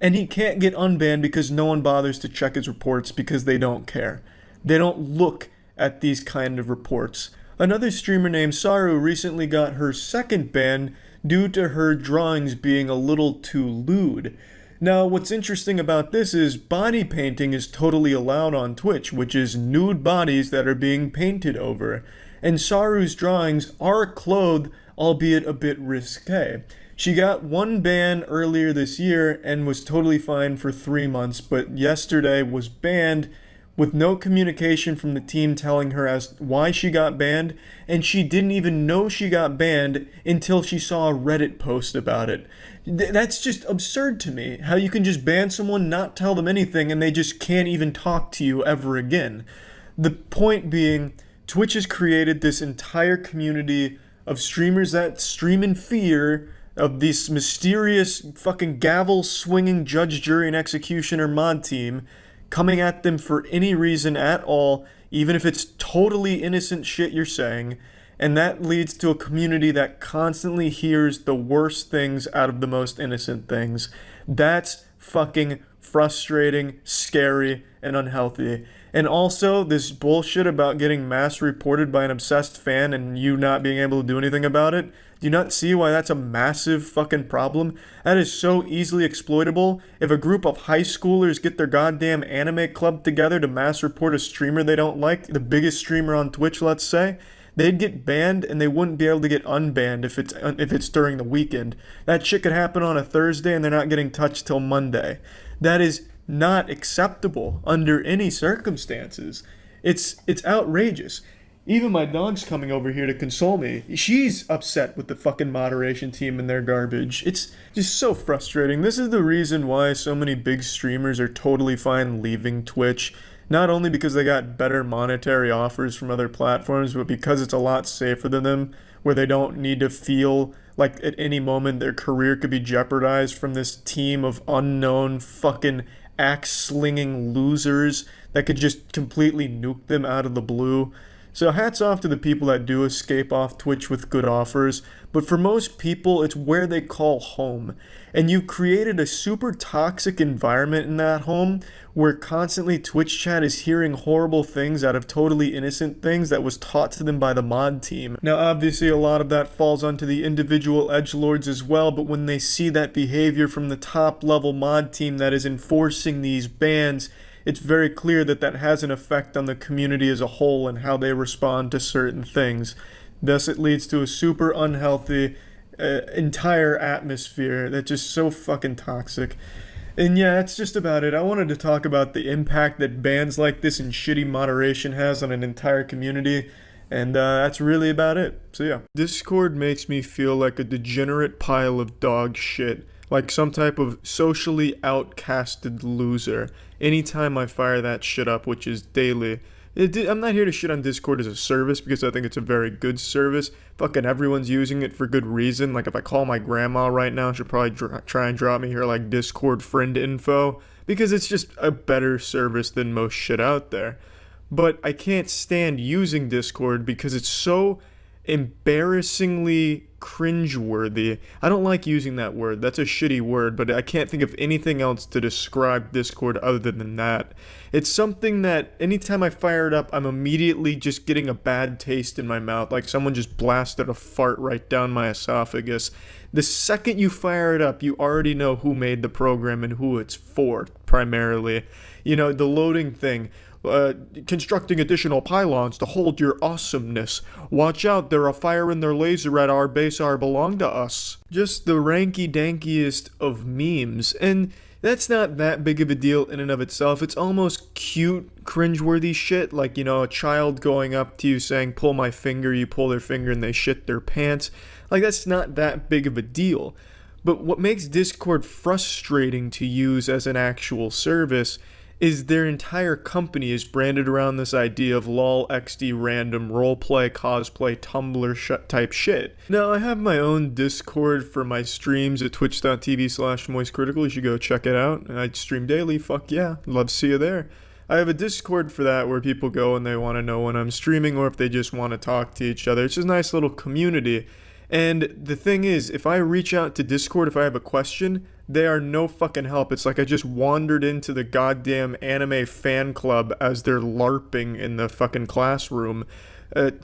S1: and he can't get unbanned because no one bothers to check his reports because they don't care. They don't look at these kind of reports. Another streamer named Saru recently got her second ban due to her drawings being a little too lewd. Now, what's interesting about this is body painting is totally allowed on Twitch, which is nude bodies that are being painted over. And Saru's drawings are clothed, albeit a bit risque. She got one ban earlier this year and was totally fine for 3 months, but yesterday was banned with no communication from the team telling her as why she got banned, and she didn't even know she got banned until she saw a Reddit post about it. That's just absurd to me, how you can just ban someone, not tell them anything, and they just can't even talk to you ever again. The point being, Twitch has created this entire community of streamers that stream in fear of this mysterious fucking gavel-swinging judge, jury, and executioner mod team coming at them for any reason at all, even if it's totally innocent shit you're saying, and that leads to a community that constantly hears the worst things out of the most innocent things. That's fucking frustrating, scary, and unhealthy. And also, this bullshit about getting mass reported by an obsessed fan and you not being able to do anything about it. Do you not see why that's a massive fucking problem? That is so easily exploitable. If a group of high schoolers get their goddamn anime club together to mass report a streamer they don't like, the biggest streamer on Twitch, let's say, they'd get banned and they wouldn't be able to get unbanned if it's during the weekend. That shit could happen on a Thursday and they're not getting touched till Monday. That is not acceptable under any circumstances. It's outrageous. Even my dog's coming over here to console me. She's upset with the fucking moderation team and their garbage. It's just so frustrating. This is the reason why so many big streamers are totally fine leaving Twitch. Not only because they got better monetary offers from other platforms, but because it's a lot safer than them, where they don't need to feel like at any moment their career could be jeopardized from this team of unknown fucking axe-slinging losers that could just completely nuke them out of the blue. So hats off to the people that do escape off Twitch with good offers, but for most people, it's where they call home. And you've created a super toxic environment in that home where constantly Twitch chat is hearing horrible things out of totally innocent things that was taught to them by the mod team. Now obviously a lot of that falls onto the individual edgelords as well, but when they see that behavior from the top level mod team that is enforcing these bans, it's very clear that that has an effect on the community as a whole and how they respond to certain things. Thus, it leads to a super unhealthy entire atmosphere that's just so fucking toxic. And yeah, that's just about it. I wanted to talk about the impact that bans like this and shitty moderation has on an entire community. And that's really about it. So yeah. Discord makes me feel like a degenerate pile of dog shit. Like some type of socially outcasted loser. Anytime I fire that shit up, which is daily. I'm not here to shit on Discord as a service because I think it's a very good service. Fucking everyone's using it for good reason. Like if I call my grandma right now, she'll probably try and drop me here like Discord friend info. Because it's just a better service than most shit out there. But I can't stand using Discord because it's so embarrassingly cringeworthy. I don't like using that word. That's a shitty word, but I can't think of anything else to describe Discord other than that. It's something that anytime I fire it up, I'm immediately just getting a bad taste in my mouth, like someone just blasted a fart right down my esophagus. The second you fire it up, you already know who made the program and who it's for, primarily. You know, the loading thing. Constructing additional pylons to hold your awesomeness. Watch out, they're a firing their laser at our base, belong to us. Just the ranky-dankiest of memes, and that's not that big of a deal in and of itself. It's almost cute, cringeworthy shit, like, you know, a child going up to you saying, pull my finger, you pull their finger and they shit their pants. Like, that's not that big of a deal. But what makes Discord frustrating to use as an actual service is their entire company is branded around this idea of lol, XD, random, roleplay, cosplay, Tumblr type shit. Now, I have my own Discord for my streams at twitch.tv/moistcritikal. You should go check it out. I stream daily, fuck yeah, love to see you there. I have a Discord for that where people go and they want to know when I'm streaming or if they just want to talk to each other. It's just a nice little community. And the thing is, if I reach out to Discord if I have a question, they are no fucking help. It's like I just wandered into the goddamn anime fan club as they're LARPing in the fucking classroom.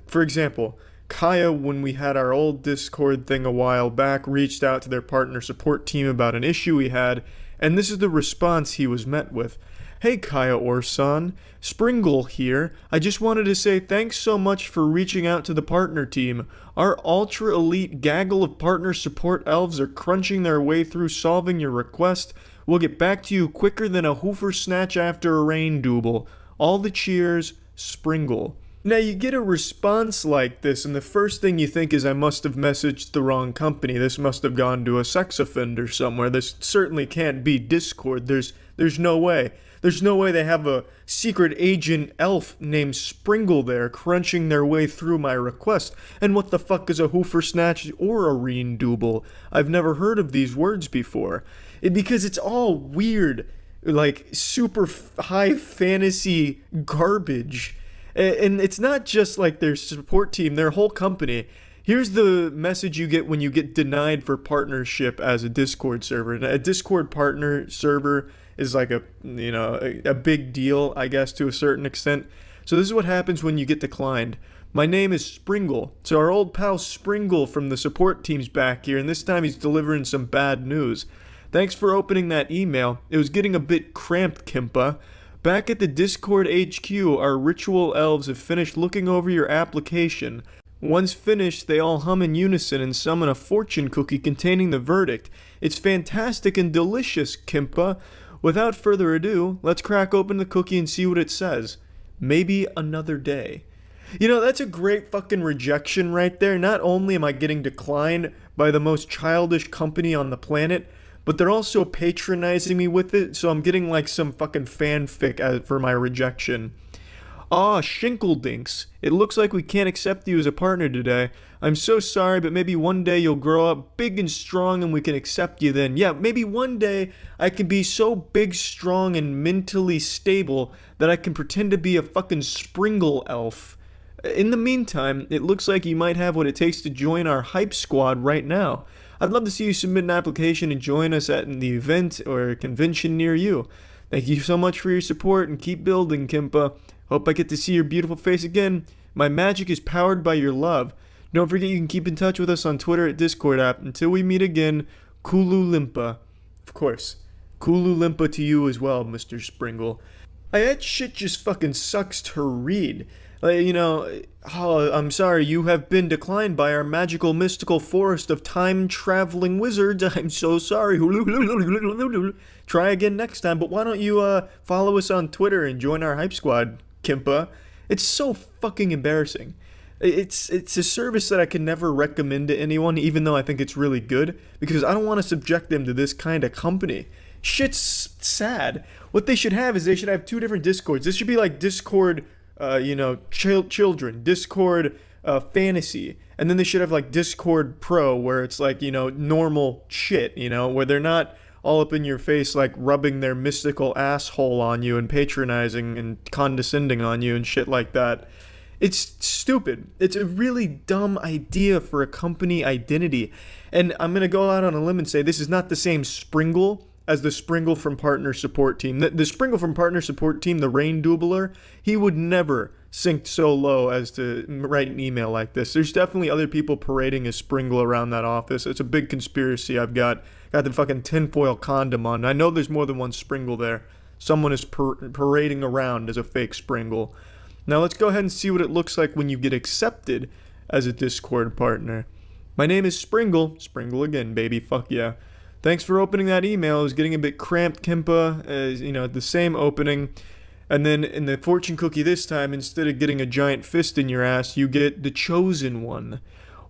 S1: For example, Kaya, when we had our old Discord thing a while back, reached out to their partner support team about an issue he had, and this is the response he was met with. Hey Kaya Orson, Springle here. I just wanted to say thanks so much for reaching out to the partner team. Our ultra elite gaggle of partner support elves are crunching their way through solving your request. We'll get back to you quicker than a hoofer snatch after a rain double. All the cheers, Springle. Now you get a response like this and the first thing you think is I must have messaged the wrong company. This must have gone to a sex offender somewhere. This certainly can't be Discord. There's no way. There's no way they have a secret agent elf named Springle there crunching their way through my request. And what the fuck is a hoofer snatch or a reen double? I've never heard of these words before. Because it's all weird, like super high fantasy garbage. And it's not just like their support team, their whole company. Here's the message you get when you get denied for partnership as a Discord server. A Discord partner server is like a big deal, I guess, to a certain extent. So this is what happens when you get declined. My name is Springle. So our old pal Springle from the support team's back here, and this time he's delivering some bad news. Thanks for opening that email. It was getting a bit cramped, Kimpa. Back at the Discord HQ, our ritual elves have finished looking over your application. Once finished, they all hum in unison and summon a fortune cookie containing the verdict. It's fantastic and delicious, Kimpa. without further ado, let's crack open the cookie and see what it says. Maybe another day. You know, that's a great fucking rejection right there. Not only am I getting declined by the most childish company on the planet, but they're also patronizing me with it, so I'm getting like some fucking fanfic for my rejection. Aw, Shinkledinks. It looks like we can't accept you as a partner today. I'm so sorry, but maybe one day you'll grow up big and strong and we can accept you then. Yeah, maybe one day I can be so big, strong, and mentally stable that I can pretend to be a fucking Springle elf. In the meantime, it looks like you might have what it takes to join our hype squad right now. I'd love to see you submit an application and join us at the event or convention near you. Thank you so much for your support and keep building, Kimpa. Hope I get to see your beautiful face again. My magic is powered by your love. Don't forget you can keep in touch with us on Twitter at Discord app. Until we meet again, Kulu Limpa. Of course, Kulu Limpa to you as well, Mr. Springle. That shit just fucking sucks to read. You know, oh, I'm sorry, you have been declined by our magical mystical forest of time-traveling wizards. I'm so sorry. Try again next time, but why don't you follow us on Twitter and join our hype squad, Kimpa? It's so fucking embarrassing. It's a service that I can never recommend to anyone, even though I think it's really good, because I don't want to subject them to this kind of company. Shit's sad. What they should have is they should have two different Discords. This should be like Discord, children, Discord fantasy, and then they should have like Discord Pro, where it's like, normal shit, where they're not all up in your face like rubbing their mystical asshole on you and patronizing and condescending on you and shit like that. It's stupid. It's a really dumb idea for a company identity. And I'm going to go out on a limb and say this is not the same Springle as the Springle from Partner Support Team. The Springle from Partner Support Team, the Rain Doubler, he would never sink so low as to write an email like this. There's definitely other people parading a Springle around that office. It's a big conspiracy I've got the fucking tinfoil condom on. I know there's more than one Springle there. Someone is parading around as a fake Springle. Now let's go ahead and see what it looks like when you get accepted as a Discord partner. My name is Springle. Springle again, baby. Fuck yeah. Thanks for opening that email. It was getting a bit cramped, Kimpa. The same opening. And then in the fortune cookie this time, instead of getting a giant fist in your ass, you get the chosen one.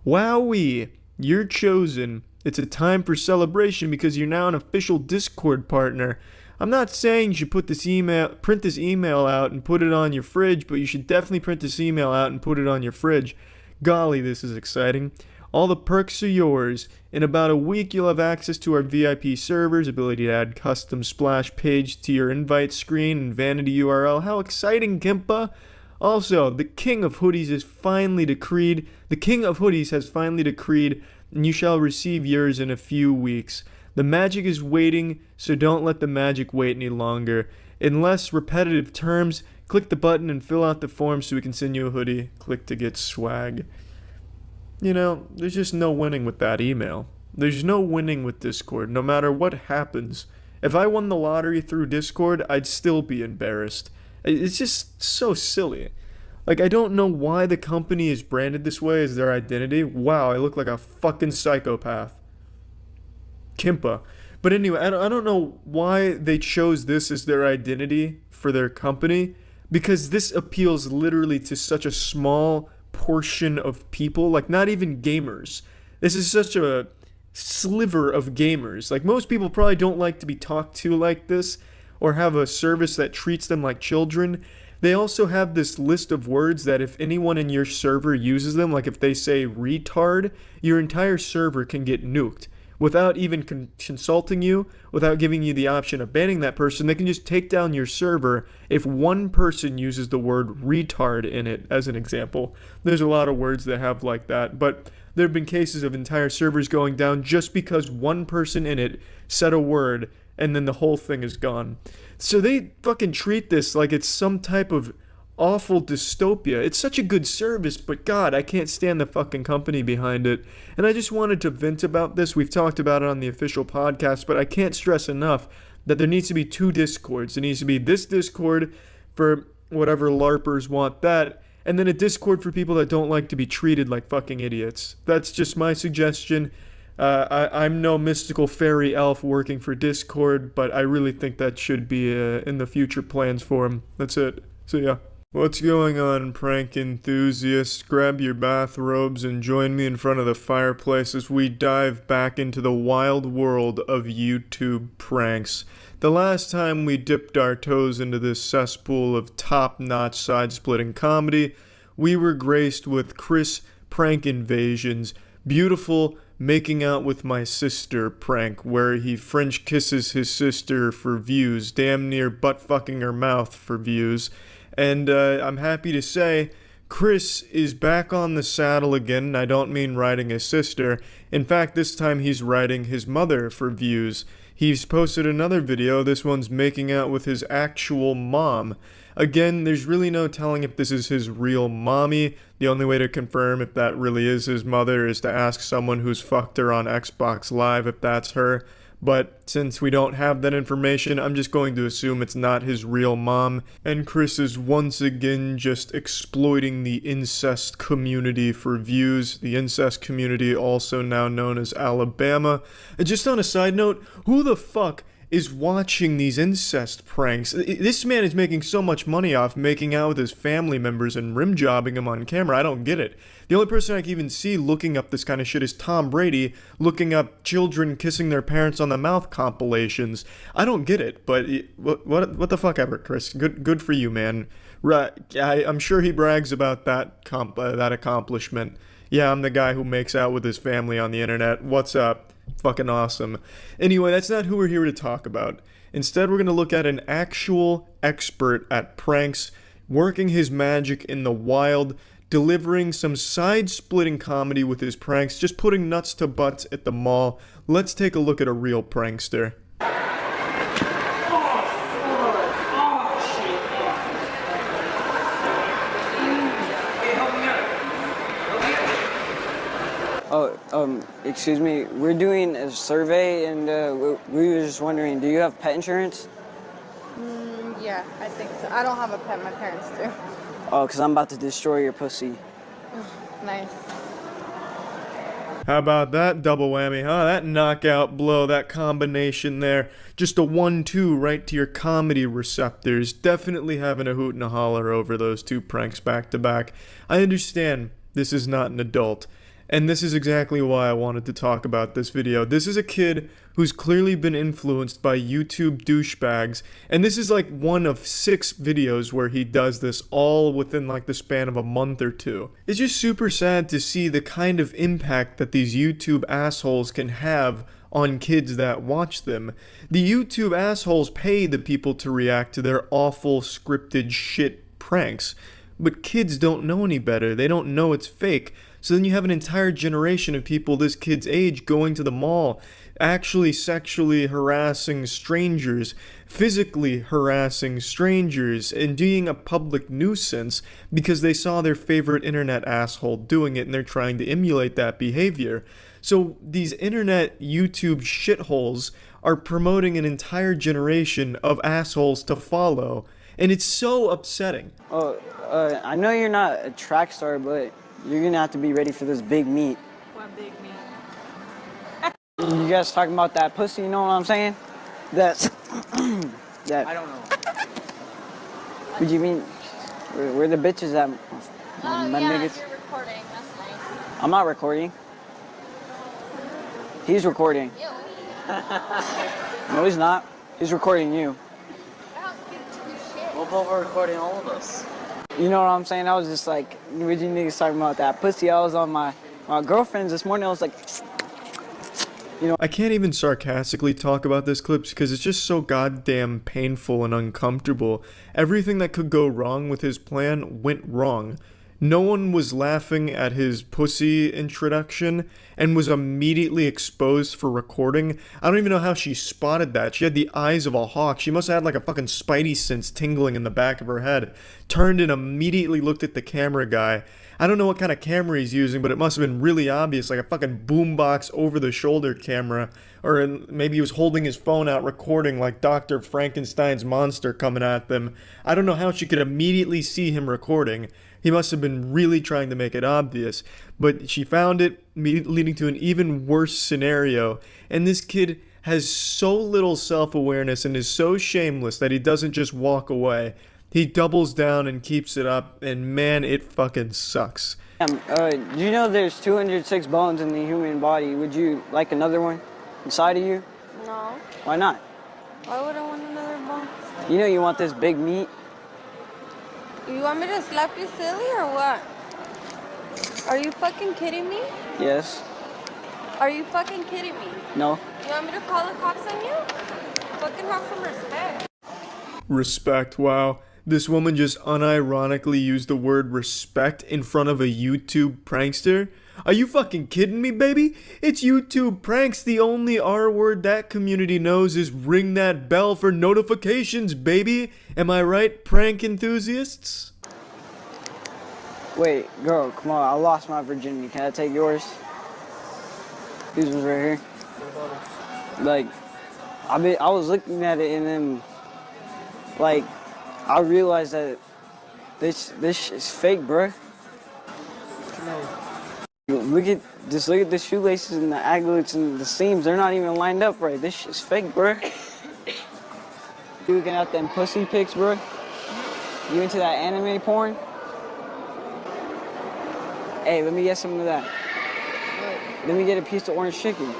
S1: Wowee. You're chosen. It's a time for celebration because you're now an official Discord partner. I'm not saying you should print this email out and put it on your fridge, but you should definitely print this email out and put it on your fridge. Golly, this is exciting. All the perks are yours. In about a week, you'll have access to our VIP servers, ability to add custom splash page to your invite screen and vanity URL. How exciting, Kimpa! Also, the King of Hoodies has finally decreed, and you shall receive yours in a few weeks. The magic is waiting, so don't let the magic wait any longer. In less repetitive terms, click the button and fill out the form so we can send you a hoodie. Click to get swag. There's just no winning with that email. There's no winning with Discord, no matter what happens. If I won the lottery through Discord, I'd still be embarrassed. It's just so silly. Like, I don't know why the company is branded this way as their identity. Wow, I look like a fucking psychopath. Kimpa. But anyway, I don't know why they chose this as their identity for their company, because this appeals literally to such a small portion of people, like not even gamers. This is such a sliver of gamers. Like, most people probably don't like to be talked to like this or have a service that treats them like children. They also have this list of words that if anyone in your server uses them, like if they say retard, your entire server can get nuked. Without even consulting you, without giving you the option of banning that person, they can just take down your server if one person uses the word retard in it, as an example. There's a lot of words that have like that, but there have been cases of entire servers going down just because one person in it said a word, and then the whole thing is gone. So they fucking treat this like it's some type of awful dystopia. It's such a good service, but God, I can't stand the fucking company behind it. And I just wanted to vent about this. We've talked about it on the official podcast, but I can't stress enough that there needs to be two Discords. There needs to be this Discord for whatever LARPers want that, and then a Discord for people that don't like to be treated like fucking idiots. That's just my suggestion. I'm no mystical fairy elf working for Discord, but I really think that should be in the future plans for him. That's it. See ya. What's going on, prank enthusiasts? Grab your bathrobes and join me in front of the fireplace as we dive back into the wild world of YouTube pranks. The last time we dipped our toes into this cesspool of top-notch side-splitting comedy, we were graced with Chris Prank Invasion's beautiful making out with my sister prank, where he French kisses his sister for views, damn near butt-fucking her mouth for views. And I'm happy to say Chris is back on the saddle again, and I don't mean riding his sister. In fact, this time he's riding his mother for views. He's posted another video, this one's making out with his actual mom. Again, there's really no telling if this is his real mommy. The only way to confirm if that really is his mother is to ask someone who's fucked her on Xbox Live if that's her. But since we don't have that information, I'm just going to assume it's not his real mom. And Chris is once again just exploiting the incest community for views. The incest community, also now known as Alabama. And just on a side note, who the fuck is watching these incest pranks? This man is making so much money off making out with his family members and rim jobbing them on camera. I don't get it. The only person I can even see looking up this kind of shit is Tom Brady, looking up children kissing their parents on the mouth compilations. I don't get it, but what the fuck ever, Chris. Good for you, man. Right, I'm sure he brags about that accomplishment. Yeah, I'm the guy who makes out with his family on the internet. What's up? Fucking awesome. Anyway, that's not who we're here to talk about. Instead, we're going to look at an actual expert at pranks, working his magic in the wild, delivering some side-splitting comedy with his pranks, just putting nuts to butts at the mall. Let's take a look at a real prankster.
S18: Excuse me, we're doing a survey and we were just wondering, do you have pet insurance?
S19: Yeah, I think so. I don't have a pet, my parents do.
S18: Oh, because I'm about to destroy your pussy.
S19: Nice.
S1: How about that double whammy, huh? That knockout blow, that combination there. Just a 1-2 right to your comedy receptors. Definitely having a hoot and a holler over those two pranks back to back. I understand this is not an adult. And this is exactly why I wanted to talk about this video. This is a kid who's clearly been influenced by YouTube douchebags, and this is like one of 6 videos where he does this all within like the span of a month or two. It's just super sad to see the kind of impact that these YouTube assholes can have on kids that watch them. The YouTube assholes pay the people to react to their awful scripted shit pranks, but kids don't know any better. They don't know it's fake. So then you have an entire generation of people this kid's age going to the mall, actually sexually harassing strangers, physically harassing strangers, and being a public nuisance because they saw their favorite internet asshole doing it and they're trying to emulate that behavior. So these internet YouTube shitholes are promoting an entire generation of assholes to follow, and it's so upsetting.
S18: I know you're not a track star, but you're gonna have to be ready for this big meet.
S19: What big meat?
S18: You guys talking about that pussy, you know what I'm saying? That
S19: I don't know.
S18: What do you mean? Where the bitches at? My
S19: yeah,
S18: niggas?
S19: you're recording. That's nice.
S18: I'm not recording. He's recording.
S19: Ew.
S18: No, he's not. He's recording you.
S19: I don't give two shits.
S18: We're both recording all of us. You know what I'm saying? I was just like, what you niggas talking about that pussy? I was on my girlfriend's this morning. I was like, you know.
S1: I can't even sarcastically talk about this clip because it's just so goddamn painful and uncomfortable. Everything that could go wrong with his plan went wrong. No one was laughing at his pussy introduction and was immediately exposed for recording. I don't even know how she spotted that. She had the eyes of a hawk. She must have had like a fucking spidey sense tingling in the back of her head. Turned and immediately looked at the camera guy. I don't know what kind of camera he's using, but it must have been really obvious, like a fucking boombox over-the-shoulder camera. Or maybe he was holding his phone out recording like Dr. Frankenstein's monster coming at them. I don't know how she could immediately see him recording. He must have been really trying to make it obvious, but she found it, leading to an even worse scenario. And this kid has so little self-awareness and is so shameless that he doesn't just walk away. He doubles down and keeps it up, and man, it fucking sucks.
S18: Do you know there's 206 bones in the human body? Would you like another one inside of you?
S19: No.
S18: Why not?
S19: Why would I want another bone?
S18: You know you want this big meat.
S19: You want me to slap you silly or what? Are you fucking kidding me?
S18: Yes.
S19: Are you fucking kidding me?
S18: No.
S19: You want me to call the cops on you? Fucking have some respect.
S1: Respect, wow. This woman just unironically used the word respect in front of a YouTube prankster? Are you fucking kidding me, baby? It's YouTube pranks. The only R word that community knows is ring that bell for notifications, baby. Am I right, prank enthusiasts?
S18: Wait, girl, come on. I lost my virginity. Can I take yours? These ones right here. Like, I was looking at it and then, like, I realized that this is fake, bruh. Look at the shoelaces and the aglets and the seams. They're not even lined up right. This shit's fake, bruh. You looking at them pussy pics, bruh? You into that anime porn? Hey, let me get some of that. Let me get a piece of orange chicken.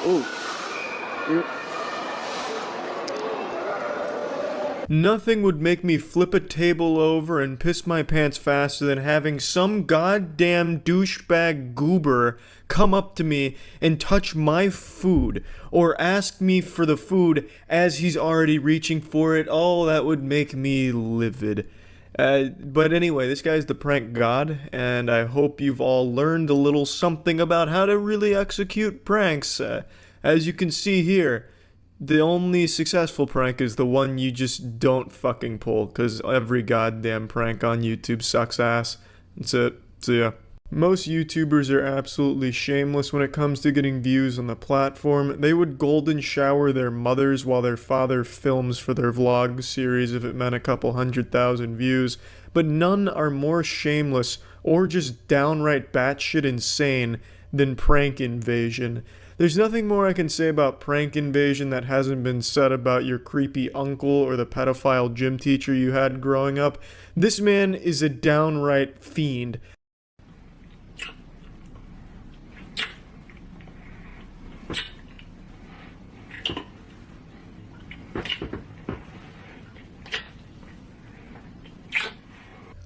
S18: Ooh.
S1: Nothing would make me flip a table over and piss my pants faster than having some goddamn douchebag goober come up to me and touch my food or ask me for the food as he's already reaching for it. Oh, that would make me livid. But anyway, this guy's the prank god, and I hope you've all learned a little something about how to really execute pranks. As you can see here, the only successful prank is the one you just don't fucking pull, because every goddamn prank on YouTube sucks ass. That's it. So yeah. Most YouTubers are absolutely shameless when it comes to getting views on the platform. They would golden shower their mothers while their father films for their vlog series if it meant a couple 100,000 views, but none are more shameless or just downright batshit insane than Prank Invasion. There's nothing more I can say about Prank Invasion that hasn't been said about your creepy uncle or the pedophile gym teacher you had growing up. This man is a downright fiend.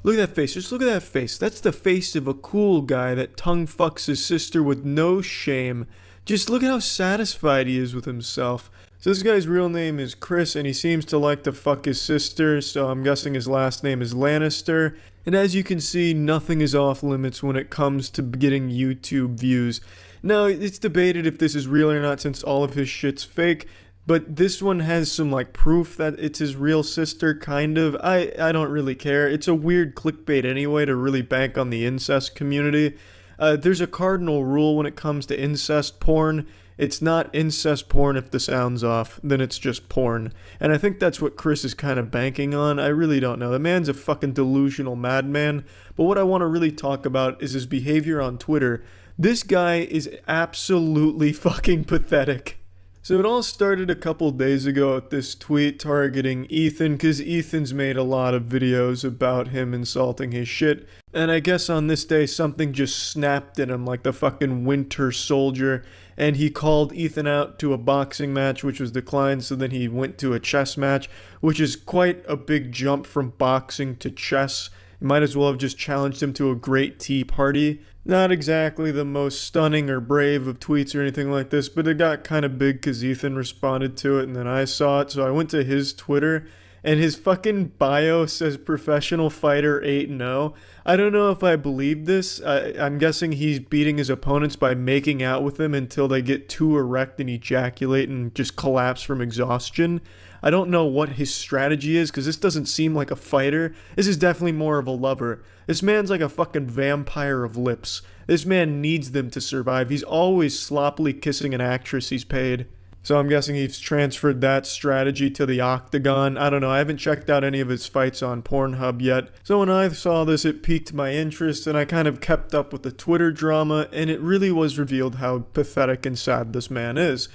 S1: Look at that face, just look at that face. That's the face of a cool guy that tongue fucks his sister with no shame. Just look at how satisfied he is with himself. So this guy's real name is Chris, and he seems to like to fuck his sister, so I'm guessing his last name is Lannister. And as you can see, nothing is off limits when it comes to getting YouTube views. Now, it's debated if this is real or not since all of his shit's fake, but this one has some like proof that it's his real sister, kind of. I don't really care. It's a weird clickbait anyway to really bank on the incest community. There's a cardinal rule when it comes to incest porn. It's not incest porn if the sound's off, then it's just porn. And I think that's what Chris is kind of banking on. I really don't know. The man's a fucking delusional madman. But what I want to really talk about is his behavior on Twitter. This guy is absolutely fucking pathetic. So it all started a couple days ago with this tweet targeting Ethan, because Ethan's made a lot of videos about him insulting his shit. And I guess on this day something just snapped at him like the fucking Winter Soldier, and he called Ethan out to a boxing match which was declined, so then he went to a chess match, which is quite a big jump from boxing to chess. You might as well have just challenged him to a great tea party. Not exactly the most stunning or brave of tweets or anything like this, but it got kind of big because Ethan responded to it and then I saw it, so I went to his Twitter and his fucking bio says professional fighter 8-0. I don't know if I believe this. I'm guessing he's beating his opponents by making out with them until they get too erect and ejaculate and just collapse from exhaustion. I don't know what his strategy is because this doesn't seem like a fighter. This is definitely more of a lover. This man's like a fucking vampire of lips. This man needs them to survive. He's always sloppily kissing an actress he's paid. So I'm guessing he's transferred that strategy to the octagon. I don't know, I haven't checked out any of his fights on Pornhub yet. So when I saw this, it piqued my interest, and I kind of kept up with the Twitter drama, and it really was revealed how pathetic and sad this man is.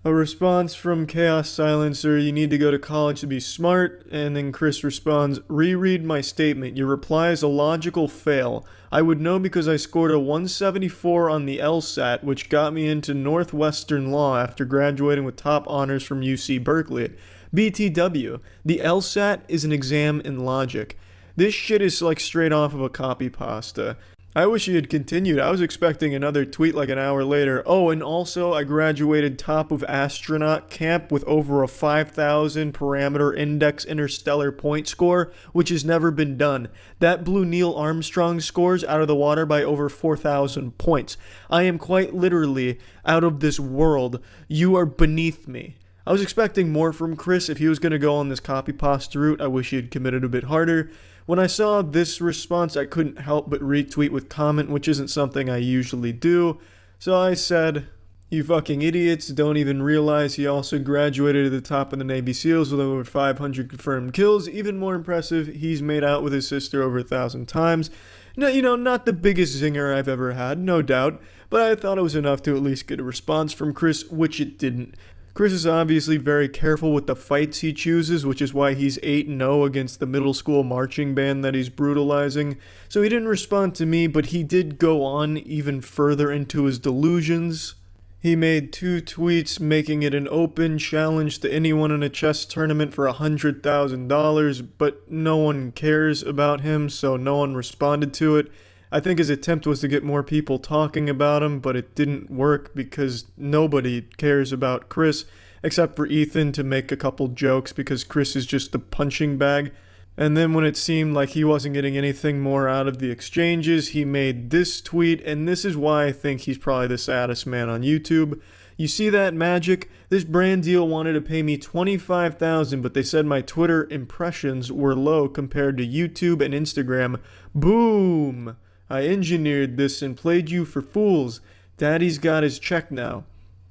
S1: A response from Chaos Silencer, you need to go to college to be smart, and then Chris responds, reread my statement, your reply is a logical fail. I would know because I scored a 174 on the LSAT, which got me into Northwestern Law after graduating with top honors from UC Berkeley. BTW, the LSAT is an exam in logic. This shit is like straight off of a copy pasta. I wish he had continued. I was expecting another tweet like an hour later. Oh, and also I graduated top of astronaut camp with over a 5,000 parameter index interstellar point score, which has never been done. That blew Neil Armstrong's scores out of the water by over 4,000 points. I am quite literally out of this world. You are beneath me. I was expecting more from Chris. If he was going to go on this copy pasta route, I wish he had committed a bit harder. When I saw this response, I couldn't help but retweet with comment, which isn't something I usually do. So I said, you fucking idiots don't even realize he also graduated at the top of the Navy SEALs with over 500 confirmed kills. Even more impressive, he's made out with his sister over 1,000 times. No, you know, not the biggest zinger I've ever had, no doubt, but I thought it was enough to at least get a response from Chris, which it didn't. Chris is obviously very careful with the fights he chooses, which is why he's 8-0 against the middle school marching band that he's brutalizing. So he didn't respond to me, but he did go on even further into his delusions. He made 2 tweets making it an open challenge to anyone in a chess tournament for $100,000, but no one cares about him, so no one responded to it. I think his attempt was to get more people talking about him, but it didn't work because nobody cares about Chris, except for Ethan to make a couple jokes because Chris is just the punching bag. And then when it seemed like he wasn't getting anything more out of the exchanges, he made this tweet, and this is why I think he's probably the saddest man on YouTube. You see that magic? This brand deal wanted to pay me $25,000, but they said my Twitter impressions were low compared to YouTube and Instagram. Boom! I engineered this and played you for fools. Daddy's got his check now.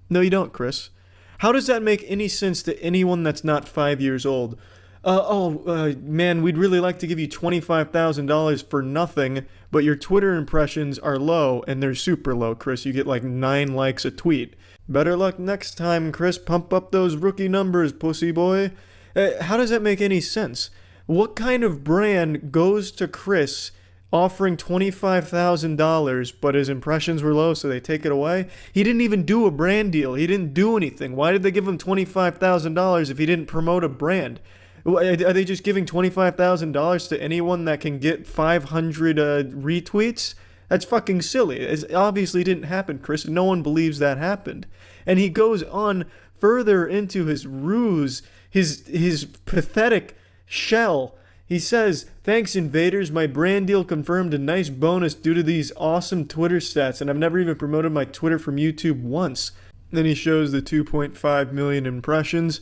S1: No, you don't, Chris. How does that make any sense to anyone that's not 5 years old? Man, we'd really like to give you $25,000 for nothing, but your Twitter impressions are low, and they're super low, Chris. You get like 9 likes a tweet. Better luck next time, Chris. Pump up those rookie numbers, pussy boy. How does that make any sense? What kind of brand goes to Chris offering $25,000, but his impressions were low, so they take it away? He didn't even do a brand deal. He didn't do anything. Why did they give him $25,000 if he didn't promote a brand? Are they just giving $25,000 to anyone that can get 500 retweets? That's fucking silly. It obviously didn't happen, Chris. No one believes that happened. And he goes on further into his ruse, his pathetic shell. He says, thanks invaders, my brand deal confirmed a nice bonus due to these awesome Twitter stats, and I've never even promoted my Twitter from YouTube once. Then he shows the 2.5 million impressions.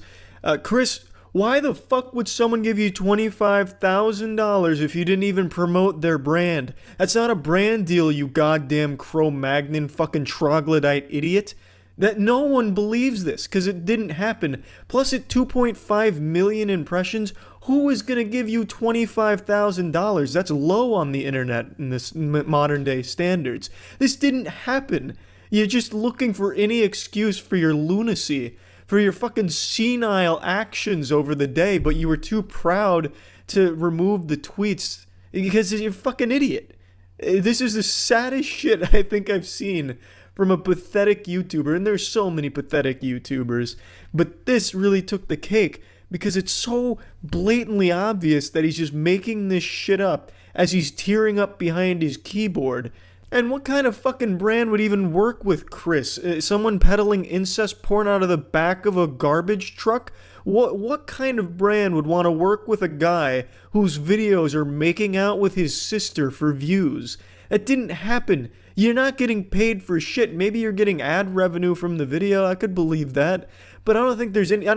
S1: Chris, why the fuck would someone give you $25,000 if you didn't even promote their brand? That's not a brand deal, you goddamn Cro-Magnon fucking troglodyte idiot. That no one believes this, because it didn't happen. Plus at 2.5 million impressions, who is going to give you $25,000? That's low on the internet in this modern day standards. This didn't happen. You're just looking for any excuse for your lunacy, for your fucking senile actions over the day, but you were too proud to remove the tweets because you're a fucking idiot. This is the saddest shit I think I've seen from a pathetic YouTuber, and there's so many pathetic YouTubers, but this really took the cake because it's so blatantly obvious that he's just making this shit up as he's tearing up behind his keyboard. And what kind of fucking brand would even work with Chris? Someone peddling incest porn out of the back of a garbage truck? What kind of brand would want to work with a guy whose videos are making out with his sister for views? It didn't happen. You're not getting paid for shit. Maybe you're getting ad revenue from the video. I could believe that. But I don't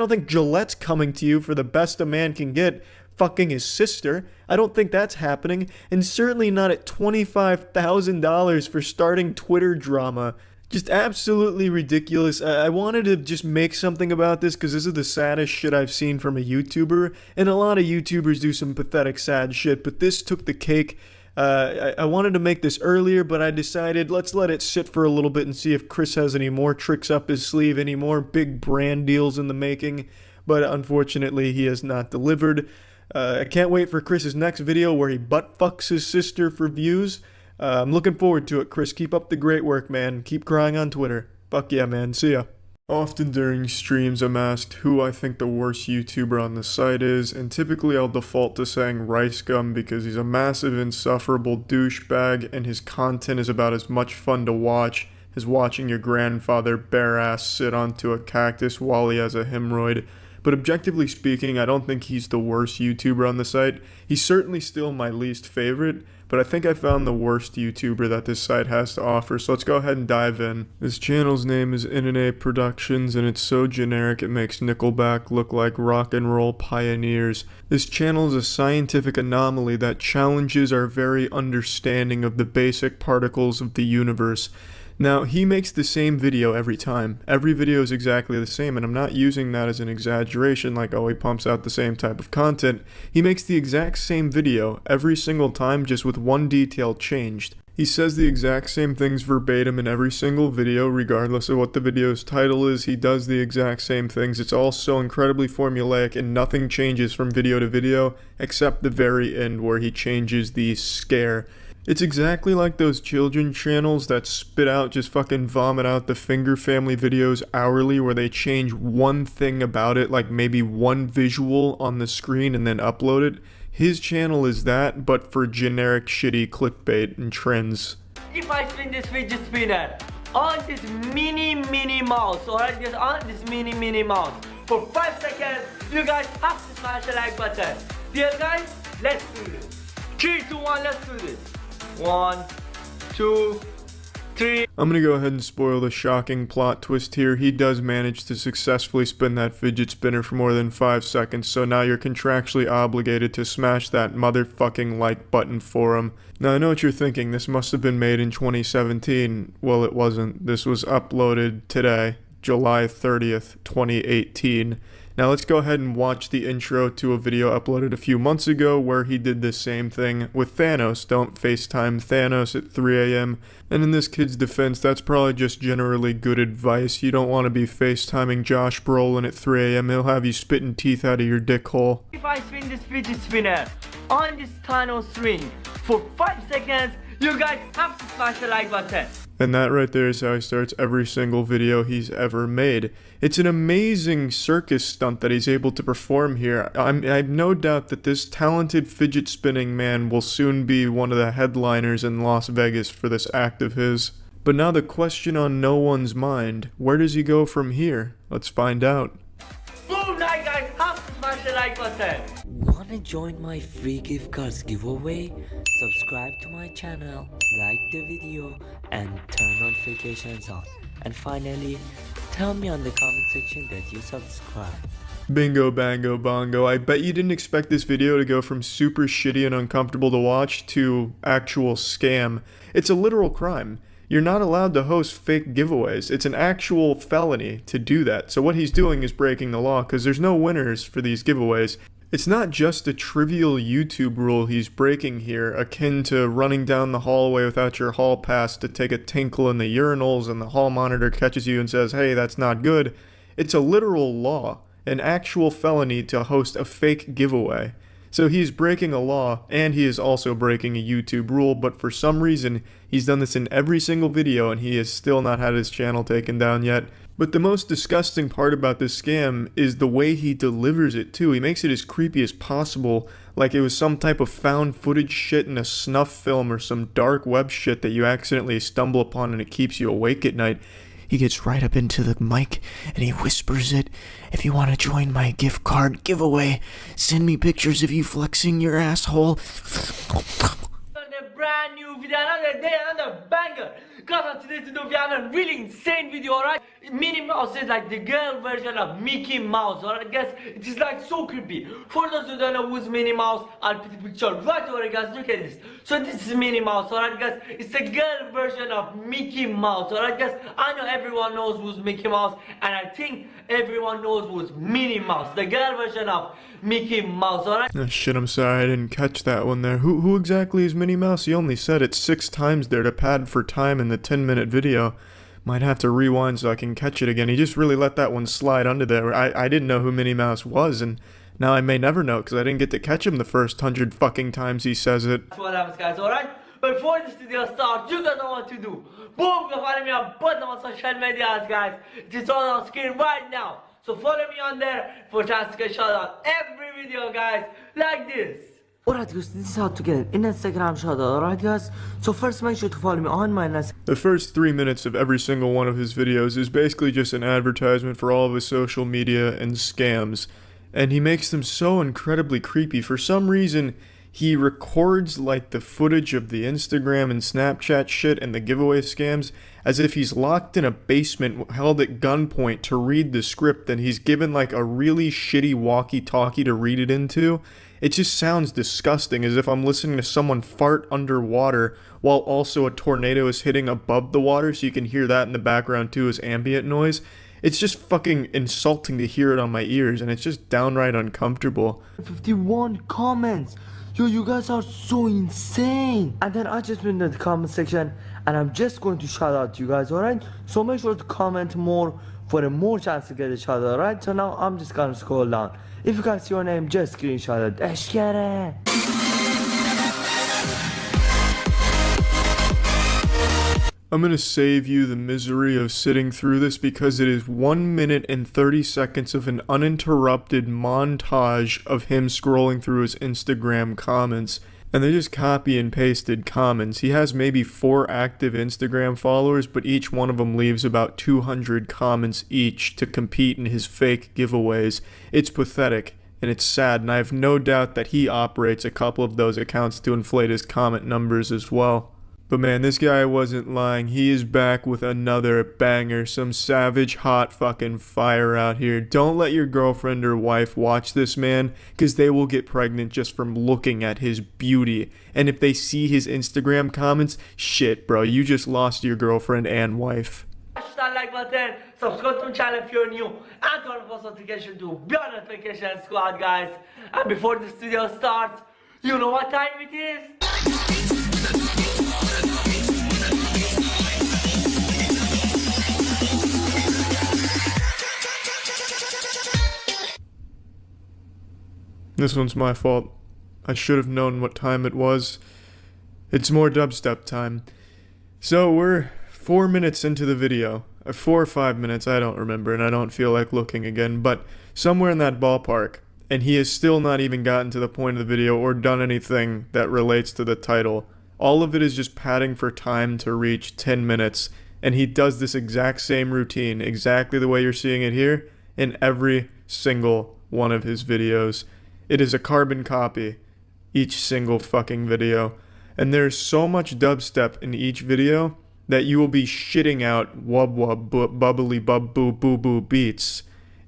S1: think Gillette's coming to you for the best a man can get, fucking his sister. I don't think that's happening, and certainly not at $25,000 for starting Twitter drama. Just absolutely ridiculous. I wanted to just make something about this because this is the saddest shit I've seen from a YouTuber, and a lot of YouTubers do some pathetic sad shit, but this took the cake. I wanted to make this earlier, but I decided let's let it sit for a little bit and see if Chris has any more tricks up his sleeve, any more big brand deals in the making, but unfortunately he has not delivered. I can't wait for Chris's next video where he butt fucks his sister for views. I'm looking forward to it, Chris. Keep up the great work, man. Keep crying on Twitter. Fuck yeah, man. See ya. Often during streams, I'm asked who I think the worst YouTuber on the site is, and typically I'll default to saying Rice Gum because he's a massive, insufferable douchebag, and his content is about as much fun to watch as watching your grandfather bare-ass sit onto a cactus while he has a hemorrhoid. But objectively speaking, I don't think he's the worst YouTuber on the site. He's certainly still my least favorite, but I think I found the worst YouTuber that this site has to offer, so let's go ahead and dive in. This channel's name is NNA Productions, and it's so generic it makes Nickelback look like rock and roll pioneers. This channel is a scientific anomaly that challenges our very understanding of the basic particles of the universe. Now, he makes the same video every time. Every video is exactly the same, and I'm not using that as an exaggeration like, oh, he pumps out the same type of content. He makes the exact same video every single time, just with one detail changed. He says the exact same things verbatim in every single video, regardless of what the video's title is. He does the exact same things. It's all so incredibly formulaic, and nothing changes from video to video, except the very end where he changes the scare. It's exactly like those children channels that spit out, just fucking vomit out the Finger Family videos hourly where they change one thing about it, like maybe one visual on the screen and then upload it. His channel is that, but for generic shitty clickbait and trends.
S10: If I spin this fidget spinner on this mini mouse, alright, just on this mini mouse for 5 seconds, you guys have to smash the like button. Dear guys, let's do this. 3, 2, 1, let's do this. 1, 2, 3.
S1: I'm gonna go ahead and spoil the shocking plot twist here. He does manage to successfully spin that fidget spinner for more than 5 seconds, so now you're contractually obligated to smash that motherfucking like button for him. Now I know what you're thinking, this must have been made in 2017. Well, it wasn't. This was uploaded today, July 30th, 2018. Now let's go ahead and watch the intro to a video uploaded a few months ago where he did the same thing with Thanos. Don't FaceTime Thanos at 3 a.m. And in this kid's defense, that's probably just generally good advice. You don't want to be FaceTiming Josh Brolin at 3 a.m. He'll have you spitting teeth out of your dick hole.
S10: If I spin this fidget spinner on this Thanos ring for 5 seconds, you guys have to smash the like button.
S1: And that right there is how he starts every single video he's ever made. It's an amazing circus stunt that he's able to perform here. I have no doubt that this talented fidget spinning man will soon be one of the headliners in Las Vegas for this act of his. But now the question on no one's mind, where does he go from here? Let's find out.
S10: Boom, night guys, have to smash the like button.
S20: Wanna join my free gift cards giveaway? Subscribe to my channel, like the video, and turn notifications on. And finally, tell me on the comment section that you subscribe.
S1: Bingo, bango, bongo. I bet you didn't expect this video to go from super shitty and uncomfortable to watch to actual scam. It's a literal crime. You're not allowed to host fake giveaways. It's an actual felony to do that. So what he's doing is breaking the law because there's no winners for these giveaways. It's not just a trivial YouTube rule he's breaking here, akin to running down the hallway without your hall pass to take a tinkle in the urinals and the hall monitor catches you and says, hey, that's not good. It's a literal law, an actual felony to host a fake giveaway. So he's breaking a law, and he is also breaking a YouTube rule, but for some reason, he's done this in every single video and he has still not had his channel taken down yet. But the most disgusting part about this scam is the way he delivers it too. He makes it as creepy as possible, like it was some type of found footage shit in a snuff film or some dark web shit that you accidentally stumble upon and it keeps you awake at night. He gets right up into the mic and he whispers it. If you want to join my gift card giveaway, send me pictures of you flexing your asshole.
S10: Another brand new video, another day, another banger. Guys, on today's video, we have a really insane video, alright? Minnie Mouse is like the girl version of Mickey Mouse, alright guys? It is like so creepy. For those who don't know who's Minnie Mouse, I'll put the picture right over, guys. Look at this. So this is Minnie Mouse, alright guys? It's the girl version of Mickey Mouse, alright guys? I know everyone knows who's Mickey Mouse, and I think everyone knows who's Minnie Mouse, the girl version of Mickey Mouse, alright?
S1: Oh, shit, I'm sorry, I didn't catch that one there. Who exactly is Minnie Mouse? He only said it 6 times there to pad for time in the 10-minute video. Might have to rewind so I can catch it again. He just really let that one slide under there. I didn't know who Minnie Mouse was, and now I may never know because I didn't get to catch him the first 100 fucking times he says it.
S10: That's what happens, guys, alright? But before this video starts, you guys know what to do. Boom, go follow me on both of my social medias, guys. It is all on screen right now. So follow me on there for a chance to get shout out every video, guys, like this.
S11: Alright guys, this is how to get an Instagram shout out, alright guys? So first make sure to follow me on my Instagram.
S1: The first 3 minutes of every single one of his videos is basically just an advertisement for all of his social media and scams. And he makes them so incredibly creepy. For some reason, he records like the footage of the Instagram and Snapchat shit and the giveaway scams as if he's locked in a basement held at gunpoint to read the script, and he's given like a really shitty walkie-talkie to read it into. It just sounds disgusting, as if I'm listening to someone fart underwater while also a tornado is hitting above the water, so you can hear that in the background too as ambient noise. It's just fucking insulting to hear it on my ears, and it's just downright uncomfortable.
S11: 51 comments. Yo, you guys are so insane. And then I just went in the comment section and I'm just going to shout out to you guys, alright? So make sure to comment more for a more chance to get a shout out, alright? So now I'm just gonna scroll down. If you guys see your name, just screenshot it. Eshkere.
S1: I'm gonna save you the misery of sitting through this because it is 1 minute and 30 seconds of an uninterrupted montage of him scrolling through his Instagram comments. And they just copy and pasted comments. He has maybe 4 active Instagram followers, but each one of them leaves about 200 comments each to compete in his fake giveaways. It's pathetic, and it's sad, and I have no doubt that he operates a couple of those accounts to inflate his comment numbers as well. But man, this guy wasn't lying. He is back with another banger. Some savage hot fucking fire out here. Don't let your girlfriend or wife watch this man, because they will get pregnant just from looking at his beauty. And if they see his Instagram comments, shit bro, you just lost your girlfriend and wife.
S10: Smash that like button, subscribe to my channel if you're new, and turn on post notification to be on notification squad, guys. And before this video starts, you know what time it is?
S1: This one's my fault. I should have known what time it was. It's more dubstep time. So we're 4 minutes into the video. 4 or 5 minutes, I don't remember, and I don't feel like looking again, but somewhere in that ballpark. And he has still not even gotten to the point of the video or done anything that relates to the title. All of it is just padding for time to reach 10 minutes. And he does this exact same routine, exactly the way you're seeing it here, in every single one of his videos. It is a carbon copy, each single fucking video. And there's so much dubstep in each video that you will be shitting out wub wub bubbly bub boo boo boo beats.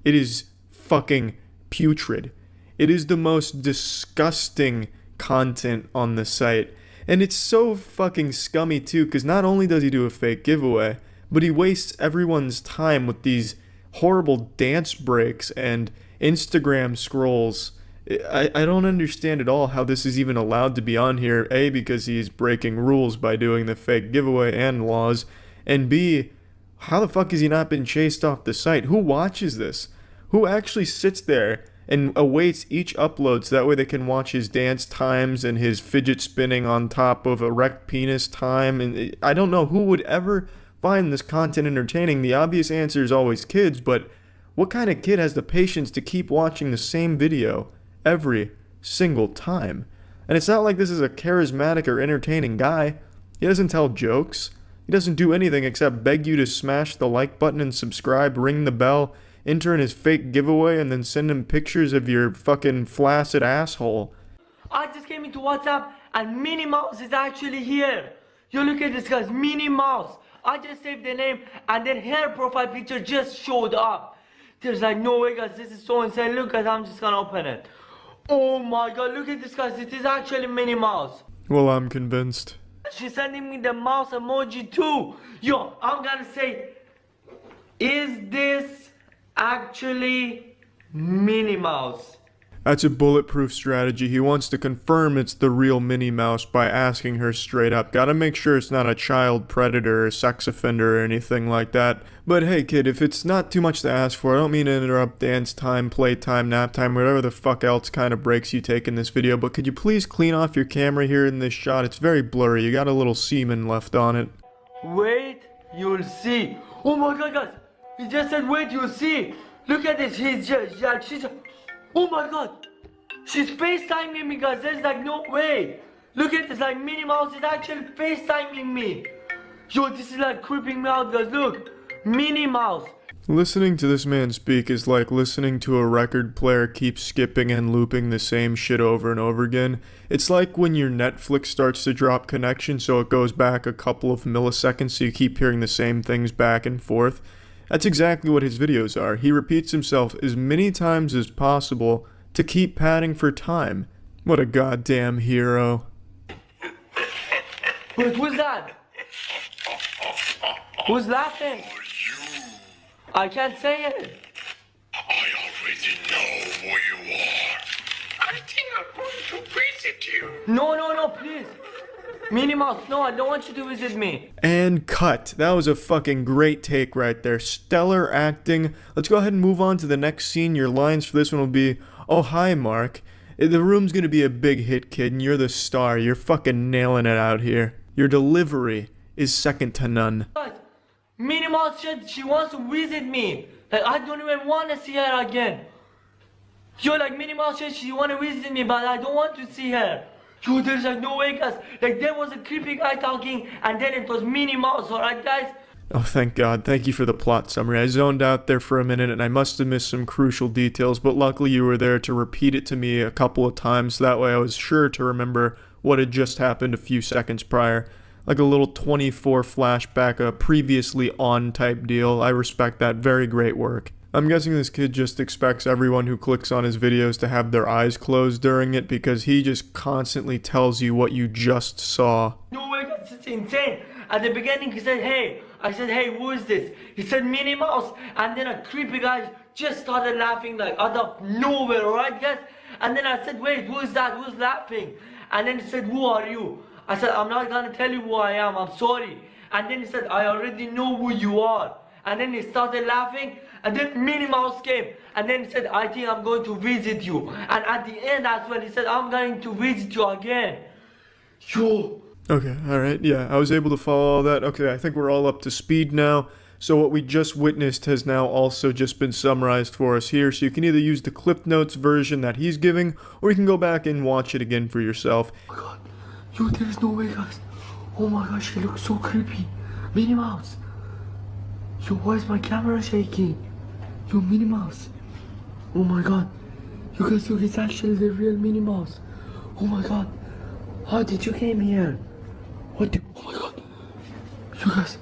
S1: It is fucking putrid. It is the most disgusting content on the site. And it's so fucking scummy too, because not only does he do a fake giveaway, but he wastes everyone's time with these horrible dance breaks and Instagram scrolls. I don't understand at all how this is even allowed to be on here. A, because he's breaking rules by doing the fake giveaway and laws. And B, how the fuck has he not been chased off the site? Who watches this? Who actually sits there and awaits each upload so that way they can watch his dance times and his fidget spinning on top of erect penis time? And I don't know who would ever find this content entertaining. The obvious answer is always kids, but what kind of kid has the patience to keep watching the same video every single time? And it's not like this is a charismatic or entertaining guy. He doesn't tell jokes. He doesn't do anything except beg you to smash the like button and subscribe, ring the bell, enter in his fake giveaway, and then send him pictures of your fucking flaccid asshole.
S10: I just came into WhatsApp and Minnie Mouse is actually here. You look at this, guys, Minnie Mouse. I just saved the name and then her profile picture just showed up. There's like no way guys, this is so insane. Look guys, I'm just gonna open it. Oh my god, look at this guys, it is actually Minnie Mouse.
S1: Well, I'm convinced.
S10: She's sending me the mouse emoji too. Yo, I'm gonna say, is this actually Minnie Mouse?
S1: That's a bulletproof strategy. He wants to confirm it's the real Minnie Mouse by asking her straight up. Gotta make sure it's not a child predator or sex offender or anything like that. But hey kid, if it's not too much to ask for, I don't mean to interrupt dance time, playtime, nap time, whatever the fuck else kind of breaks you take in this video, but could you please clean off your camera here in this shot? It's very blurry. You got a little semen left on it.
S10: Wait, you'll see. Oh my god guys, he just said wait, you'll see. Look at this, he's just like, she's... Oh my god, she's FaceTiming me guys, there's like no way. Look at this, like Minnie Mouse is actually FaceTiming me. Yo, this is like creeping me out guys, look. Minnie Mouse.
S1: Listening to this man speak is like listening to a record player keep skipping and looping the same shit over and over again. It's like when your Netflix starts to drop connection so it goes back a couple of milliseconds so you keep hearing the same things back and forth. That's exactly what his videos are. He repeats himself as many times as possible to keep padding for time. What a goddamn hero.
S10: Wait, who's that? Who's laughing? I can't say it.
S12: I already know who you are. I think I'm going to visit you.
S10: No, please. Minnie Mouse, no, I don't want you to visit me.
S1: And cut. That was a fucking great take right there. Stellar acting. Let's go ahead and move on to the next scene. Your lines for this one will be, oh hi Mark. The room's gonna be a big hit, kid, and you're the star. You're fucking nailing it out here. Your delivery is second to none.
S10: Minnie Mouse said she wants to visit me. Like, I don't even want to see her again. Yo, like, Minnie Mouse said she want to visit me, but I don't want to see her. Yo, there's like no way, guys. Like, there was a creepy guy talking, and then it was Minnie Mouse, alright, guys?
S1: Oh, thank God. Thank you for the plot summary. I zoned out there for a minute, and I must have missed some crucial details, but luckily you were there to repeat it to me a couple of times, so that way I was sure to remember what had just happened a few seconds prior. Like a little 24 flashback, a previously on type deal. I respect that. Very great work. I'm guessing this kid just expects everyone who clicks on his videos to have their eyes closed during it because he just constantly tells you what you just saw.
S10: No way, guys, it's insane. At the beginning he said, hey. I said, hey, who is this? He said, Minnie Mouse. And then a creepy guy just started laughing like out of nowhere, right, guys? And then I said, wait, who is that? Who's laughing? And then he said, who are you? I said, I'm not gonna tell you who I am, I'm sorry. And then he said, I already know who you are. And then he started laughing, and then Minnie Mouse came. And then he said, I think I'm going to visit you. And at the end as well, he said, I'm going to visit you again. Yo.
S1: Okay, alright, yeah, I was able to follow all that. Okay, I think we're all up to speed now. So what we just witnessed has now also just been summarized for us here, so you can either use the Clip Notes version that he's giving, or you can go back and watch it again for yourself.
S11: Oh my god. Yo, there's no way, guys. Oh my gosh, she looks so creepy. Minnie Mouse. Yo, why is my camera shaking? Yo, Minnie Mouse. Oh my god. You guys, look, it's actually the real Minnie Mouse. Oh my god. How did you came here? What the? Oh my god. You guys.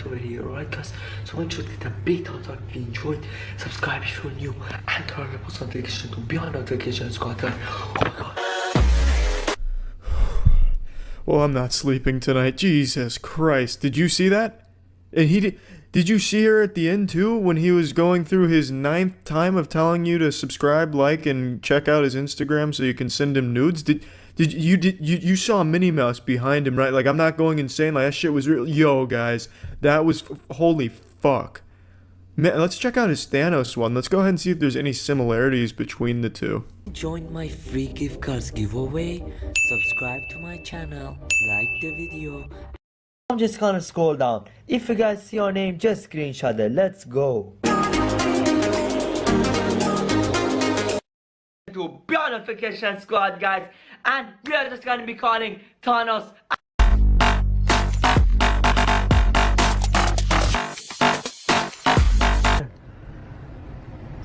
S11: Over here, alright, guys? So make sure to hit that big thumbs up if you enjoyed. Subscribe if you're new. And turn on the post notification to be on notification squad, guys. Oh my god.
S1: Well, I'm not sleeping tonight. Jesus Christ. Did you see that? And did you see her at the end too when he was going through his 9th time of telling you to subscribe, like, and check out his Instagram so you can send him nudes? You saw Minnie Mouse behind him, right? Like, I'm not going insane. Like, that shit was real. Yo, guys, that was holy fuck. Man, let's check out his Thanos one. Let's go ahead and see if there's any similarities between the two.
S20: Join my free gift cards giveaway, subscribe to my channel, like the video.
S11: I'm just gonna scroll down. If you guys see your name, just screenshot it. Let's go.
S10: To be on notification squad, guys, and we are just gonna be calling Thanos.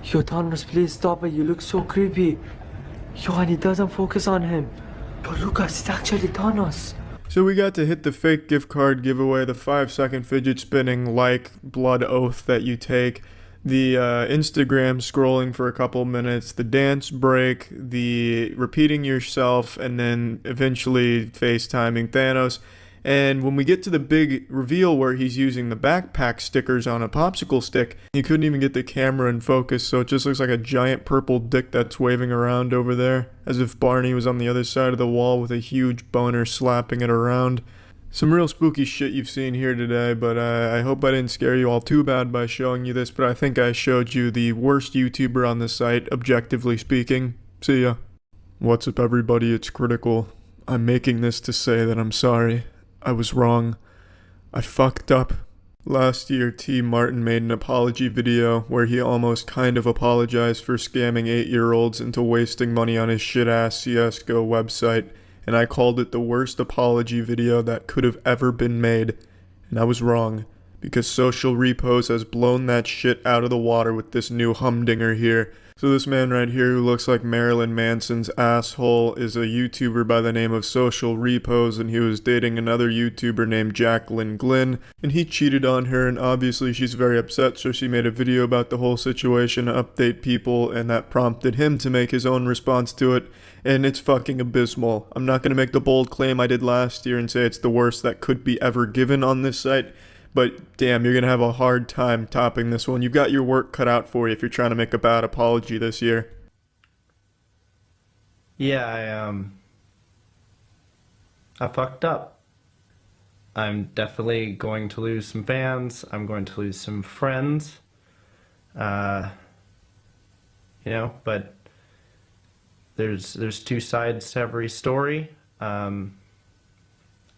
S11: Yo, Thanos, please stop it. You look so creepy. Yo, and he doesn't focus on him. Yo, look, guys, it's actually Thanos.
S1: So we got to hit the fake gift card giveaway, the 5-second fidget spinning like blood oath that you take, the Instagram scrolling for a couple minutes, the dance break, the repeating yourself, and then eventually FaceTiming Thanos. And when we get to the big reveal where he's using the backpack stickers on a popsicle stick, you couldn't even get the camera in focus, so it just looks like a giant purple dick that's waving around over there, as if Barney was on the other side of the wall with a huge boner slapping it around. Some real spooky shit you've seen here today, but I hope I didn't scare you all too bad by showing you this, but I think I showed you the worst YouTuber on the site, objectively speaking. See ya. What's up everybody, it's Critical. I'm making this to say that I'm sorry. I was wrong. I fucked up. Last year, T. Martin made an apology video where he almost kind of apologized for scamming 8-year-olds into wasting money on his shit-ass CSGO website, and I called it the worst apology video that could have ever been made. And I was wrong, because Social Repos has blown that shit out of the water with this new humdinger here. So this man right here who looks like Marilyn Manson's asshole is a YouTuber by the name of Social Repos, and he was dating another YouTuber named Jacqueline Glynn, and he cheated on her, and obviously she's very upset, so she made a video about the whole situation to update people, and that prompted him to make his own response to it, and it's fucking abysmal. I'm not going to make the bold claim I did last year and say it's the worst that could be ever given on this site, but damn, you're going to have a hard time topping this one. You've got your work cut out for you if you're trying to make a bad apology this year.
S21: Yeah, I fucked up. I'm definitely going to lose some fans. I'm going to lose some friends. But there's two sides to every story.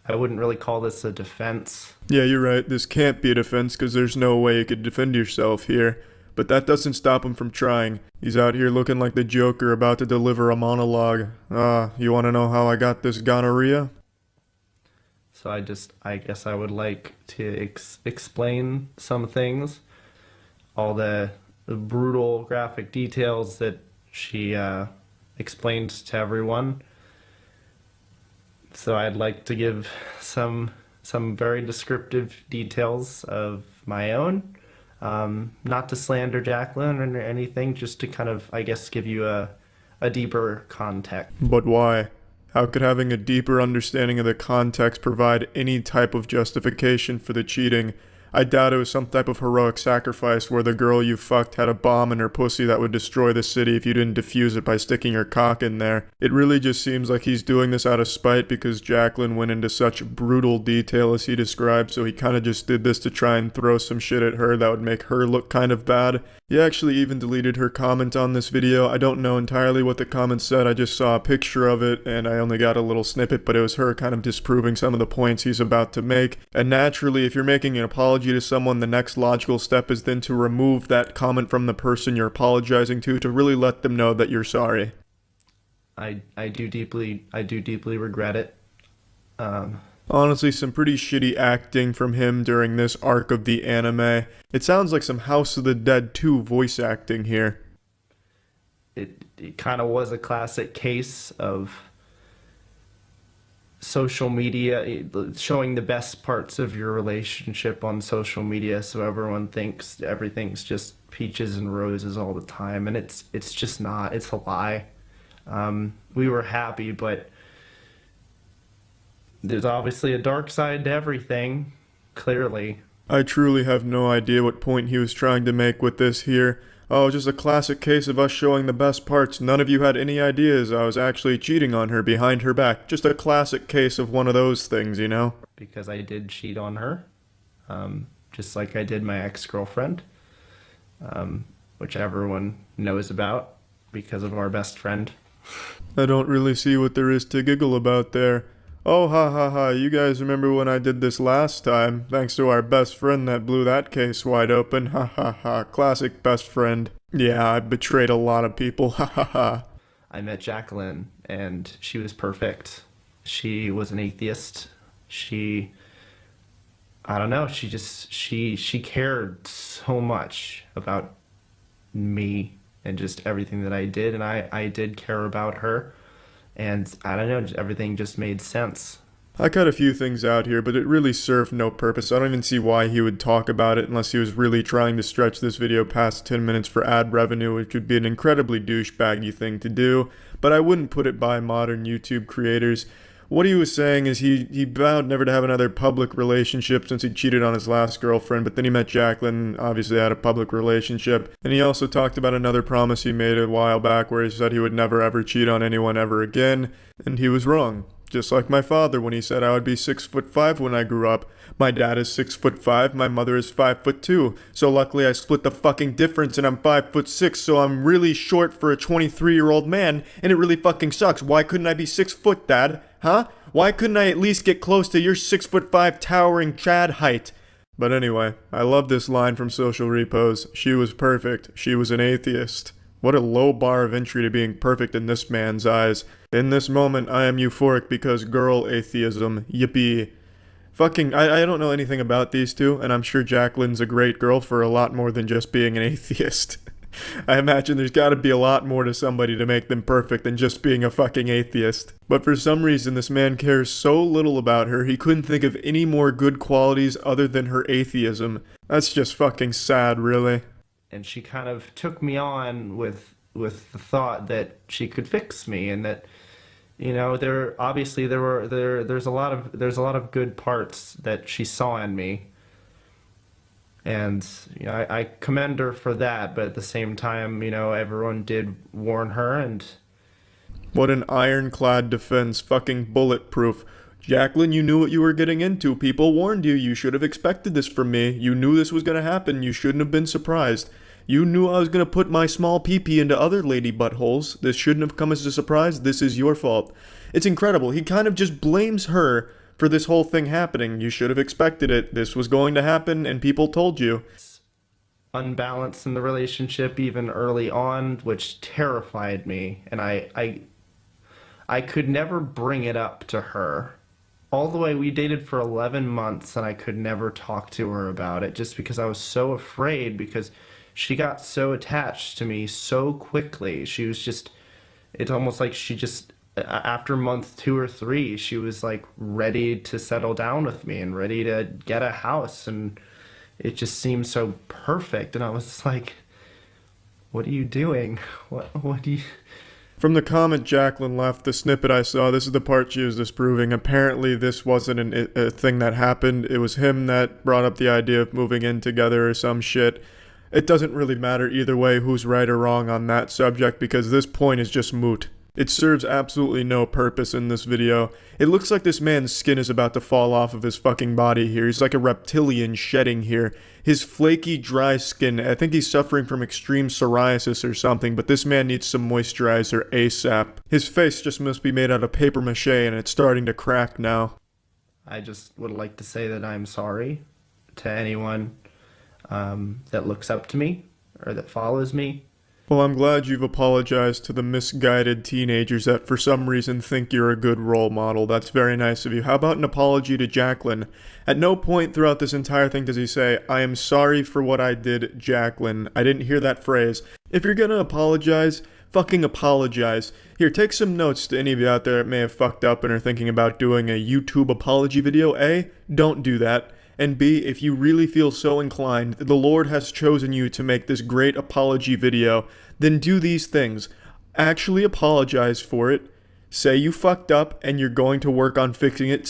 S21: I wouldn't really call this a defense.
S1: Yeah, you're right. This can't be a defense because there's no way you could defend yourself here. But that doesn't stop him from trying. He's out here looking like the Joker about to deliver a monologue. You want to know how I got this gonorrhea?
S21: So I guess I would like to explain some things. All the brutal graphic details that she explained to everyone. So I'd like to give some very descriptive details of my own, not to slander Jacqueline or anything, just to kind of, I guess, give you a deeper context.
S1: But why? How could having a deeper understanding of the context provide any type of justification for the cheating? I doubt it was some type of heroic sacrifice where the girl you fucked had a bomb in her pussy that would destroy the city if you didn't defuse it by sticking your cock in there. It really just seems like he's doing this out of spite because Jacqueline went into such brutal detail as he described, so he kind of just did this to try and throw some shit at her that would make her look kind of bad. He actually even deleted her comment on this video. I don't know entirely what the comment said, I just saw a picture of it and I only got a little snippet, but it was her kind of disproving some of the points he's about to make. And naturally, if you're making an apology to someone, the next logical step is then to remove that comment from the person you're apologizing to really let them know that you're sorry.
S21: I do deeply regret it.
S1: Honestly, some pretty shitty acting from him during this arc of the anime. It sounds like some House of the Dead 2 voice acting here.
S21: It kind of was a classic case of social media, showing the best parts of your relationship on social media, so everyone thinks everything's just peaches and roses all the time, and it's just not. It's a lie. We were happy, but there's obviously a dark side to everything, clearly.
S1: I truly have no idea what point he was trying to make with this here. Oh, just a classic case of us showing the best parts. None of you had any ideas I was actually cheating on her behind her back. Just a classic case of one of those things, you know?
S21: Because I did cheat on her, just like I did my ex-girlfriend, which everyone knows about because of our best friend.
S1: I don't really see what there is to giggle about there. Oh, ha ha ha, you guys remember when I did this last time? Thanks to our best friend that blew that case wide open. Ha ha ha, classic best friend. Yeah, I betrayed a lot of people. Ha ha ha.
S21: I met Jacqueline, and she was perfect. She was an atheist. I don't know, she cared so much about me and just everything that I did, and I did care about her. And I don't know, everything just made sense.
S1: I cut a few things out here, but it really served no purpose. I don't even see why he would talk about it unless he was really trying to stretch this video past 10 minutes for ad revenue, which would be an incredibly douchebaggy thing to do, but I wouldn't put it by modern YouTube creators. What he was saying is he vowed never to have another public relationship since he cheated on his last girlfriend, but then he met Jacqueline, obviously had a public relationship. And he also talked about another promise he made a while back where he said he would never ever cheat on anyone ever again, and he was wrong. Just like my father when he said I would be 6'5" when I grew up. My dad is 6'5", my mother is 5'2". So luckily I split the fucking difference and I'm 5'6", so I'm really short for a 23-year-old man, and it really fucking sucks. Why couldn't I be 6 foot, Dad? Huh? Why couldn't I at least get close to your 6'5" towering Chad height? But anyway, I love this line from Social Repos. She was perfect. She was an atheist. What a low bar of entry to being perfect in this man's eyes. In this moment, I am euphoric because girl atheism. Yippee. Fucking, I don't know anything about these two, and I'm sure Jacqueline's a great girl for a lot more than just being an atheist. I imagine there's gotta be a lot more to somebody to make them perfect than just being a fucking atheist. But for some reason, this man cares so little about her, he couldn't think of any more good qualities other than her atheism. That's just fucking sad, really.
S21: And she kind of took me on with the thought that she could fix me, and that, you know, there's a lot of good parts that she saw in me, and you know, I commend her for that. But at the same time, you know, everyone did warn her, and
S1: what an ironclad defense, fucking bulletproof. Jacqueline, you knew what you were getting into. People warned you. You should have expected this from me. You knew this was gonna happen. You shouldn't have been surprised. You knew I was gonna put my small pee-pee into other lady buttholes. This shouldn't have come as a surprise. This is your fault. It's incredible. He kind of just blames her for this whole thing happening. You should have expected it. This was going to happen, and people told you.
S21: Unbalance in the relationship even early on, which terrified me, and I could never bring it up to her. All the way, we dated for 11 months, and I could never talk to her about it just because I was so afraid, because she got so attached to me so quickly. She was just, it's almost like she just, after month 2 or 3, she was like ready to settle down with me and ready to get a house, and it just seemed so perfect. And I was like, what are you doing? What do you...
S1: From the comment Jacqueline left, the snippet I saw, this is the part she was disproving. Apparently this wasn't a thing that happened. It was him that brought up the idea of moving in together or some shit. It doesn't really matter either way who's right or wrong on that subject, because this point is just moot. It serves absolutely no purpose in this video. It looks like this man's skin is about to fall off of his fucking body here. He's like a reptilian shedding here. His flaky, dry skin, I think he's suffering from extreme psoriasis or something, but this man needs some moisturizer ASAP. His face just must be made out of paper mache, and it's starting to crack now.
S21: I just would like to say that I'm sorry to anyone that looks up to me or that follows me.
S1: Well, I'm glad you've apologized to the misguided teenagers that for some reason think you're a good role model. That's very nice of you. How about an apology to Jacqueline? At no point throughout this entire thing does he say, I am sorry for what I did, Jacqueline. I didn't hear that phrase. If you're gonna apologize, fucking apologize. Here, take some notes to any of you out there that may have fucked up and are thinking about doing a YouTube apology video. A, don't do that. And B, if you really feel so inclined, the Lord has chosen you to make this great apology video, then do these things. Actually apologize for it. Say you fucked up and you're going to work on fixing it.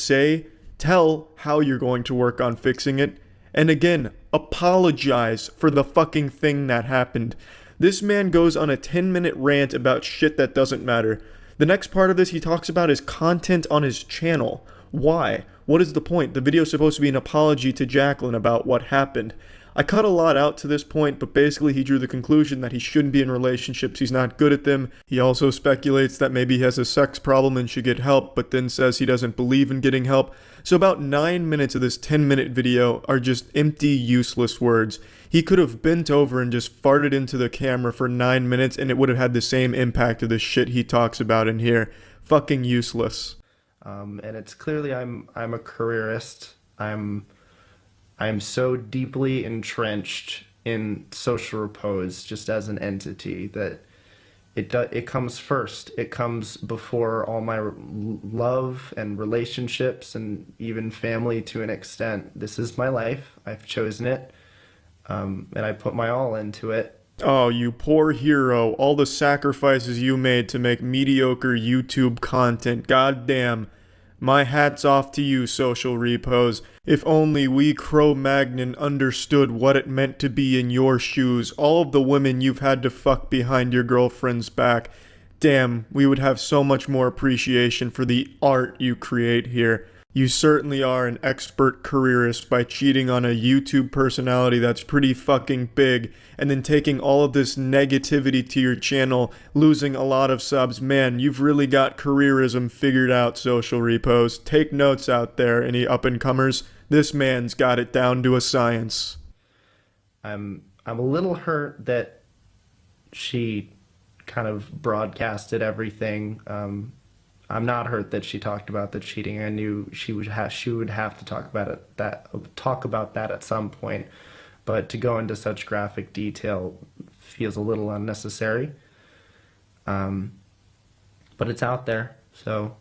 S1: Tell how you're going to work on fixing it. And again, apologize for the fucking thing that happened. This man goes on a 10-minute rant about shit that doesn't matter. The next part of this he talks about is content on his channel. Why? What is the point? The video is supposed to be an apology to Jacqueline about what happened. I cut a lot out to this point, but basically he drew the conclusion that he shouldn't be in relationships, he's not good at them. He also speculates that maybe he has a sex problem and should get help, but then says he doesn't believe in getting help. So about 9 minutes of this 10-minute video are just empty, useless words. He could have bent over and just farted into the camera for 9 minutes and it would have had the same impact of the shit he talks about in here. Fucking useless.
S21: And it's clearly I'm a careerist. I'm so deeply entrenched in Social Repos just as an entity that it comes first. It comes before all my love and relationships and even family to an extent. This is my life. I've chosen it, and I put my all into it.
S1: Oh, you poor hero. All the sacrifices you made to make mediocre YouTube content. God damn. My hat's off to you, social repos. If only we Cro-Magnon understood what it meant to be in your shoes, all of the women you've had to fuck behind your girlfriend's back. Damn, we would have so much more appreciation for the art you create here. You certainly are an expert careerist by cheating on a YouTube personality that's pretty fucking big, and then taking all of this negativity to your channel, losing a lot of subs. Man, you've really got careerism figured out, social repos. Take notes out there, any up-and-comers. This man's got it down to a science.
S21: I'm a little hurt that she kind of broadcasted everything. I'm not hurt that she talked about the cheating. I knew she would have to talk about that at some point, but to go into such graphic detail feels a little unnecessary. But it's out there, so.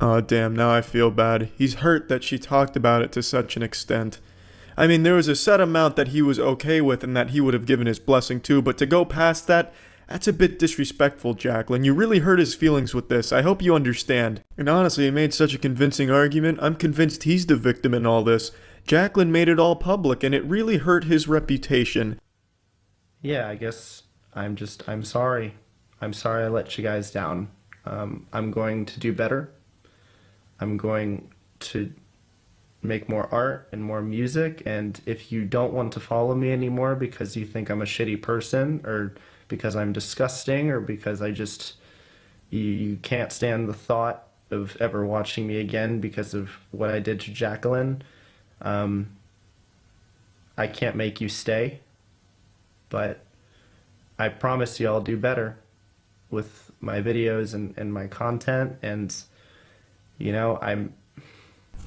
S1: Oh damn, now I feel bad. He's hurt that she talked about it to such an extent. I mean, there was a set amount that he was okay with and that he would have given his blessing to, but to go past that, that's a bit disrespectful, Jacqueline. You really hurt his feelings with this. I hope you understand. And honestly, he made such a convincing argument. I'm convinced he's the victim in all this. Jacqueline made it all public, and it really hurt his reputation.
S21: Yeah, I guess I'm sorry. I'm sorry I let you guys down. I'm going to do better. I'm going to make more art and more music, and if you don't want to follow me anymore because you think I'm a shitty person, or because I'm disgusting, or because you can't stand the thought of ever watching me again because of what I did to Jacqueline, I can't make you stay, but I promise you I'll do better with my videos and my content, and I'm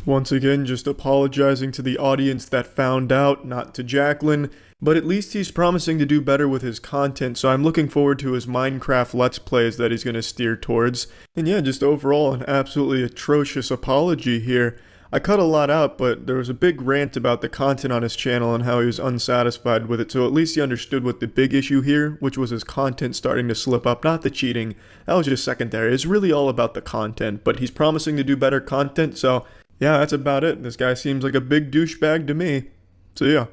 S1: Once again, just apologizing to the audience that found out, not to Jacqueline, but at least he's promising to do better with his content, so I'm looking forward to his Minecraft Let's Plays that he's going to steer towards. And yeah, just overall an absolutely atrocious apology here. I cut a lot out, but there was a big rant about the content on his channel and how he was unsatisfied with it, so at least he understood what the big issue here, which was his content starting to slip up, not the cheating. That was just secondary. It's really all about the content, but he's promising to do better content, so yeah, that's about it. This guy seems like a big douchebag to me. So yeah.